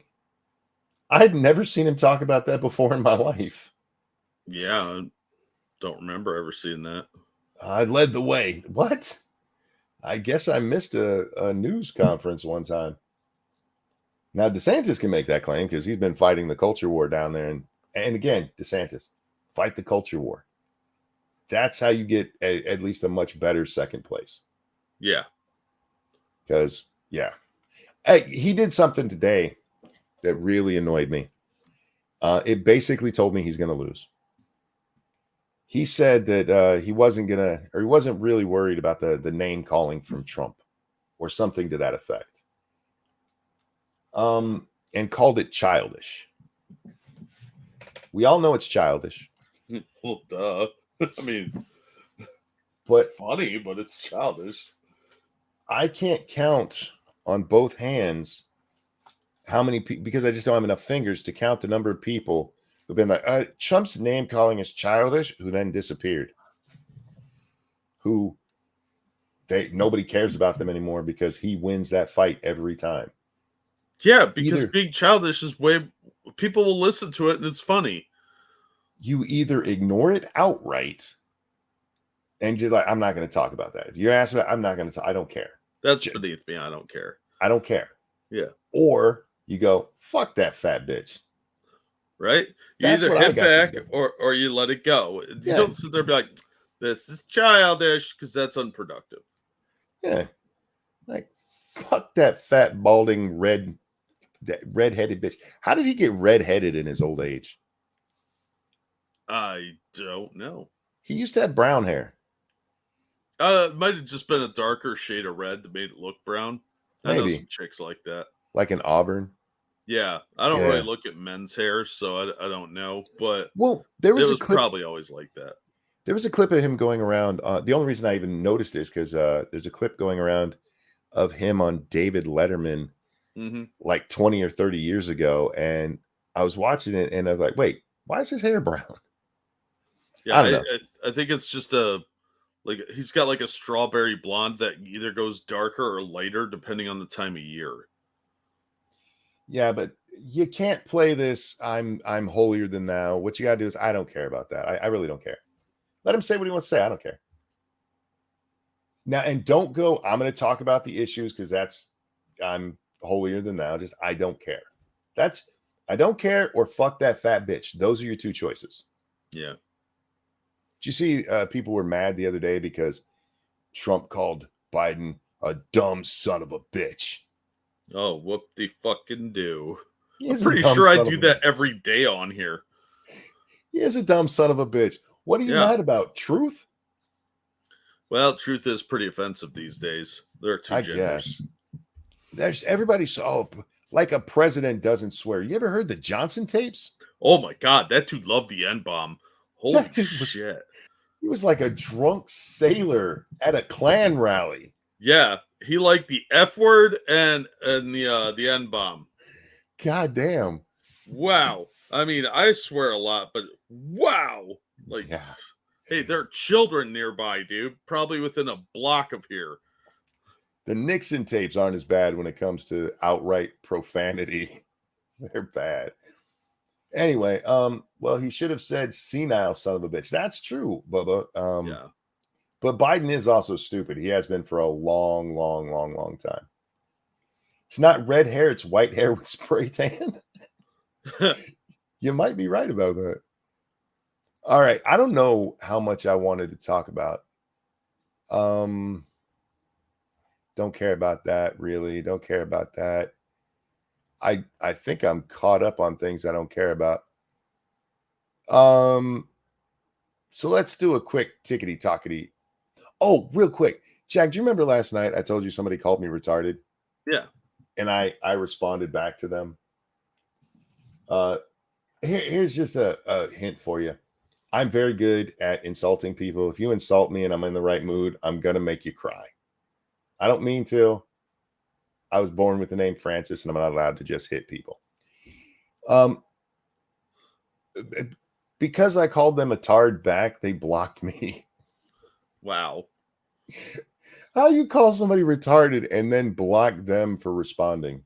I'd never seen him talk about that before in my life. Yeah, I don't remember ever seeing that. I led the way. What? I guess I missed a news conference one time. Now, DeSantis can make that claim because he's been fighting the culture war down there. And again, DeSantis, fight the culture war. That's how you get at least a much better second place. Yeah. Because, yeah. He did something today that really annoyed me. It basically told me he's going to lose. He said that he wasn't really worried about the name calling from Trump or something to that effect. And called it childish. We all know it's childish. Well, duh. I mean, but funny, but it's childish. I can't count on both hands how many people, because I just don't have enough fingers to count the number of people who've been like, Trump's name calling is childish, who then disappeared. Nobody cares about them anymore because he wins that fight every time. Yeah, because being childish is people will listen to it and it's funny. You either ignore it outright and you're like, I'm not going to talk about that. If you're asking about, I'm not going to talk. I don't care. That's beneath me. I don't care. I don't care. Yeah. Or you go, fuck that fat bitch. Right? You either hit back or you let it go. You don't sit there and be like, this is childish, because that's unproductive. Yeah. Like, fuck that fat, balding, redheaded bitch. How did he get redheaded in his old age? I don't know. He used to have brown hair. It might have just been a darker shade of red that made it look brown. I know some chicks like that. Like an auburn? Yeah. I don't really look at men's hair, so I don't know. But there was probably always like that. There was a clip of him going around. The only reason I even noticed is because there's a clip going around of him on David Letterman like 20 or 30 years ago. And I was watching it and I was like, wait, why is his hair brown? Yeah, I think it's just he's got like a strawberry blonde that either goes darker or lighter depending on the time of year. Yeah, but you can't play this I'm holier than thou. What you gotta do is I don't care about that. I really don't care. Let him say what he wants to say. I don't care. Now, and don't go, I'm gonna talk about the issues because I'm holier than thou. Just I don't care. I don't care or fuck that fat bitch. Those are your two choices. Yeah. Did you see people were mad the other day because Trump called Biden a dumb son of a bitch? Oh, whoop de fucking do. I'm pretty sure I do that every day on here. He is a dumb son of a bitch. What are you mad about? Truth? Well, truth is pretty offensive these days. There are two genders. Guess. Everybody's like a president doesn't swear. You ever heard the Johnson tapes? Oh my God, that dude loved the N-bomb. Holy shit. He was like a drunk sailor at a Klan rally. Yeah, he liked the F word and the N-bomb. God damn. Wow. I mean, I swear a lot, but wow. Like, hey, there are children nearby, dude. Probably within a block of here. The Nixon tapes aren't as bad when it comes to outright profanity. They're bad. Anyway, well, he should have said senile son of a bitch. That's true, Bubba. Yeah. But Biden is also stupid. He has been for a long, long, long, long time. It's not red hair, it's white hair with spray tan. You might be right about that. All right. I don't know how much I wanted to talk about. Don't care about that, really. Don't care about that. I think I'm caught up on things I don't care about. So let's do a quick tickety-tockety. Oh, real quick. Jack, do you remember last night I told you somebody called me retarded? Yeah. And I responded back to them. Here's just a hint for you. I'm very good at insulting people. If you insult me and I'm in the right mood, I'm going to make you cry. I don't mean to. I was born with the name Francis, and I'm not allowed to just hit people. Because I called them a tard back, they blocked me. Wow. How you call somebody retarded and then block them for responding?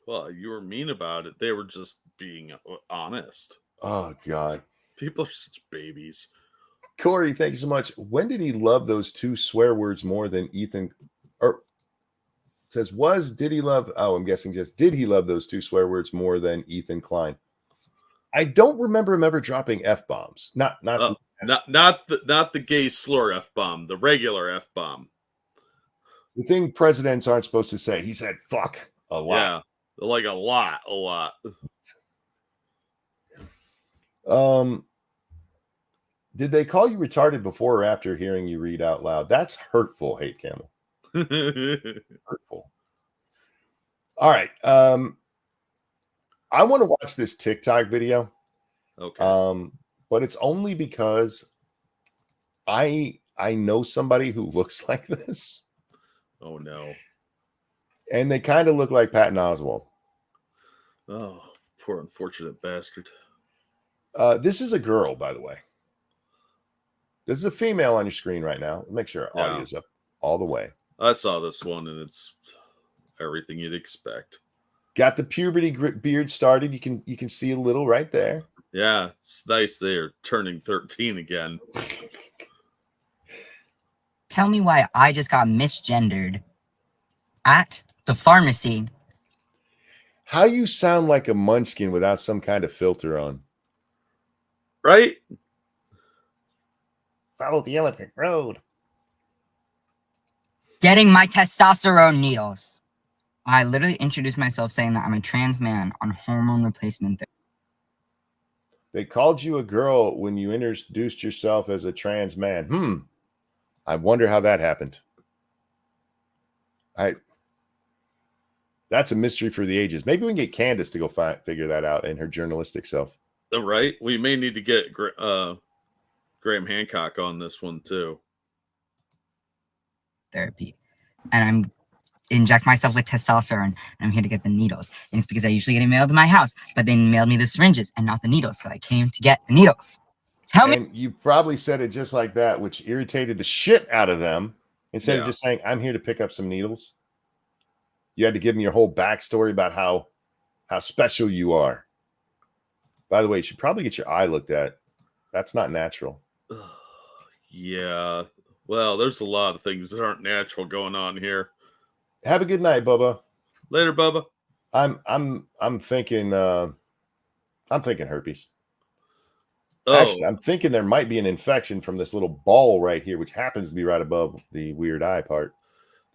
Well, you were mean about it. They were just being honest. Oh, God. People are such babies. Corey, thank you so much. When did he love those 2 swear words more than Ethan? Or says, did he love? Oh, I'm guessing just did he love those 2 swear words more than Ethan Klein? I don't remember him ever dropping F-bombs. Not the gay slur F-bomb, the regular F-bomb. The thing presidents aren't supposed to say. He said fuck a lot. Yeah, like a lot. Did they call you retarded before or after hearing you read out loud? That's hurtful, Hate Camel. Hurtful. All right. I want to watch this TikTok video. Okay. But it's only because I know somebody who looks like this. Oh no. And they kind of look like Patton Oswalt. Oh, poor unfortunate bastard. This is a girl, by the way. This is a female on your screen right now. Make sure our audio's up all the way. I saw this one, and it's everything you'd expect. Got the puberty beard started. You can see a little right there. Yeah, it's nice they're turning 13 again. Tell me why I just got misgendered at the pharmacy. How you sound like a munchkin without some kind of filter on. Right? Follow the yellow brick road. Getting my testosterone needles. I literally introduced myself saying that I'm a trans man on hormone replacement therapy. They called you a girl when you introduced yourself as a trans man. I wonder how that happened. That's a mystery for the ages. Maybe we can get Candace to go figure that out in her journalistic self. Right? We may need to get Graham Hancock on this one too. Therapy. And I'm inject myself with testosterone, and I'm here to get the needles. And it's because I usually get it mailed to my house, but they mailed me the syringes and not the needles. So I came to get the needles. Tell me. You probably said it just like that, which irritated the shit out of them. Instead of just saying, I'm here to pick up some needles. You had to give them your whole backstory about how special you are. By the way, you should probably get your eye looked at. That's not natural. Yeah. Well, there's a lot of things that aren't natural going on here. Have a good night, Bubba. Later, Bubba. I'm thinking herpes. Oh. Actually, I'm thinking there might be an infection from this little ball right here, which happens to be right above the weird eye part.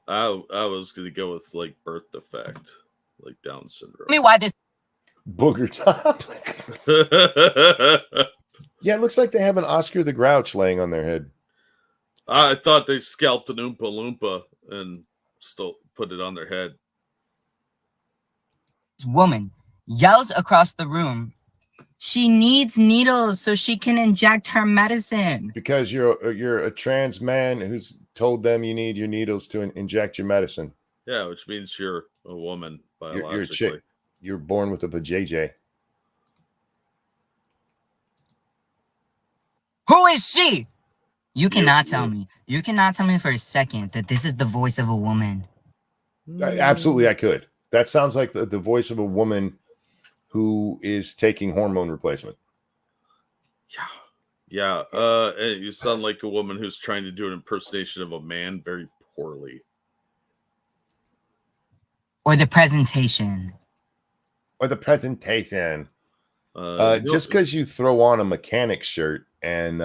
I was gonna go with like birth defect, like Down syndrome. Tell me why this booger top. Yeah, it looks like they have an Oscar the Grouch laying on their head. I thought they scalped an Oompa Loompa and still put it on their head. woman yells across the room, she needs needles so she can inject her medicine. Because you're a trans man who's told them you need your needles to inject your medicine. Yeah, which means you're a woman biologically. You're a chick. You're born with a vajayjay. Who is she? You cannot tell me. You cannot tell me for a second that this is the voice of a woman. Absolutely, I could. That sounds like the voice of a woman who is taking hormone replacement. Yeah. And you sound like a woman who's trying to do an impersonation of a man very poorly. Or the presentation. Just because you throw on a mechanic shirt and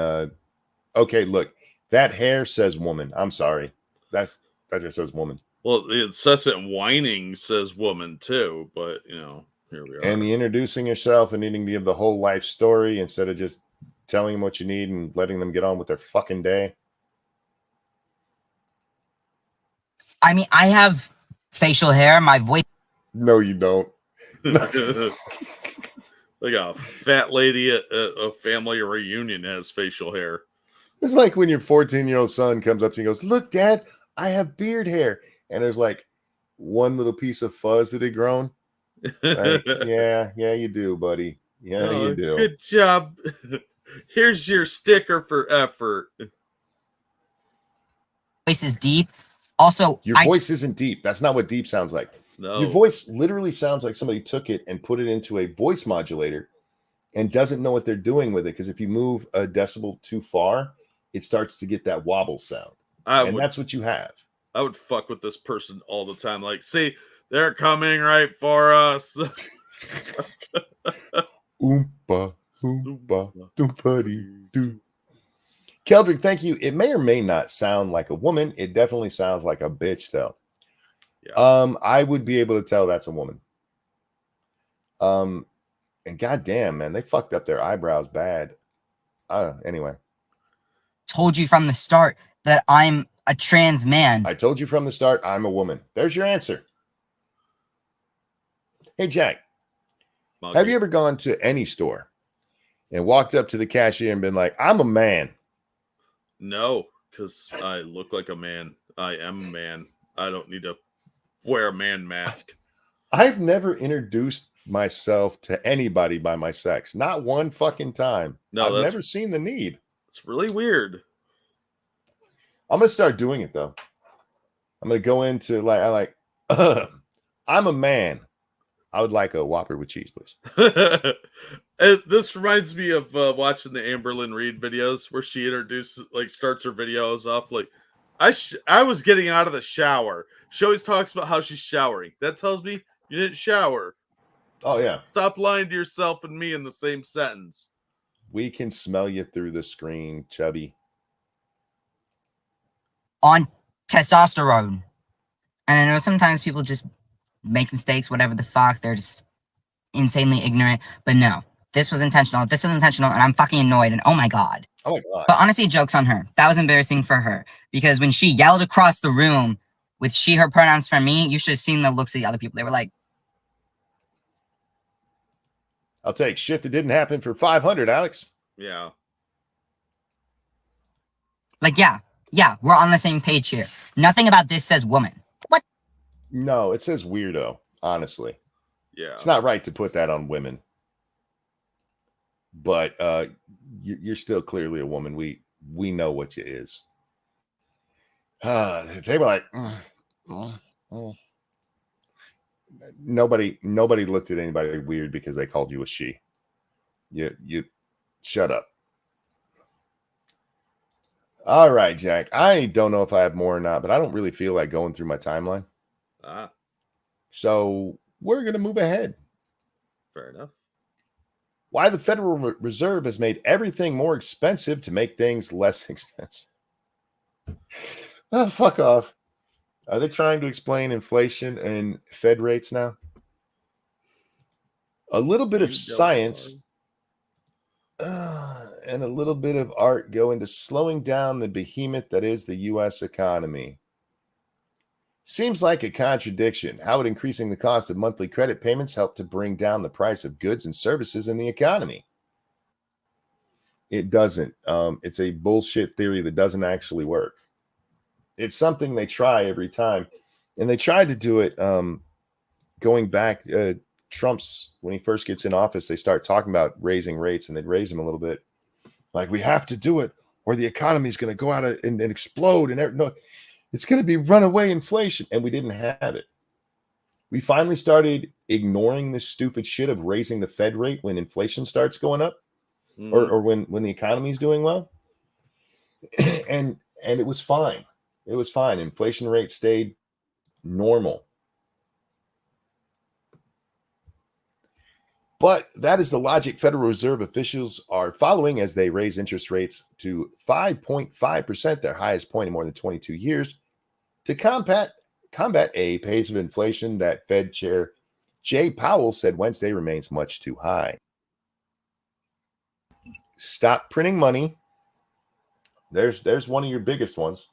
okay, look, that hair says woman. I'm sorry. That just says woman. Well, the incessant whining says woman too, but here we are. And the introducing yourself and needing to give the whole life story instead of just telling them what you need and letting them get on with their fucking day. I mean, I have facial hair. My voice. No, you don't. Like a fat lady at a family reunion has facial hair. It's like when your 14-year-old son comes up to you and goes, "Look, Dad, I have beard hair." And there's like one little piece of fuzz that had grown. Like, yeah, you do, buddy. Yeah, you do. Good job. Here's your sticker for effort. Voice is deep. Also, Your voice isn't deep. That's not what deep sounds like. No. Your voice literally sounds like somebody took it and put it into a voice modulator and doesn't know what they're doing with it. Because if you move a decibel too far, it starts to get that wobble sound. That's what you have. I would fuck with this person all the time. Like, see, they're coming right for us. Oompa, oompa, doompa-dee-doo. Keldrick, thank you. It may or may not sound like a woman. It definitely sounds like a bitch, though. Yeah. I would be able to tell that's a woman. And goddamn, man, they fucked up their eyebrows bad. Anyway. Told you from the start that I'm a trans man. I told you from the start I'm a woman. There's your answer. Hey, Jack. Monkey. Have you ever gone to any store and walked up to the cashier and been like, "I'm a man"? No, because I look like a man. I am a man. I don't need to wear a man mask. I've never introduced myself to anybody by my sex. Not one fucking time. No, I've never seen the need. It's really weird. I'm going to start doing it, though. I'm going to go into I'm a man. I would like a Whopper with cheese, please. This reminds me of watching the Amberlynn Reed videos where she introduces, starts her videos off like, I was getting out of the shower. She always talks about how she's showering. That tells me you didn't shower. Oh, yeah. Stop lying to yourself and me in the same sentence. We can smell you through the screen, chubby. On testosterone. And I know sometimes people just make mistakes, whatever the fuck. They're just insanely ignorant. But no, this was intentional. This was intentional, and I'm fucking annoyed. And oh my god. Oh my god. But honestly, joke's on her. That was embarrassing for her. Because when she yelled across the room with she, her pronouns for me, you should have seen the looks of the other people. They were like, I'll take shit that didn't happen for 500, Alex. Yeah. Like, yeah, we're on the same page here. Nothing about this says woman. What? No, it says weirdo, honestly. Yeah. It's not right to put that on women. But you're still clearly a woman. We know what you is. They were like, Nobody looked at anybody weird because they called you a she. You shut up. All right, Jack. I don't know if I have more or not, but I don't really feel like going through my timeline. So we're going to move ahead. Fair enough. Why the Federal Reserve has made everything more expensive to make things less expensive. Oh, fuck off. Are they trying to explain inflation and Fed rates now? A little bit of science and a little bit of art go into slowing down the behemoth that is the U.S. economy. Seems like a contradiction. How would increasing the cost of monthly credit payments help to bring down the price of goods and services in the economy? It doesn't. It's a bullshit theory that doesn't actually work. It's something they try every time. And they tried to do it going back. Trump's, when he first gets in office, they start talking about raising rates, and they'd raise them a little bit. Like, we have to do it or the economy is going to go out and explode. And no, it's going to be runaway inflation. And we didn't have it. We finally started ignoring this stupid shit of raising the Fed rate when inflation starts going up or when the economy is doing well. And it was fine. It was fine. Inflation rate stayed normal. But that is the logic Federal Reserve officials are following as they raise interest rates to 5.5%, their highest point in more than 22 years, to combat a pace of inflation that Fed Chair Jay Powell said Wednesday remains much too high. Stop printing money. There's one of your biggest ones.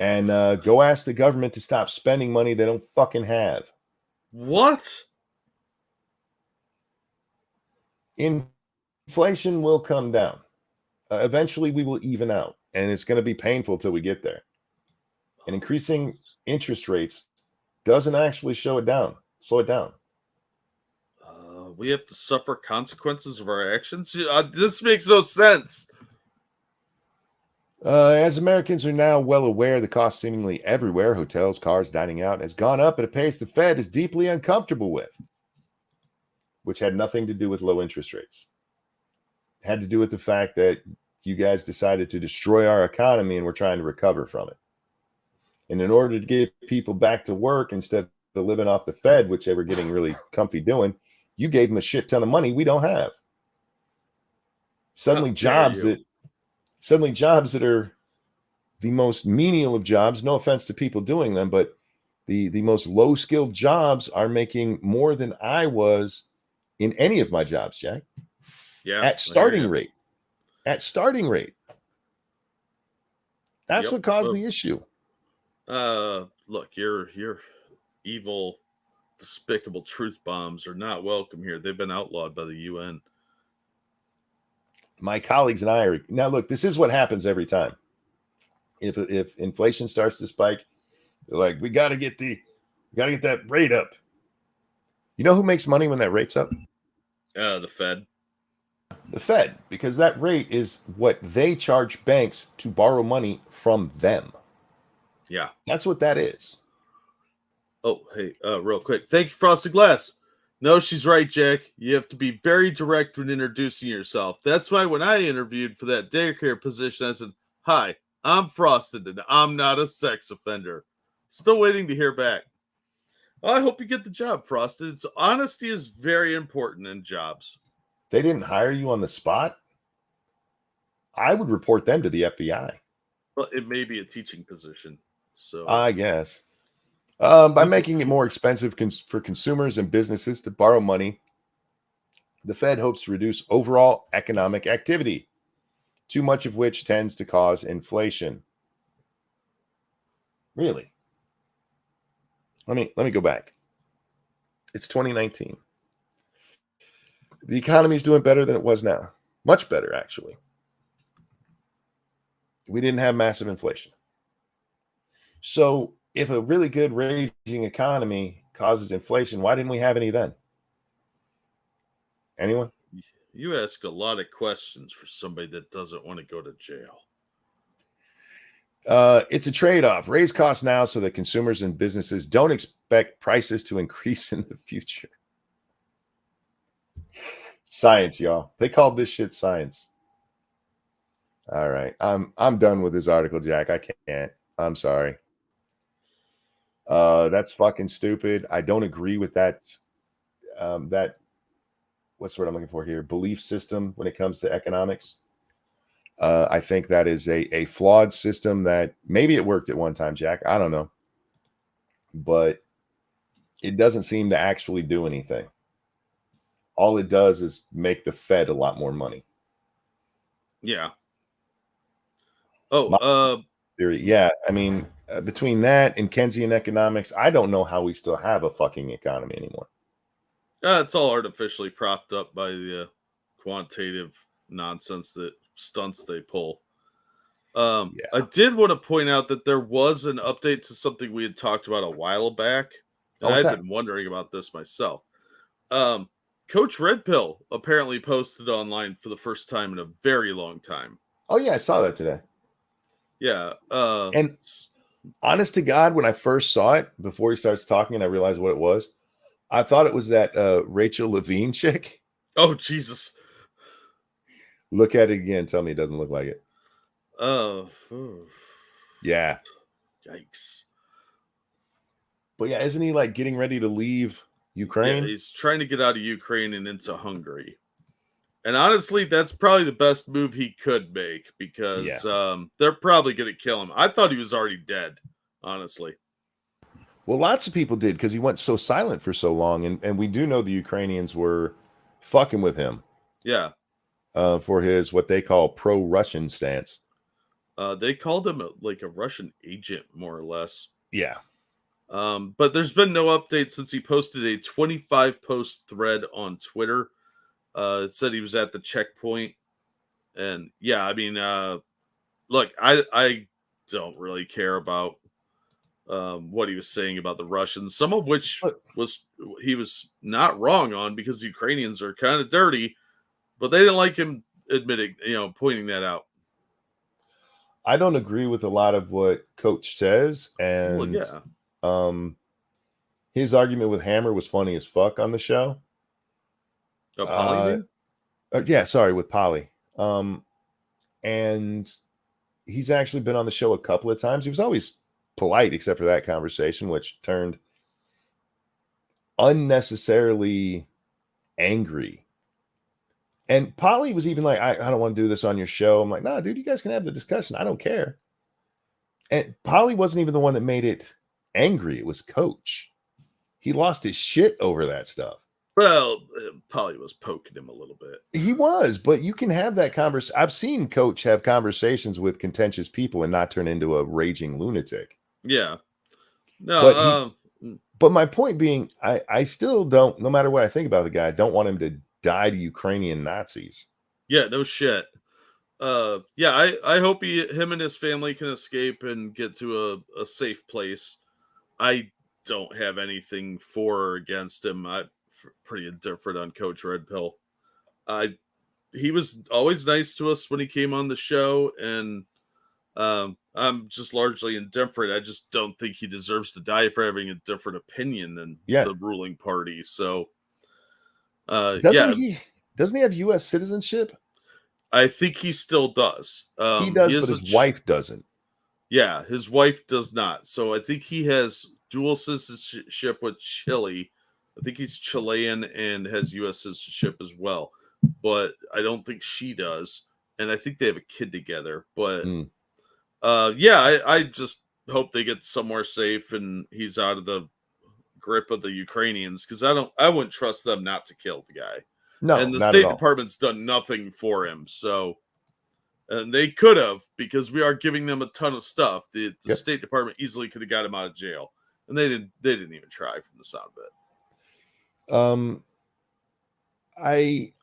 And go ask the government to stop spending money they don't fucking have. What? Inflation will come down. Eventually, we will even out. And it's going to be painful till we get there. And increasing interest rates doesn't actually slow it down. We have to suffer consequences of our actions? This makes no sense. As Americans are now well aware, the cost seemingly everywhere, hotels, cars, dining out, has gone up at a pace the Fed is deeply uncomfortable with, which had nothing to do with low interest rates. It had to do with the fact that you guys decided to destroy our economy and we're trying to recover from it. And in order to get people back to work instead of living off the Fed, which they were getting really comfy doing, you gave them a shit ton of money we don't have. Suddenly jobs that are the most menial of jobs, no offense to people doing them, but the most low-skilled jobs are making more than I was in any of my jobs, Jack. Yeah. At starting rate. That's what caused the issue. Look, your evil, despicable truth bombs are not welcome here. They've been outlawed by the UN. My colleagues and I are now. Look, this is what happens every time. If inflation starts to spike, they're like, we got to get that rate up. You know who makes money when that rate's up? The Fed. The Fed, because that rate is what they charge banks to borrow money from them. Yeah, that's what that is. Oh, hey, real quick. Thank you, Frosted Glass. No, she's right, Jack. You have to be very direct when introducing yourself. That's why when I interviewed for that daycare position, I said, hi, I'm Frosted, and I'm not a sex offender. Still waiting to hear back. Well, I hope you get the job, Frosted. Honesty is very important in jobs. They didn't hire you on the spot? I would report them to the FBI. Well, it may be a teaching position. So I guess. By making it more expensive for consumers and businesses to borrow money, the Fed hopes to reduce overall economic activity, too much of which tends to cause inflation. Really? Let me go back. It's 2019. The economy is doing better than it was now. Much better, actually. We didn't have massive inflation. So if a really good raging economy causes inflation, why didn't we have any then? Anyone? You ask a lot of questions for somebody that doesn't want to go to jail. It's a trade-off. Raise costs now so that consumers and businesses don't expect prices to increase in the future. Science, y'all. They called this shit science. All right. I'm done with this article, Jack. I can't. I'm sorry. That's fucking stupid. I don't agree with that. What's the word I'm looking for here? Belief system when it comes to economics. I think that is a flawed system that maybe it worked at one time, Jack. I don't know. But it doesn't seem to actually do anything. All it does is make the Fed a lot more money. Yeah. Oh, theory. Yeah. I mean, between that and Keynesian economics, I don't know how we still have a fucking economy anymore. It's all artificially propped up by the quantitative nonsense that stunts they pull. I did want to point out that there was an update to something we had talked about a while back. And I've been wondering about this myself. Coach Red Pill apparently posted online for the first time in a very long time. Oh, yeah, I saw that today. Yeah. And honest to God, when I first saw it, before he starts talking and I realized what it was, I thought it was that Rachel Levine chick. Oh, Jesus. Look at it again. Tell me it doesn't look like it. Oh. Yeah. Yikes. But yeah, isn't he like getting ready to leave Ukraine? Yeah, he's trying to get out of Ukraine and into Hungary. And honestly, that's probably the best move he could make because they're probably going to kill him. I thought he was already dead, honestly. Well, lots of people did because he went so silent for so long. And we do know the Ukrainians were fucking with him. Yeah. For his what they call pro-Russian stance. They called him like a Russian agent, more or less. Yeah. But there's been no update since he posted a 25 post thread on Twitter. It said he was at the checkpoint. And yeah, I mean, look, I don't really care about what he was saying about the Russians, some of which he was not wrong on, because Ukrainians are kind of dirty, but they didn't like him admitting, pointing that out. I don't agree with a lot of what Coach says, and his argument with Hammer was funny as fuck on the show. Yeah, sorry, with Polly. And he's actually been on the show a couple of times. He was always polite, except for that conversation, which turned unnecessarily angry. And Polly was even like, I don't want to do this on your show. I'm like, no, dude, you guys can have the discussion. I don't care. And Polly wasn't even the one that made it angry. It was Coach. He lost his shit over that stuff. Well, Polly was poking him a little bit. He was, but you can have that conversation. I've seen Coach have conversations with contentious people and not turn into a raging lunatic. Yeah. No, but my point being, I still don't, no matter what I think about the guy, I don't want him to die to Ukrainian Nazis. Yeah, no shit. Yeah, I hope him and his family can escape and get to a safe place. I don't have anything for or against him. I'm pretty indifferent on Coach Red Pill. He was always nice to us when he came on the show, and I'm just largely indifferent. I just don't think he deserves to die for having a different opinion than the ruling party. So, doesn't he have U.S. citizenship? I think he still does. He does, but his wife doesn't. Yeah, his wife does not. So I think he has dual citizenship with Chile. I think he's Chilean and has U.S. citizenship as well. But I don't think she does. And I think they have a kid together. But I just hope they get somewhere safe and he's out of the grip of the Ukrainians, because I wouldn't trust them not to kill the guy. No, and the State Department's done nothing for him. So, and they could have, because we are giving them a ton of stuff. The State Department easily could have got him out of jail, and they didn't even try, from the sound of it.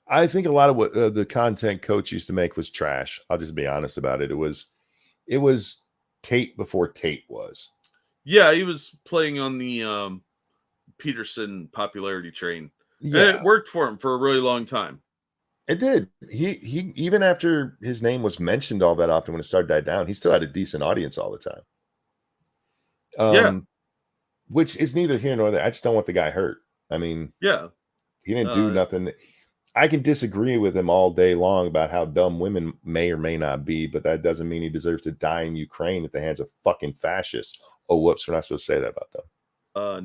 I think a lot of what the content Coach used to make was trash. I'll just be honest about it. It was Tate before Tate was. Yeah, he was playing on the Peterson popularity train. Yeah, and it worked for him for a really long time. It did. He even after his name was mentioned all that often, when it started to die down, he still had a decent audience all the time. Which is neither here nor there. I just don't want the guy hurt. I mean, he didn't do nothing. I can disagree with him all day long about how dumb women may or may not be, but that doesn't mean he deserves to die in Ukraine at the hands of fucking fascists. Oh, whoops, we're not supposed to say that about them.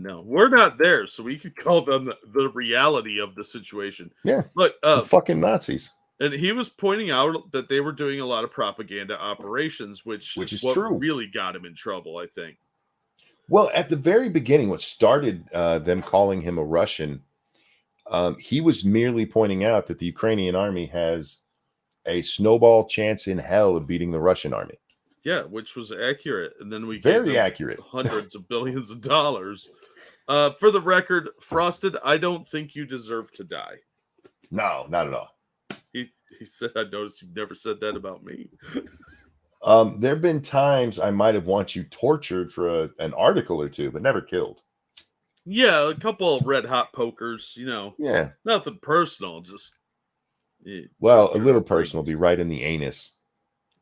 No, we're not there, so we could call them the reality of the situation. Yeah, look, the fucking Nazis. And he was pointing out that they were doing a lot of propaganda operations, which is what true. Really got him in trouble, I think. Well, at the very beginning, what started them calling him a Russian, he was merely pointing out that the Ukrainian army has a snowball chance in hell of beating the Russian army. Yeah, which was accurate. And then we very accurate. Hundreds of billions of dollars. For the record, Frosted, I don't think you deserve to die. No, not at all. He said, I noticed you've never said that about me. There have been times I might have want you tortured for an article or two, but never killed. Yeah, a couple of red hot pokers, Yeah. Nothing personal, just. Well, a little personal, be right in the anus.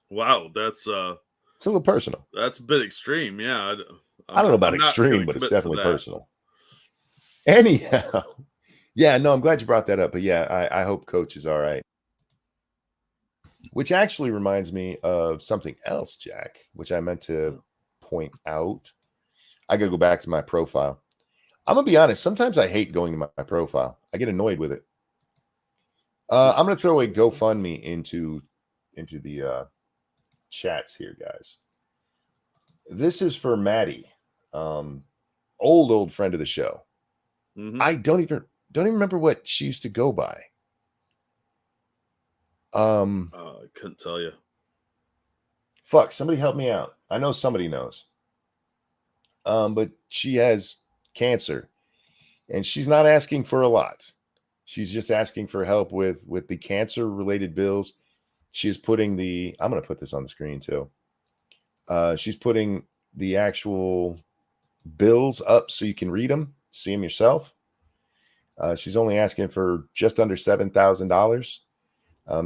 Wow, that's it's a little personal. That's a bit extreme, yeah. I don't know about extreme, but it's definitely personal. Anyhow, yeah, no, I'm glad you brought that up. But yeah, I hope Coach is all right. Which actually reminds me of something else, Jack, which I meant to point out. I gotta go back to my profile. I'm gonna be honest. Sometimes I hate going to my profile. I get annoyed with it. I'm gonna throw a GoFundMe into the chats here, guys. This is for Maddie, old friend of the show. Mm-hmm. I don't even remember what she used to go by. I couldn't tell you. Fuck, somebody help me out. I know somebody knows. But she has cancer, and she's not asking for a lot. She's just asking for help with the cancer related bills. She is putting I'm going to put this on the screen too. She's putting the actual bills up so you can read them, see them yourself. She's only asking for just under $7,000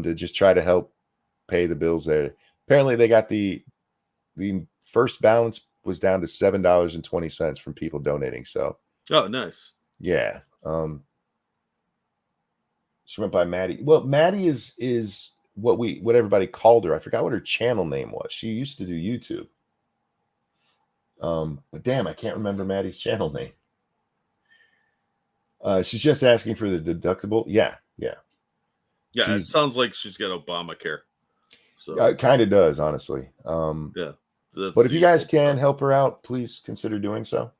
to just try to help pay the bills there. Apparently, they got the first balance was down to $7.20 from people donating. So, oh, nice. Yeah. She went by Maddie. Well, Maddie is what everybody called her. I forgot what her channel name was. She used to do YouTube. But damn, I can't remember Maddie's channel name. She's just asking for the deductible. Yeah. It sounds like she's got Obamacare. So it kind of does, honestly. Yeah. But if you guys can help her out, please consider doing so.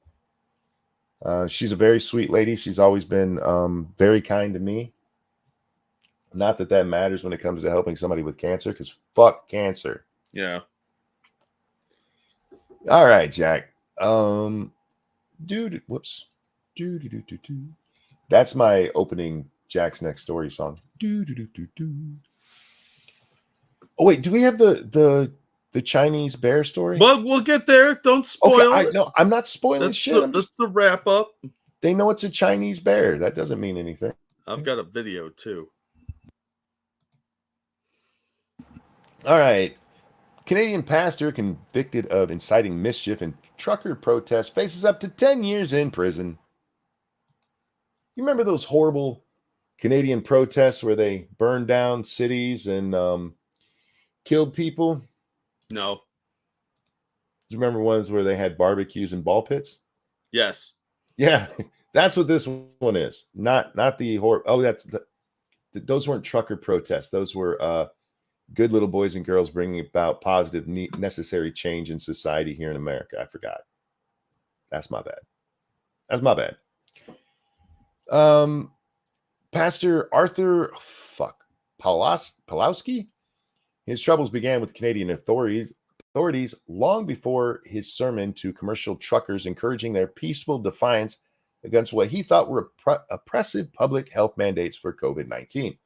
She's a very sweet lady. She's always been very kind to me. Not that matters when it comes to helping somebody with cancer, because fuck cancer. Yeah. All right, Jack. That's my opening Jack's Next Story song. Oh wait, do we have the Chinese bear story? Well, we'll get there. Don't spoil it. No, I'm not spoiling shit. That's the wrap up. They know it's a Chinese bear. That doesn't mean anything. I've got a video too. All right. Canadian pastor convicted of inciting mischief in trucker protest faces up to 10 years in prison. You remember those horrible Canadian protests where they burned down cities and killed people? No. Do you remember ones where they had barbecues and ball pits? Yes. Yeah, that's what this one is. Not the horror. Oh, those weren't trucker protests. Those were good little boys and girls bringing about positive, necessary change in society here in America. I forgot. That's my bad. Pastor Arthur Pawlowski. His troubles began with Canadian authorities long before his sermon to commercial truckers encouraging their peaceful defiance against what he thought were oppressive public health mandates for COVID-19.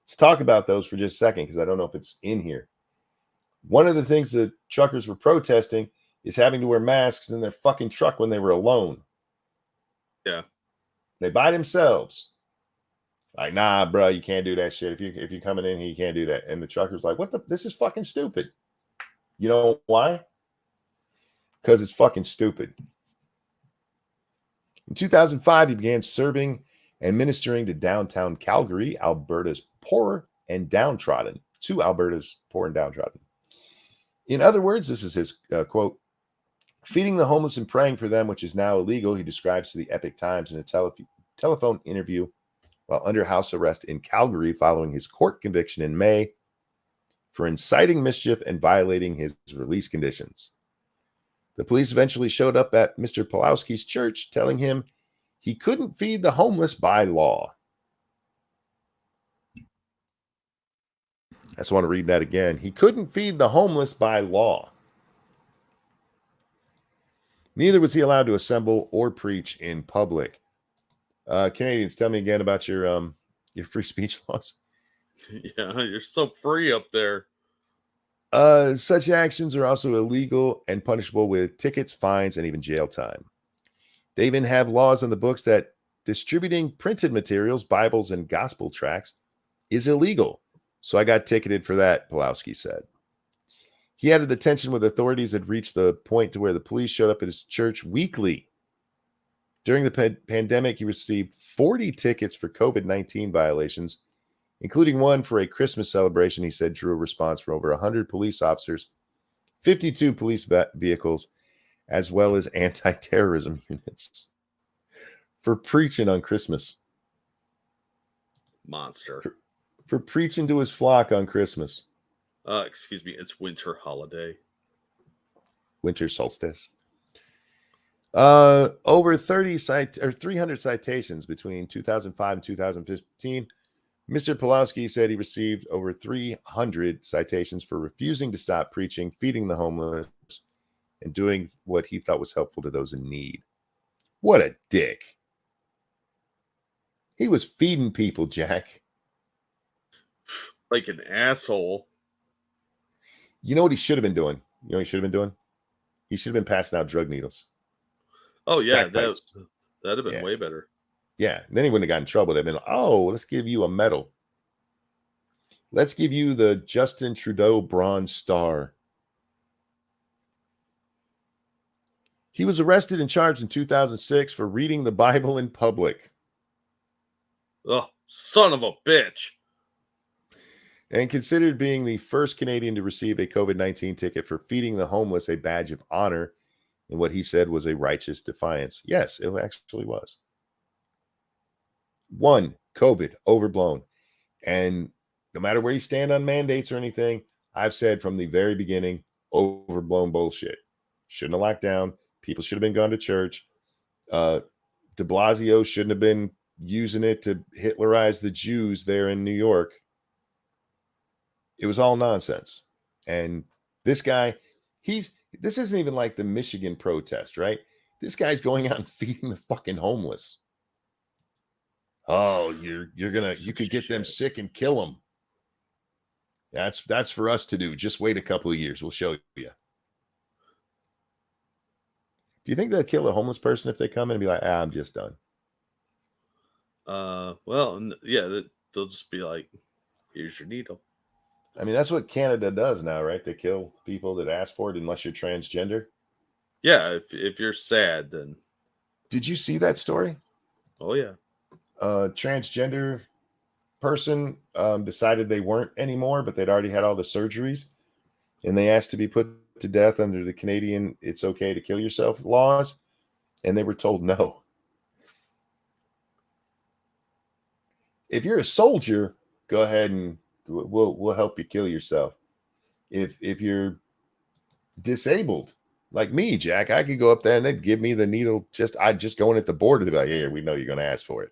Let's talk about those for just a second, because I don't know if it's in here. One of the things the truckers were protesting is having to wear masks in their fucking truck when they were alone. Yeah. They by themselves. Like, nah, bro, you can't do that shit. If you're coming in here, you can't do that. And the trucker's like, this is fucking stupid. You know why? Because it's fucking stupid. In 2005, he began serving and ministering to downtown Calgary, Alberta's poor and downtrodden. To Alberta's poor and downtrodden. In other words, this is his quote, feeding the homeless and praying for them, which is now illegal, he describes to the Epic Times in a telephone interview while under house arrest in Calgary following his court conviction in May for inciting mischief and violating his release conditions. The police eventually showed up at Mr. Pawlowski's church, telling him he couldn't feed the homeless by law. I just want to read that again. He couldn't feed the homeless by law. Neither was he allowed to assemble or preach in public. Canadians, tell me again about your free speech laws. Yeah, you're so free up there. Such actions are also illegal and punishable with tickets, fines, and even jail time. They even have laws on the books that distributing printed materials, Bibles, and gospel tracts is illegal. So I got ticketed for that, Pawlowski said. He added the tension with authorities had reached the point to where the police showed up at his church weekly. During the pandemic, he received 40 tickets for COVID-19 violations, including one for a Christmas celebration, he said drew a response from over 100 police officers, 52 police vehicles, as well as anti-terrorism units for preaching on Christmas. Monster. For preaching to his flock on Christmas. Excuse me, it's winter holiday. Winter solstice. Over 300 citations between 2005 and 2015. Mr. Pulowski said he received over 300 citations for refusing to stop preaching, feeding the homeless, and doing what he thought was helpful to those in need. What a dick. He was feeding people, Jack. Like an asshole. You know what he should have been doing? You know what he should have been doing? He should have been passing out drug needles. Oh, yeah. That'd Have been way better. Yeah. Then he wouldn't have gotten in trouble. They'd been like, oh, let's give you a medal. Let's give you the Justin Trudeau Bronze Star. He was arrested and charged in 2006 for reading the Bible in public. Oh, son of a bitch. And considered being the first Canadian to receive a COVID-19 ticket for feeding the homeless, a badge of honor in what he said was a righteous defiance. Yes, it actually was. One, COVID, overblown. And no matter where you stand on mandates or anything, I've said from the very beginning, overblown bullshit. Shouldn't have locked down. People should have been gone to church. De Blasio shouldn't have been using it to Hitlerize the Jews there in New York. It was all nonsense. And this guy, this isn't even like the Michigan protest, right? This guy's going out and feeding the fucking homeless. Oh, you could get them sick and kill them. That's for us to do. Just wait a couple of years. We'll show you. Do you think they'll kill a homeless person if they come in and be like, I'm just done? Well, yeah, they'll just be like, here's your needle. I mean, that's what Canada does now, right? They kill people that ask for it unless you're transgender. Yeah, if you're sad, then. Did you see that story? Oh, yeah. Transgender person decided they weren't anymore, but they'd already had all the surgeries, and they asked to be put to death under the Canadian "it's okay to kill yourself" laws, and they were told no. If you're a soldier, go ahead and we'll help you kill yourself. If you're disabled, like me, Jack, I could go up there and they'd give me the needle. I'd just go in at the border. They'd be like, "Here, we know you're going to ask for it."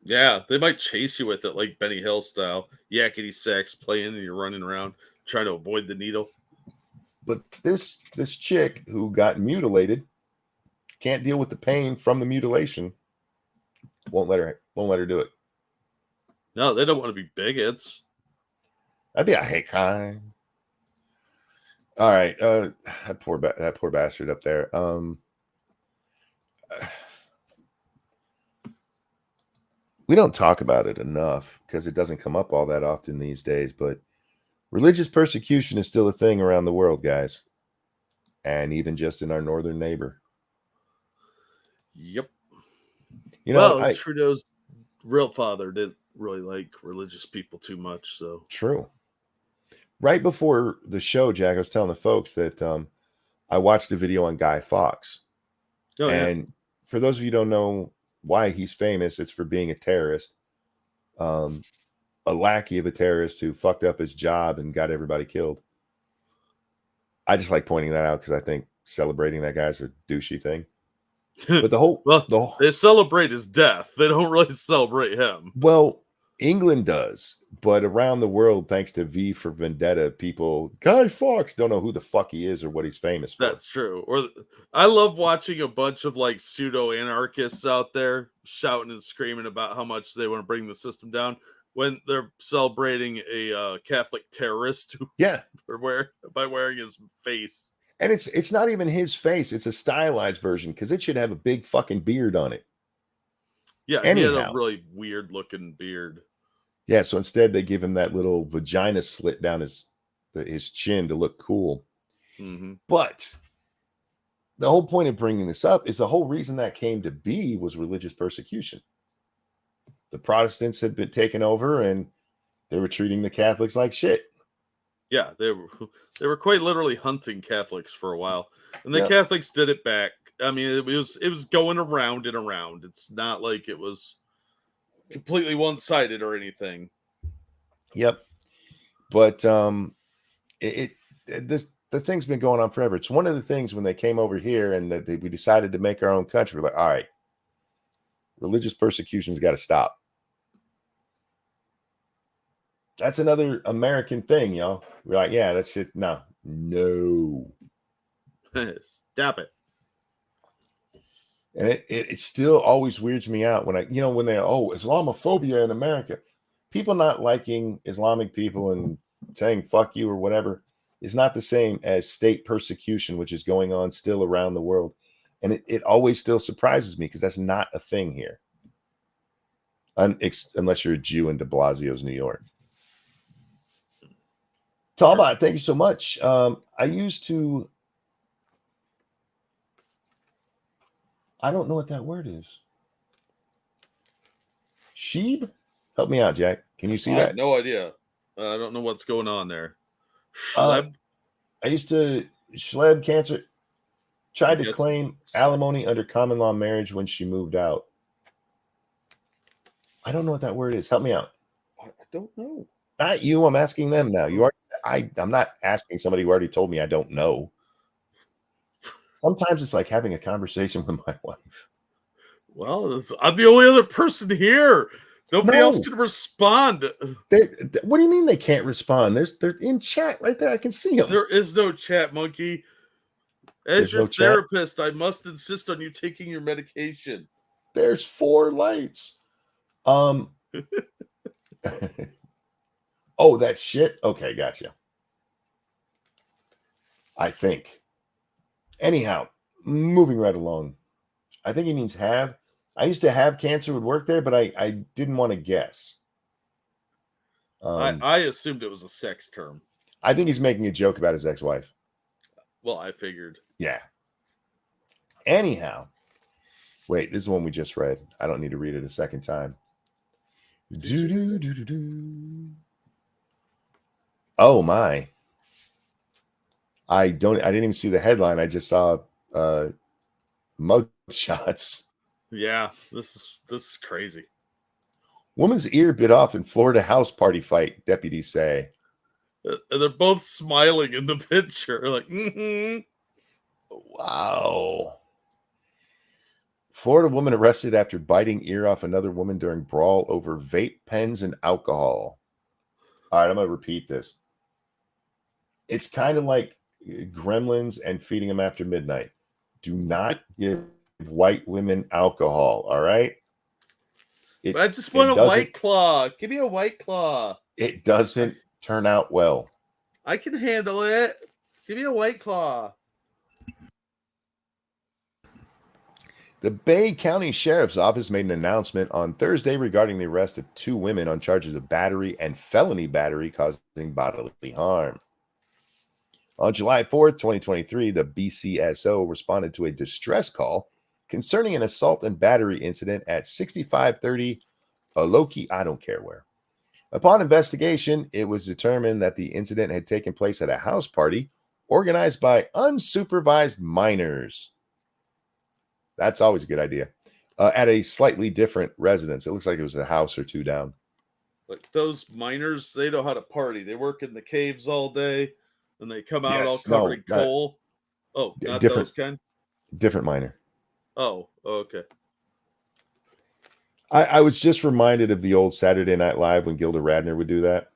Yeah, they might chase you with it like Benny Hill style, yakety sax playing, and you're running around trying to avoid the needle. But this chick who got mutilated can't deal with the pain from the mutilation. Won't let her do it. No, they don't want to be bigots. That'd be a hate crime. All right, that poor bastard up there. We don't talk about it enough because it doesn't come up all that often these days, but religious persecution is still a thing around the world, guys. And even just in our northern neighbor. Yep. Trudeau's real father didn't really like religious people too much, so. True. Right before the show, Jack, I was telling the folks that I watched a video on Guy Fawkes. Oh, and for those of you who don't know why he's famous, it's for being a terrorist. A lackey of a terrorist who fucked up his job and got everybody killed. I just like pointing that out because I think celebrating that guy's a douchey thing. But they celebrate his death. They don't really celebrate him. Well, England does, but around the world, thanks to V for Vendetta, people, Guy Fawkes, don't know who the fuck he is or what he's famous for. That's true. Or I love watching a bunch of like pseudo anarchists out there shouting and screaming about how much they want to bring the system down when they're celebrating a Catholic terrorist by wearing his face. And it's not even his face; it's a stylized version because it should have a big fucking beard on it. Yeah, anyhow. He had a really weird looking beard. Yeah, so instead they give him that little vagina slit down his chin to look cool. Mm-hmm. But the whole point of bringing this up is the whole reason that came to be was religious persecution. The Protestants had been taken over and they were treating the Catholics like shit. Yeah, they were quite literally hunting Catholics for a while. And the Catholics did it back. I mean, it was going around and around. It's not like it was completely one-sided or anything. Yep. But the thing's been going on forever. It's one of the things when they came over here and we decided to make our own country. We're like, all right, religious persecution's got to stop. That's another American thing, y'all. We're like, yeah, that shit. No. Stop it. And it still always weirds me out when when they Islamophobia in America. People not liking Islamic people and saying fuck you or whatever is not the same as state persecution, which is going on still around the world. And it always still surprises me because that's not a thing here. Unless you're a Jew in de Blasio's New York. Talbot, thank you so much. I don't know what that word is. Sheeb? Help me out, Jack. Can you see I that? have no idea. I don't know what's going on there. I used to Schleb cancer. Tried to claim alimony under common law marriage when she moved out. I don't know what that word is. Help me out. I don't know. Not you. I'm asking them now. I'm not asking somebody who already told me I don't know. Sometimes it's like having a conversation with my wife. Well, I'm the only other person here. Nobody else can respond. What do you mean they can't respond? They're in chat right there. I can see them. There is no chat, monkey. As your therapist, I must insist on you taking your medication. There's 4 lights. Oh, that shit. Okay, gotcha. I think. Anyhow, moving right along. I think he means have. I used to have cancer would work there, but I didn't want to guess. I assumed it was a sex term. I think he's making a joke about his ex-wife. Well, I figured. Yeah. Anyhow. Wait, this is the one we just read. I don't need to read it a second time. Oh my. I didn't even see the headline. I just saw mug shots. Yeah, this is crazy. Woman's ear bit off in Florida house party fight, deputies say. They're both smiling in the picture. Like, mm-hmm. Wow. Florida woman arrested after biting ear off another woman during brawl over vape pens and alcohol. All right, I'm going to repeat this. It's kind of like Gremlins and feeding them after midnight. Do not give white women alcohol, all right? I just want a White Claw. Give me a White Claw. It doesn't turn out well. I can handle it. Give me a White Claw. The Bay County Sheriff's Office made an announcement on Thursday regarding the arrest of 2 women on charges of battery and felony battery causing bodily harm. On July 4th, 2023, the BCSO responded to a distress call concerning an assault and battery incident at 6530 Aloki, I don't care where. Upon investigation, it was determined that the incident had taken place at a house party organized by unsupervised minors. That's always a good idea. At a slightly different residence. It looks like it was a house or 2 down. Like those miners, they know how to party. They work in the caves all day, and they come out all covered in coal. Oh, not different, those kind? Different miner. Oh, okay. I was just reminded of the old Saturday Night Live when Gilda Radner would do that.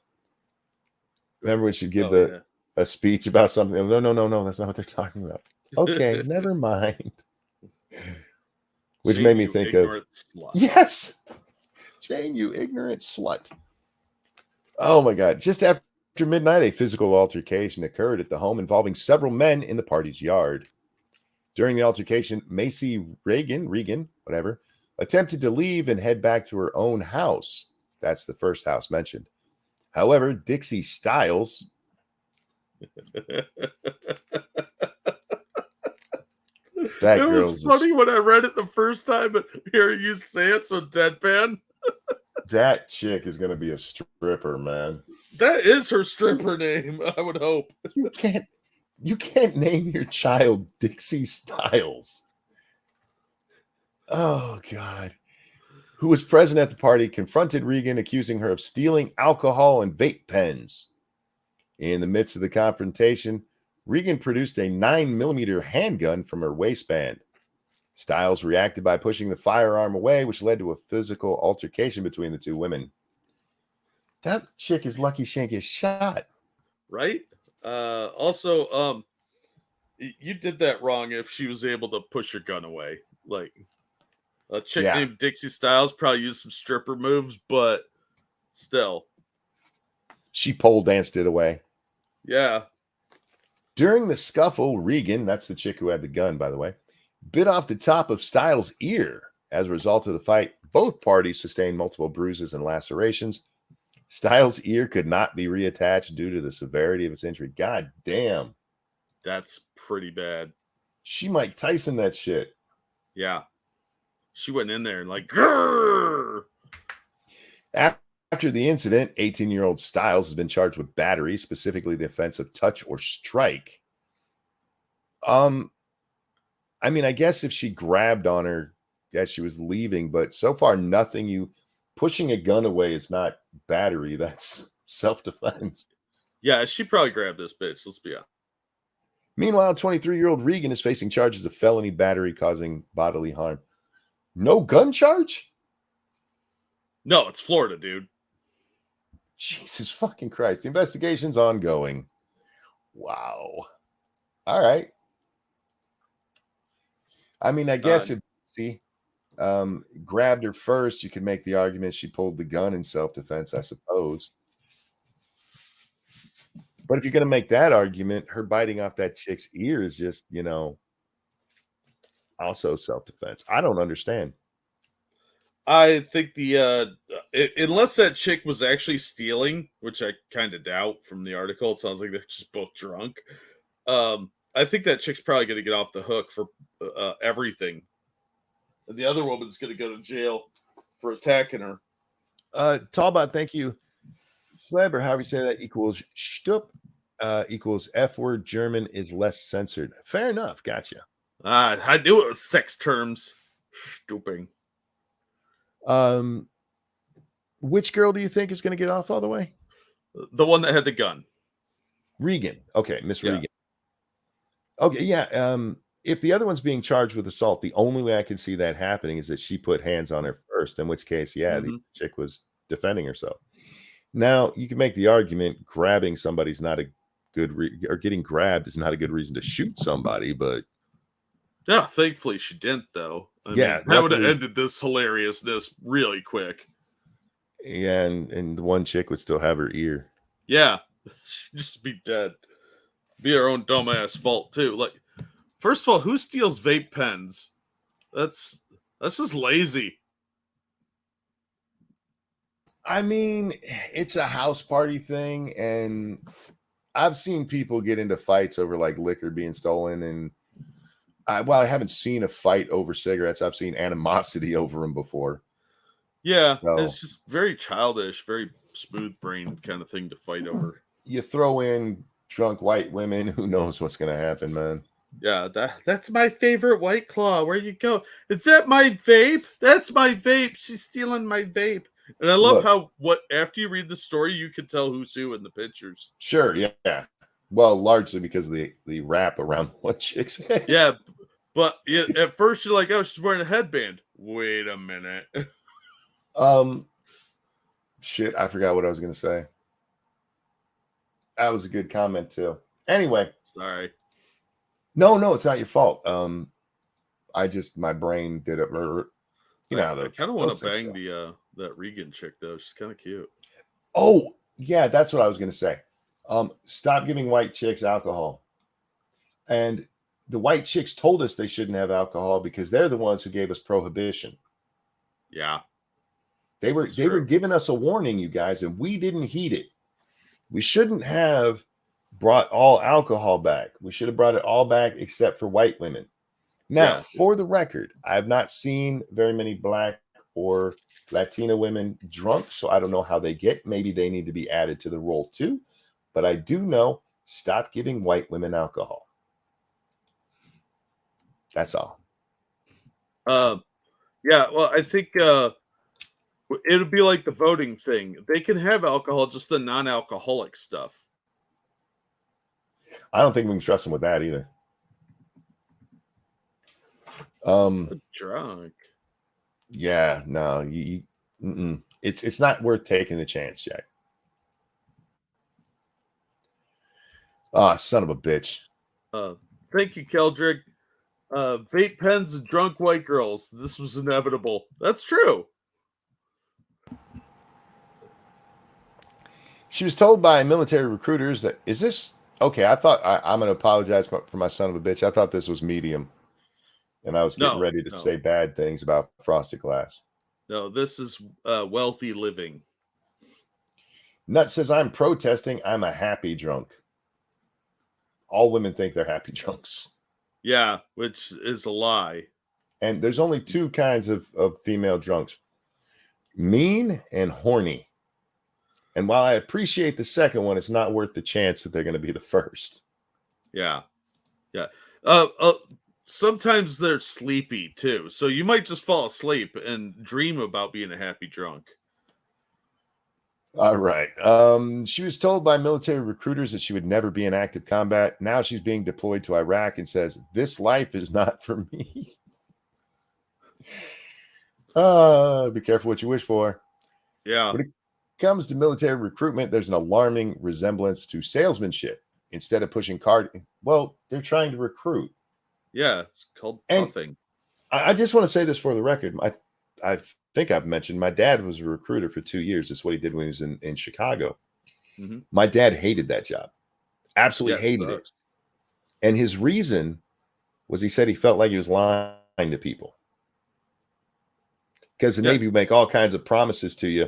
Remember when she'd give a speech about something? No, that's not what they're talking about. Okay, never mind. Which Jane, made me think of slut. Yes, Jane, you ignorant slut. Oh my God! Just after midnight, a physical altercation occurred at the home involving several men in the party's yard. During the altercation, Macy Regan, whatever, attempted to leave and head back to her own house. That's the first house mentioned. However, Dixie Styles it was funny when I read it the first time, but hearing you say it so deadpan. That chick is going to be a stripper, man. That is her stripper name, I would hope. You can't name your child Dixie Styles. Oh, God. Who was present at the party, confronted Regan, accusing her of stealing alcohol and vape pens. In the midst of the confrontation, Regan produced a 9mm handgun from her waistband. Styles reacted by pushing the firearm away, which led to a physical altercation between the 2 women. That chick is lucky she ain't get shot. Right? Also, you did that wrong if she was able to push her gun away. Like, a chick named Dixie Styles probably used some stripper moves, but still. She pole danced it away. Yeah. During the scuffle, Regan, that's the chick who had the gun, by the way, bit off the top of Styles' ear. As a result of the fight, both parties sustained multiple bruises and lacerations. Styles' ear could not be reattached due to the severity of its injury. God damn. That's pretty bad. She Mike Tyson that shit. Yeah. She went in there and like, grrr! After the incident, 18-year-old Styles has been charged with battery, specifically the offense of touch or strike. I mean, I guess if she grabbed on her as she was leaving, but so far nothing. Pushing a gun away is not battery. That's self-defense. Yeah, she probably grabbed this bitch. Let's be honest. Meanwhile, 23-year-old Regan is facing charges of felony battery causing bodily harm. No gun charge? No, it's Florida, dude. Jesus fucking Christ. The investigation's ongoing. Wow. All right. I mean, I guess if grabbed her first, you could make the argument she pulled the gun in self-defense, I suppose. But if you're going to make that argument, her biting off that chick's ear is just, also self-defense. I don't understand. I think unless that chick was actually stealing, which I kind of doubt from the article, it sounds like they're just both drunk. I think that chick's probably going to get off the hook for everything. And the other woman's going to go to jail for attacking her. Talbot, thank you. Schleb, or however you say that, equals shtup, equals F word. German is less censored. Fair enough. Gotcha. I knew it was sex terms. Stooping. Which girl do you think is going to get off all the way? The one that had the gun. Regan. Okay, Miss Regan. Okay, yeah. If the other one's being charged with assault, the only way I can see that happening is that she put hands on her first, in which case, the chick was defending herself. Now, you can make the argument grabbing somebody's not a good or getting grabbed is not a good reason to shoot somebody, but yeah, thankfully she didn't, though. I mean, that would have ended this hilariousness really quick. Yeah, and the one chick would still have her ear. Yeah, she'd just be dead. Be her own dumbass fault too. Like, first of all, who steals vape pens? That's just lazy. I mean, it's a house party thing, and I've seen people get into fights over like liquor being stolen, and I haven't seen a fight over cigarettes. I've seen animosity over them before. Yeah, it's just very childish, very smooth-brained kind of thing to fight over. You throw in drunk white women, who knows what's going to happen, man. Yeah, that's my favorite White Claw. Where you go? Is that my vape? That's my vape. She's stealing my vape. And I love how after you read the story, you can tell who's who in the pictures. Sure, yeah. Well, largely because of the wrap around one chick's head. Yeah, but at first you're like, oh, she's wearing a headband. Wait a minute. Shit, I forgot what I was going to say. That was a good comment too. Anyway. Sorry. No, it's not your fault. My brain did it. You know, I kind of want to bang that Regan chick though. She's kind of cute. Oh, yeah, that's what I was going to say. Stop giving white chicks alcohol. And the white chicks told us they shouldn't have alcohol because they're the ones who gave us prohibition. Yeah. They were giving us a warning, you guys, and we didn't heed it. We shouldn't have brought all alcohol back. We should have brought it all back except for white women. Now, for the record, I have not seen very many Black or Latina women drunk, so I don't know how they get. Maybe they need to be added to the roll too. But I do know, stop giving white women alcohol. That's all. Yeah, well, I think it'll be like the voting thing. They can have alcohol, just the non-alcoholic stuff. I don't think we can trust them with that either. Drunk. Yeah, no, it's not worth taking the chance, Jack. Ah, son of a bitch. Thank you, Keldrick. Vape pens and drunk white girls. This was inevitable. That's true. She was told by military recruiters that, is this okay? I'm going to apologize for my son of a bitch. I thought this was Medium, and I was getting ready to say bad things about Frosted Glass. No, this is wealthy living. Nut says, I'm protesting. I'm a happy drunk. All women think they're happy drunks. Yeah, which is a lie. And there's only two kinds of female drunks: mean and horny. And while I appreciate the second one, it's not worth the chance that they're going to be the first. Yeah. Yeah. Sometimes they're sleepy too. So you might just fall asleep and dream about being a happy drunk. All right. She was told by military recruiters that she would never be in active combat. Now she's being deployed to Iraq and says, this life is not for me. Be careful what you wish for. Yeah. When it comes to military recruitment, there's an alarming resemblance to salesmanship. Instead of pushing they're trying to recruit. Yeah, it's called puffing. I just want to say this for the record. I think I've mentioned my dad was a recruiter for 2 years. That's what he did when he was in Chicago. Mm-hmm. My dad hated that job. Absolutely hated it. And his reason was he said he felt like he was lying to people. Because the Navy would make all kinds of promises to you.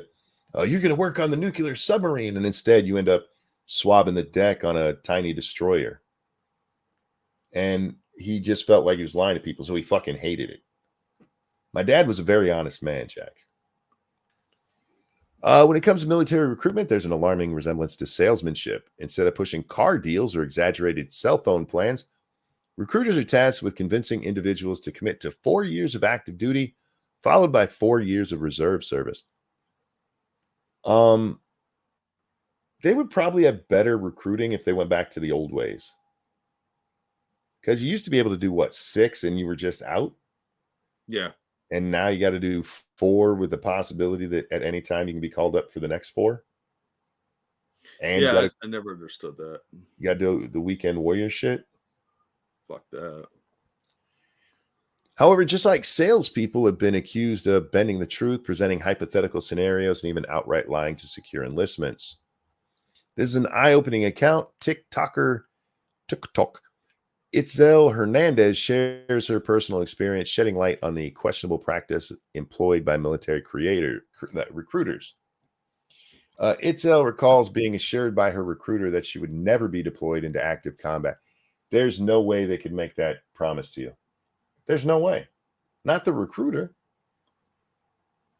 Oh, you're going to work on the nuclear submarine. And instead you end up swabbing the deck on a tiny destroyer. And he just felt like he was lying to people. So he fucking hated it. My dad was a very honest man, Jack. When it comes to military recruitment, there's an alarming resemblance to salesmanship. Instead of pushing car deals or exaggerated cell phone plans, recruiters are tasked with convincing individuals to commit to 4 years of active duty, followed by 4 years of reserve service. They would probably have better recruiting if they went back to the old ways. Because you used to be able to do 6 and you were just out? Yeah. And now you got to do 4 with the possibility that at any time you can be called up for the next 4. And yeah, I never understood that. You got to do the weekend warrior shit. Fuck that. However, just like salespeople have been accused of bending the truth, presenting hypothetical scenarios, and even outright lying to secure enlistments. This is an eye-opening account. TikTok. Itzel Hernandez shares her personal experience, shedding light on the questionable practice employed by military recruiters. Itzel recalls being assured by her recruiter that she would never be deployed into active combat. There's no way they could make that promise to you. There's no way. Not the recruiter.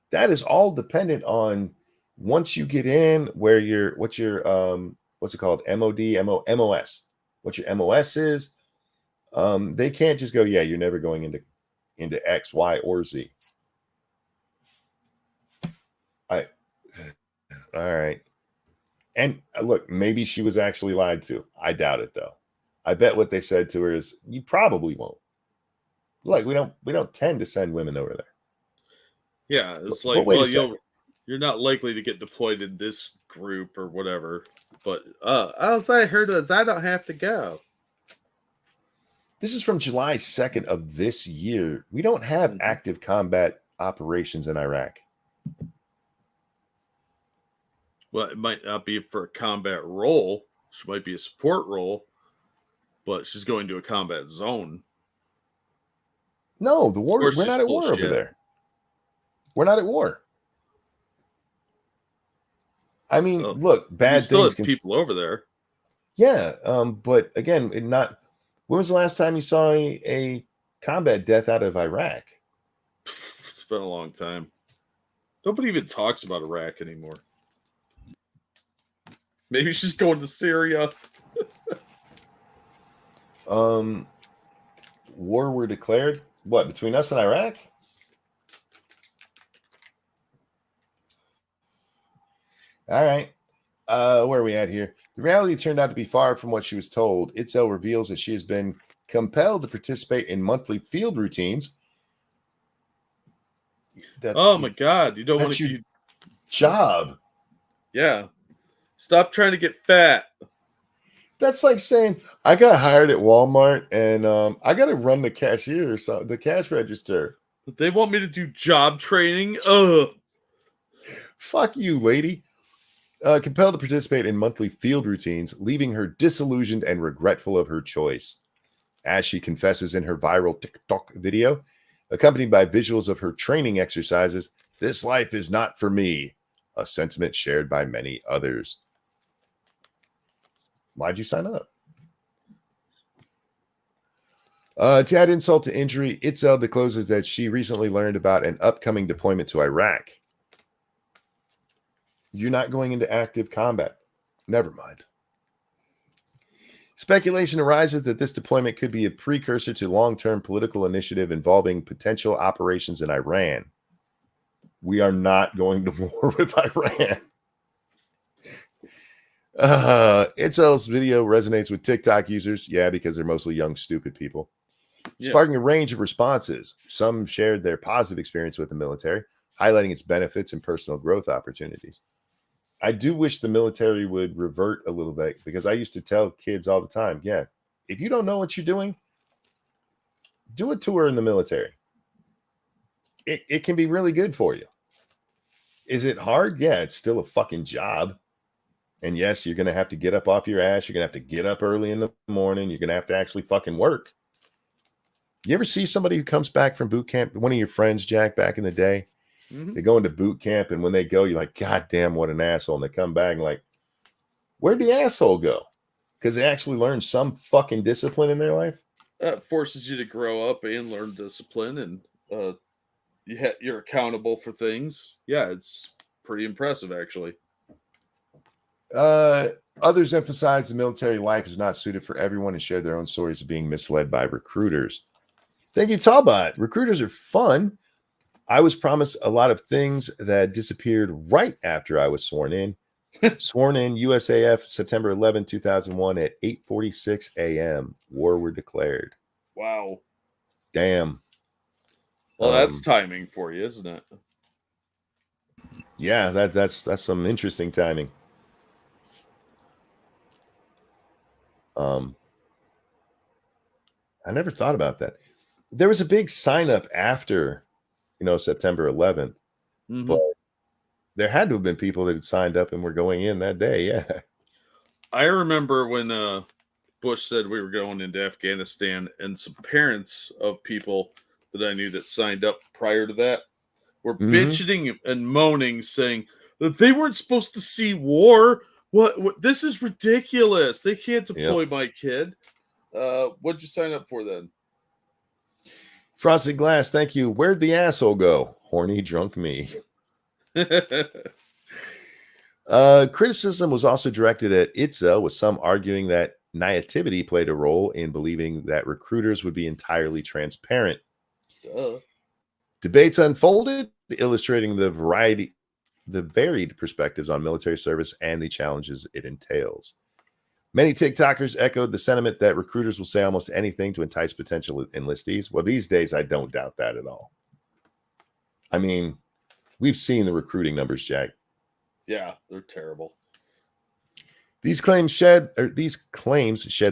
That is all dependent on once you get in what's it called? MOS. What your MOS is. They can't just go, yeah, you're never going into X, Y, or Z. All right. And look, maybe she was actually lied to. I doubt it, though. I bet what they said to her is, you probably won't. Look, we don't tend to send women over there. Yeah, it's like, you're not likely to get deployed in this group or whatever. But as I heard, I don't have to go. This is from July 2nd of this year. We don't have active combat operations in Iraq. Well, it might not be for a combat role. She might be a support role, but she's going to a combat zone. No, we're not at war over there. We're not at war. I mean, look, bad things. Still people over there. Yeah, but again, when was the last time you saw a combat death out of Iraq? It's been a long time. Nobody even talks about Iraq anymore. Maybe she's going to Syria. War were declared. What, between us and Iraq? All right. Where are we at here? The reality turned out to be far from what she was told. Itzel reveals that she has been compelled to participate in monthly field routines. My God. You don't want to keep job. Yeah. Stop trying to get fat. That's like saying I got hired at Walmart and I got to run the cashier, so the cash register. But they want me to do job training. Ugh. Fuck you, lady. Compelled to participate in monthly field routines, leaving her disillusioned and regretful of her choice. As she confesses in her viral TikTok video, accompanied by visuals of her training exercises, this life is not for me, a sentiment shared by many others. Why'd you sign up? To add insult to injury, Itzel discloses that she recently learned about an upcoming deployment to Iraq. You're not going into active combat. Never mind. Speculation arises that this deployment could be a precursor to long-term political initiative involving potential operations in Iran. We are not going to war with Iran. Itzel's video resonates with TikTok users. Yeah, because they're mostly young, stupid people. Sparking a range of responses. Some shared their positive experience with the military, highlighting its benefits and personal growth opportunities. I do wish the military would revert a little bit, because I used to tell kids all the time, yeah, if you don't know what you're doing, do a tour in the military. It can be really good for you. Is it hard? Yeah, it's still a fucking job. And yes, you're going to have to get up off your ass. You're going to have to get up early in the morning. You're going to have to actually fucking work. You ever see somebody who comes back from boot camp? One of your friends, Jack, back in the day, they go into boot camp, and when they go, you're like, God damn, what an asshole. And they come back and like, where'd the asshole go? Because they actually learned some fucking discipline in their life. That forces you to grow up and learn discipline, and you're accountable for things. Yeah, it's pretty impressive, actually. Others emphasize the military life is not suited for everyone and share their own stories of being misled by recruiters. Thank you, Talbot. Recruiters are fun. I was promised a lot of things that disappeared right after I was sworn in. Sworn in USAF September 11, 2001 at 8:46 a.m. War were declared. Wow. Damn. Well, that's timing for you, isn't it? Yeah, that's some interesting timing. I never thought about that. There was a big sign up after, September 11th, but there had to have been people that had signed up and were going in that day. Yeah. I remember when Bush said we were going into Afghanistan, and some parents of people that I knew that signed up prior to that were bitching and moaning, saying that they weren't supposed to see war. What? This is ridiculous. They can't deploy my kid. What'd you sign up for then? Frosted Glass, thank you. Where'd the asshole go? Horny drunk me. Criticism was also directed at Itzel, with some arguing that naivety played a role in believing that recruiters would be entirely transparent. Debates unfolded, illustrating the varied perspectives on military service and the challenges it entails. Many TikTokers echoed the sentiment that recruiters will say almost anything to entice potential enlistees. Well, these days, I don't doubt that at all. I mean, we've seen the recruiting numbers, Jack. Yeah, they're terrible. These claims shed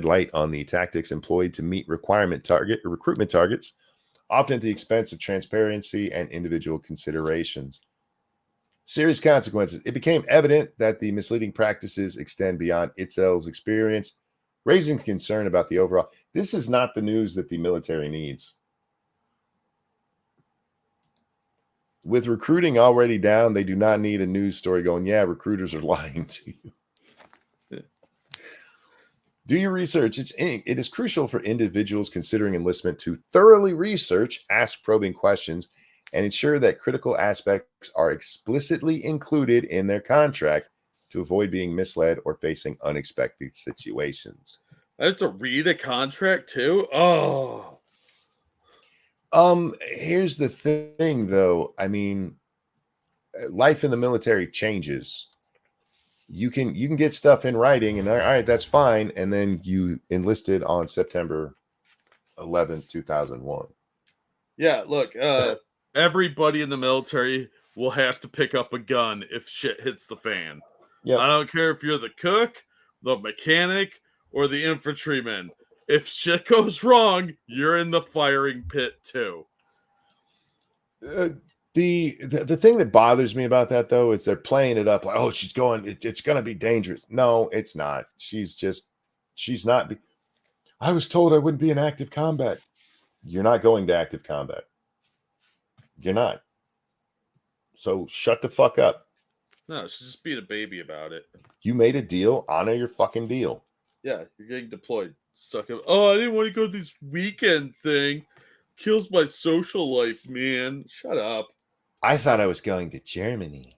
light on the tactics employed to meet recruitment targets, often at the expense of transparency and individual considerations. Serious consequences. It became evident that the misleading practices extend beyond Itzel's experience, raising concern about the overall. This is not the news that the military needs. With recruiting already down, they do not need a news story going, yeah, recruiters are lying to you. Do your research. It is crucial for individuals considering enlistment to thoroughly research, ask probing questions, and ensure that critical aspects are explicitly included in their contract to avoid being misled or facing unexpected situations. I have to read a contract too? Oh. Here's the thing, though. I mean, life in the military changes. You can get stuff in writing, and all right, that's fine. And then you enlisted on September 11th, 2001. Yeah, look, everybody in the military will have to pick up a gun if shit hits the fan. Yep. I don't care if you're the cook, the mechanic, or the infantrymen. If shit goes wrong, you're in the firing pit too. The thing that bothers me about that though is they're playing it up like, oh, she's going, it's going to be dangerous. No, it's not. She's not. I was told I wouldn't be in active combat. You're not going to active combat. You're not. So shut the fuck up. No, she's just being a baby about it. You made a deal. Honor your fucking deal. Yeah, you're getting deployed. Suck it. Oh, I didn't want to go to this weekend thing. Kills my social life, man. Shut up. I thought I was going to Germany.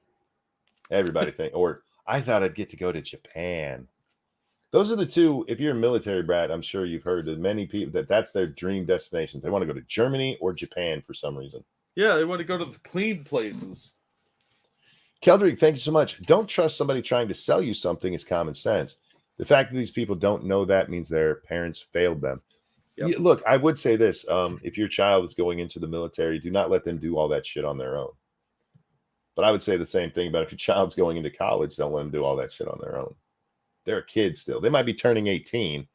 Everybody think, or I thought I'd get to go to Japan. Those are the two. If you're a military brat, I'm sure you've heard of many people that's their dream destinations. They want to go to Germany or Japan for some reason. Yeah, they want to go to the clean places. Keldrick, thank you so much. Don't trust somebody trying to sell you something is common sense. The fact that these people don't know that means their parents failed them. Yep. Look, I would say this. If your child is going into the military, do not let them do all that shit on their own. But I would say the same thing about if your child's going into college, don't let them do all that shit on their own. They're a kid still. They might be turning 18,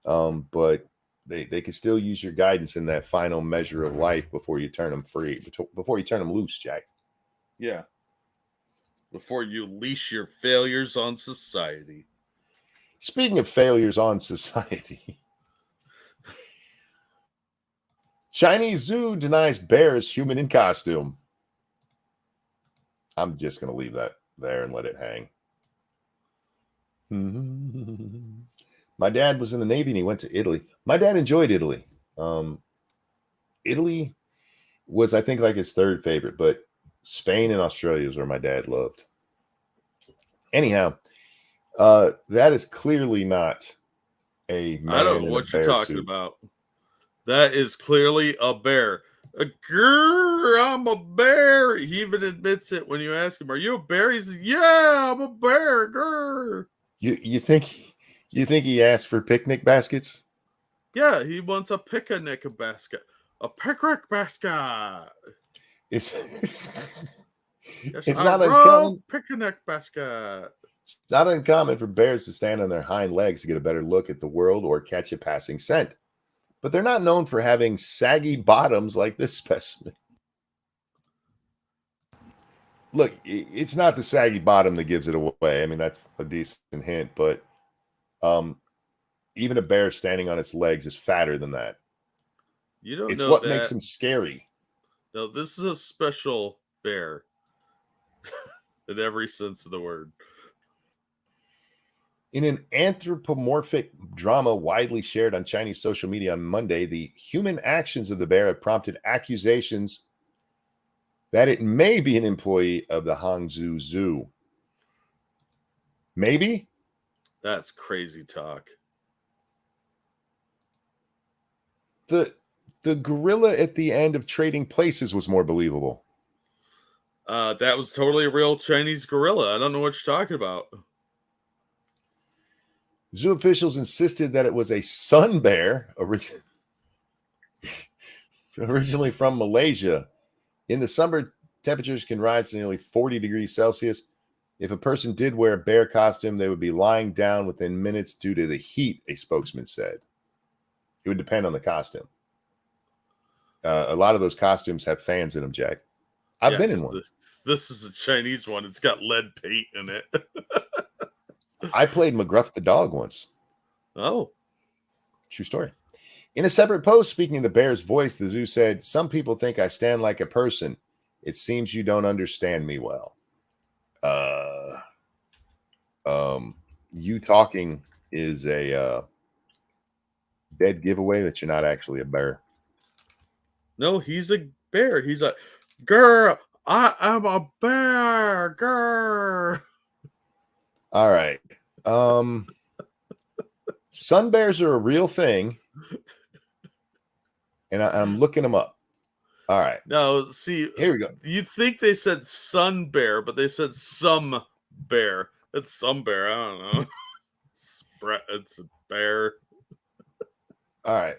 but they can still use your guidance in that final measure of life before you turn them free, before you turn them loose, Jack. Yeah. Before you leash your failures on society. Speaking of failures on society, Chinese zoo denies bears human in costume. I'm just going to leave that there and let it hang. My dad was in the Navy and he went to Italy. My dad enjoyed Italy. Italy was, I think, like his third favorite, but Spain and Australia is where my dad loved. Anyhow, that is clearly not a man. I don't know what you're talking about. That is clearly a bear. Grr, I'm a bear. He even admits it when you ask him, "Are you a bear?" He says, "Yeah, I'm a bear." Grr. You think he asked for picnic baskets? Yeah, he wants a picnic basket. A picnic basket. It's Yes, it's a not rogue uncommon. picnic basket. It's not uncommon for bears to stand on their hind legs to get a better look at the world or catch a passing scent. But they're not known for having saggy bottoms like this specimen. Look, it's not the saggy bottom that gives it away. I mean, that's a decent hint, but even a bear standing on its legs is fatter than that. You don't It's know what that. makes him scary. No, this is a special bear. In every sense of the word. In an anthropomorphic drama widely shared on Chinese social media on Monday, the human actions of the bear have prompted accusations that it may be an employee of the Hangzhou Zoo. Maybe? That's crazy talk. The gorilla at the end of Trading Places was more believable. That was totally a real Chinese gorilla. I don't know what you're talking about. Zoo officials insisted that it was a sun bear, originally from Malaysia. In the summer, temperatures can rise to nearly 40 degrees Celsius. If a person did wear a bear costume, they would be lying down within minutes due to the heat, a spokesman said. It would depend on the costume. A lot of those costumes have fans in them, Jack. I've been in one. This is a Chinese one. It's got lead paint in it. I played McGruff the dog once. Oh. True story. In a separate post, speaking in the bear's voice, the zoo said, "Some people think I stand like a person. It seems you don't understand me well." You talking is a dead giveaway that you're not actually a bear. No, he's a bear. He's like, "Girl, I am a bear, girl." All right. Sun bears are a real thing. And I'm looking them up. All right. No, see, here we go. You'd think they said sun bear, but they said some bear. It's some bear. I don't know. It's a bear. All right.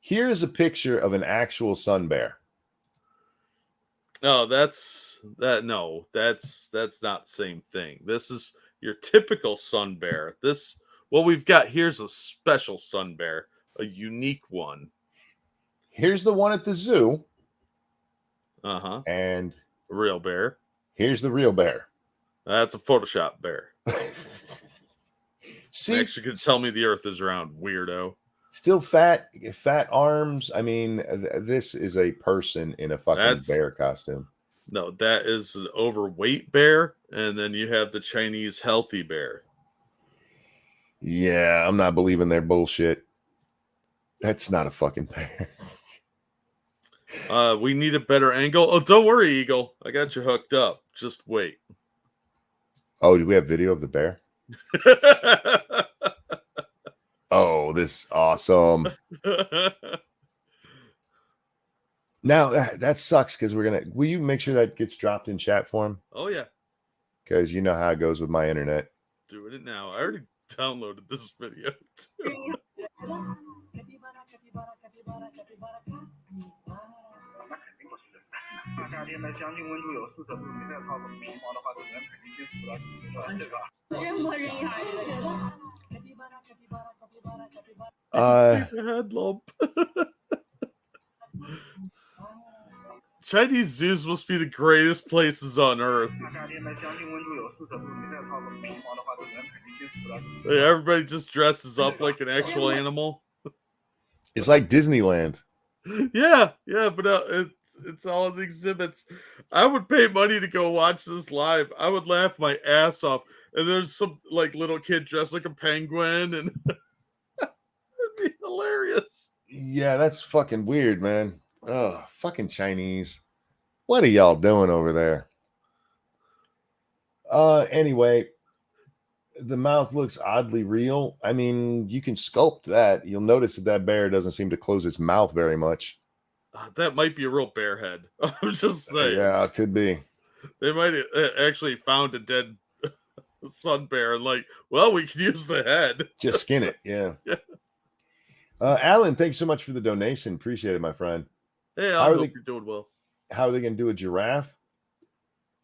Here's a picture of an actual sun bear. No, that's not the same thing. This is your typical sun bear. This Well, here's a special sun bear, a unique one. Here's the one at the zoo. And a real bear. Here's the real bear. That's a Photoshop bear. See, actually could tell me the earth is round, weirdo. Still fat arms. I mean, this is a person in a fucking bear costume. No, that is an overweight bear, and then you have the Chinese healthy bear. Yeah, I'm not believing their bullshit. That's not a fucking bear. We need a better angle. Oh, don't worry, Eagle. I got you hooked up. Just wait. Oh, do we have video of the bear? Oh, this is awesome. Now, that sucks because will you make sure that gets dropped in chat for him? Oh, yeah. Because you know how it goes with my internet. Doing it now. I already downloaded this video, too. See the head lump. Chinese zoos must be the greatest places on earth. Everybody just dresses up like an actual animal. It's like Disneyland. Yeah, but it's all in the exhibits. I would pay money to go watch this live. I would laugh my ass off. And there's some like little kid dressed like a penguin, and it'd be hilarious. Yeah, that's fucking weird, man. Oh, fucking Chinese. What are y'all doing over there? Anyway, the mouth looks oddly real. I mean, you can sculpt that. You'll notice that bear doesn't seem to close its mouth very much. That might be a real bear head. I'm just saying. Yeah, it could be. They might actually found a dead sun bear and like, well, we can use the head. Just skin it. Yeah. Yeah. Alan, thanks so much for the donation. Appreciate it, my friend. Hey, I hope you're doing well. How are they going to do a giraffe?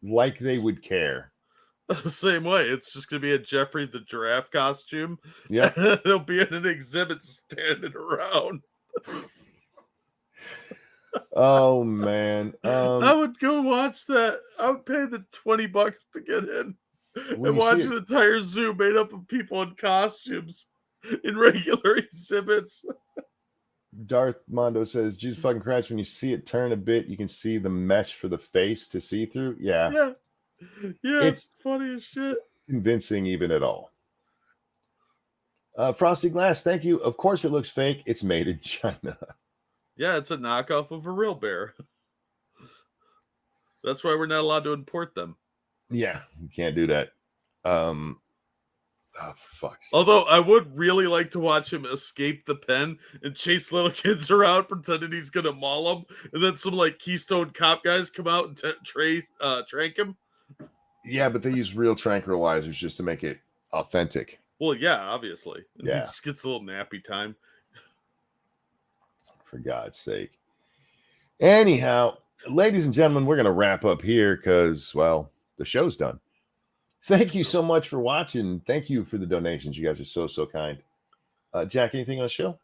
Like they would care. Same way. It's just going to be a Jeffrey the giraffe costume. Yeah. It'll be in an exhibit standing around. Oh, man. I would go watch that. I would pay the $20 to get in and watch an entire zoo made up of people in costumes in regular exhibits. Darth Mondo says, Jesus fucking Christ, when you see it turn a bit, you can see the mesh for the face to see through. Yeah. Yeah, it's funny as shit. Convincing even at all. Frosty Glass, thank you. Of course it looks fake. It's made in China. Yeah, it's a knockoff of a real bear. That's why we're not allowed to import them. Yeah, you can't do that. Oh, fuck. Although I would really like to watch him escape the pen and chase little kids around, pretending he's gonna maul them, and then some like Keystone Cop guys come out and trank him. Yeah, but they use real tranquilizers just to make it authentic. Well, yeah, obviously. And yeah, he just gets a little nappy time. For God's sake. Anyhow, ladies and gentlemen, we're gonna wrap up here because, well, the show's done. Thank you so much for watching. Thank you for the donations. You guys are so kind. Jack, anything on the show?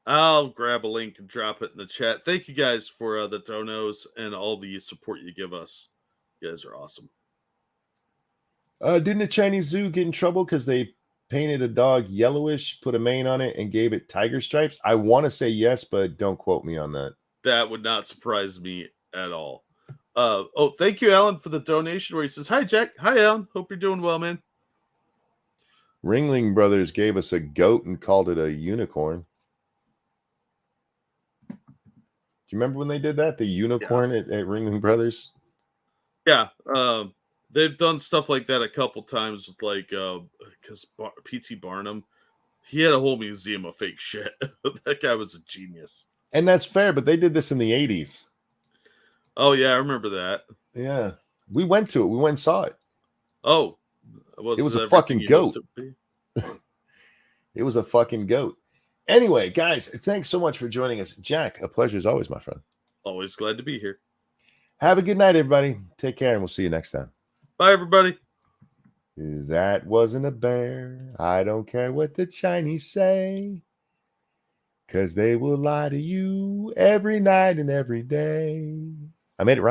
I'll grab a link and drop it in the chat. Thank you guys for the donos and all the support you give us. You guys are awesome. Didn't a Chinese zoo get in trouble because they painted a dog yellowish, put a mane on it, and gave it tiger stripes? I want to say yes, but don't quote me on that. That would not surprise me at all. Thank you, Alan, for the donation where he says, hi, Jack. Hi, Alan. Hope you're doing well, man. Ringling Brothers gave us a goat and called it a unicorn. Do you remember when they did that? The unicorn at Ringling Brothers? Yeah. They've done stuff like that a couple times with like, because P.T. Barnum, he had a whole museum of fake shit. That guy was a genius. And that's fair, but they did this in the 80s. Oh, yeah, I remember that. Yeah. We went to it. We went and saw it. Oh. It was a fucking goat. It was a fucking goat. Anyway, guys, thanks so much for joining us. Jack, a pleasure as always, my friend. Always glad to be here. Have a good night, everybody. Take care, and we'll see you next time. Bye, everybody. That wasn't a bear. I don't care what the Chinese say, 'cause they will lie to you every night and every day. I made it right.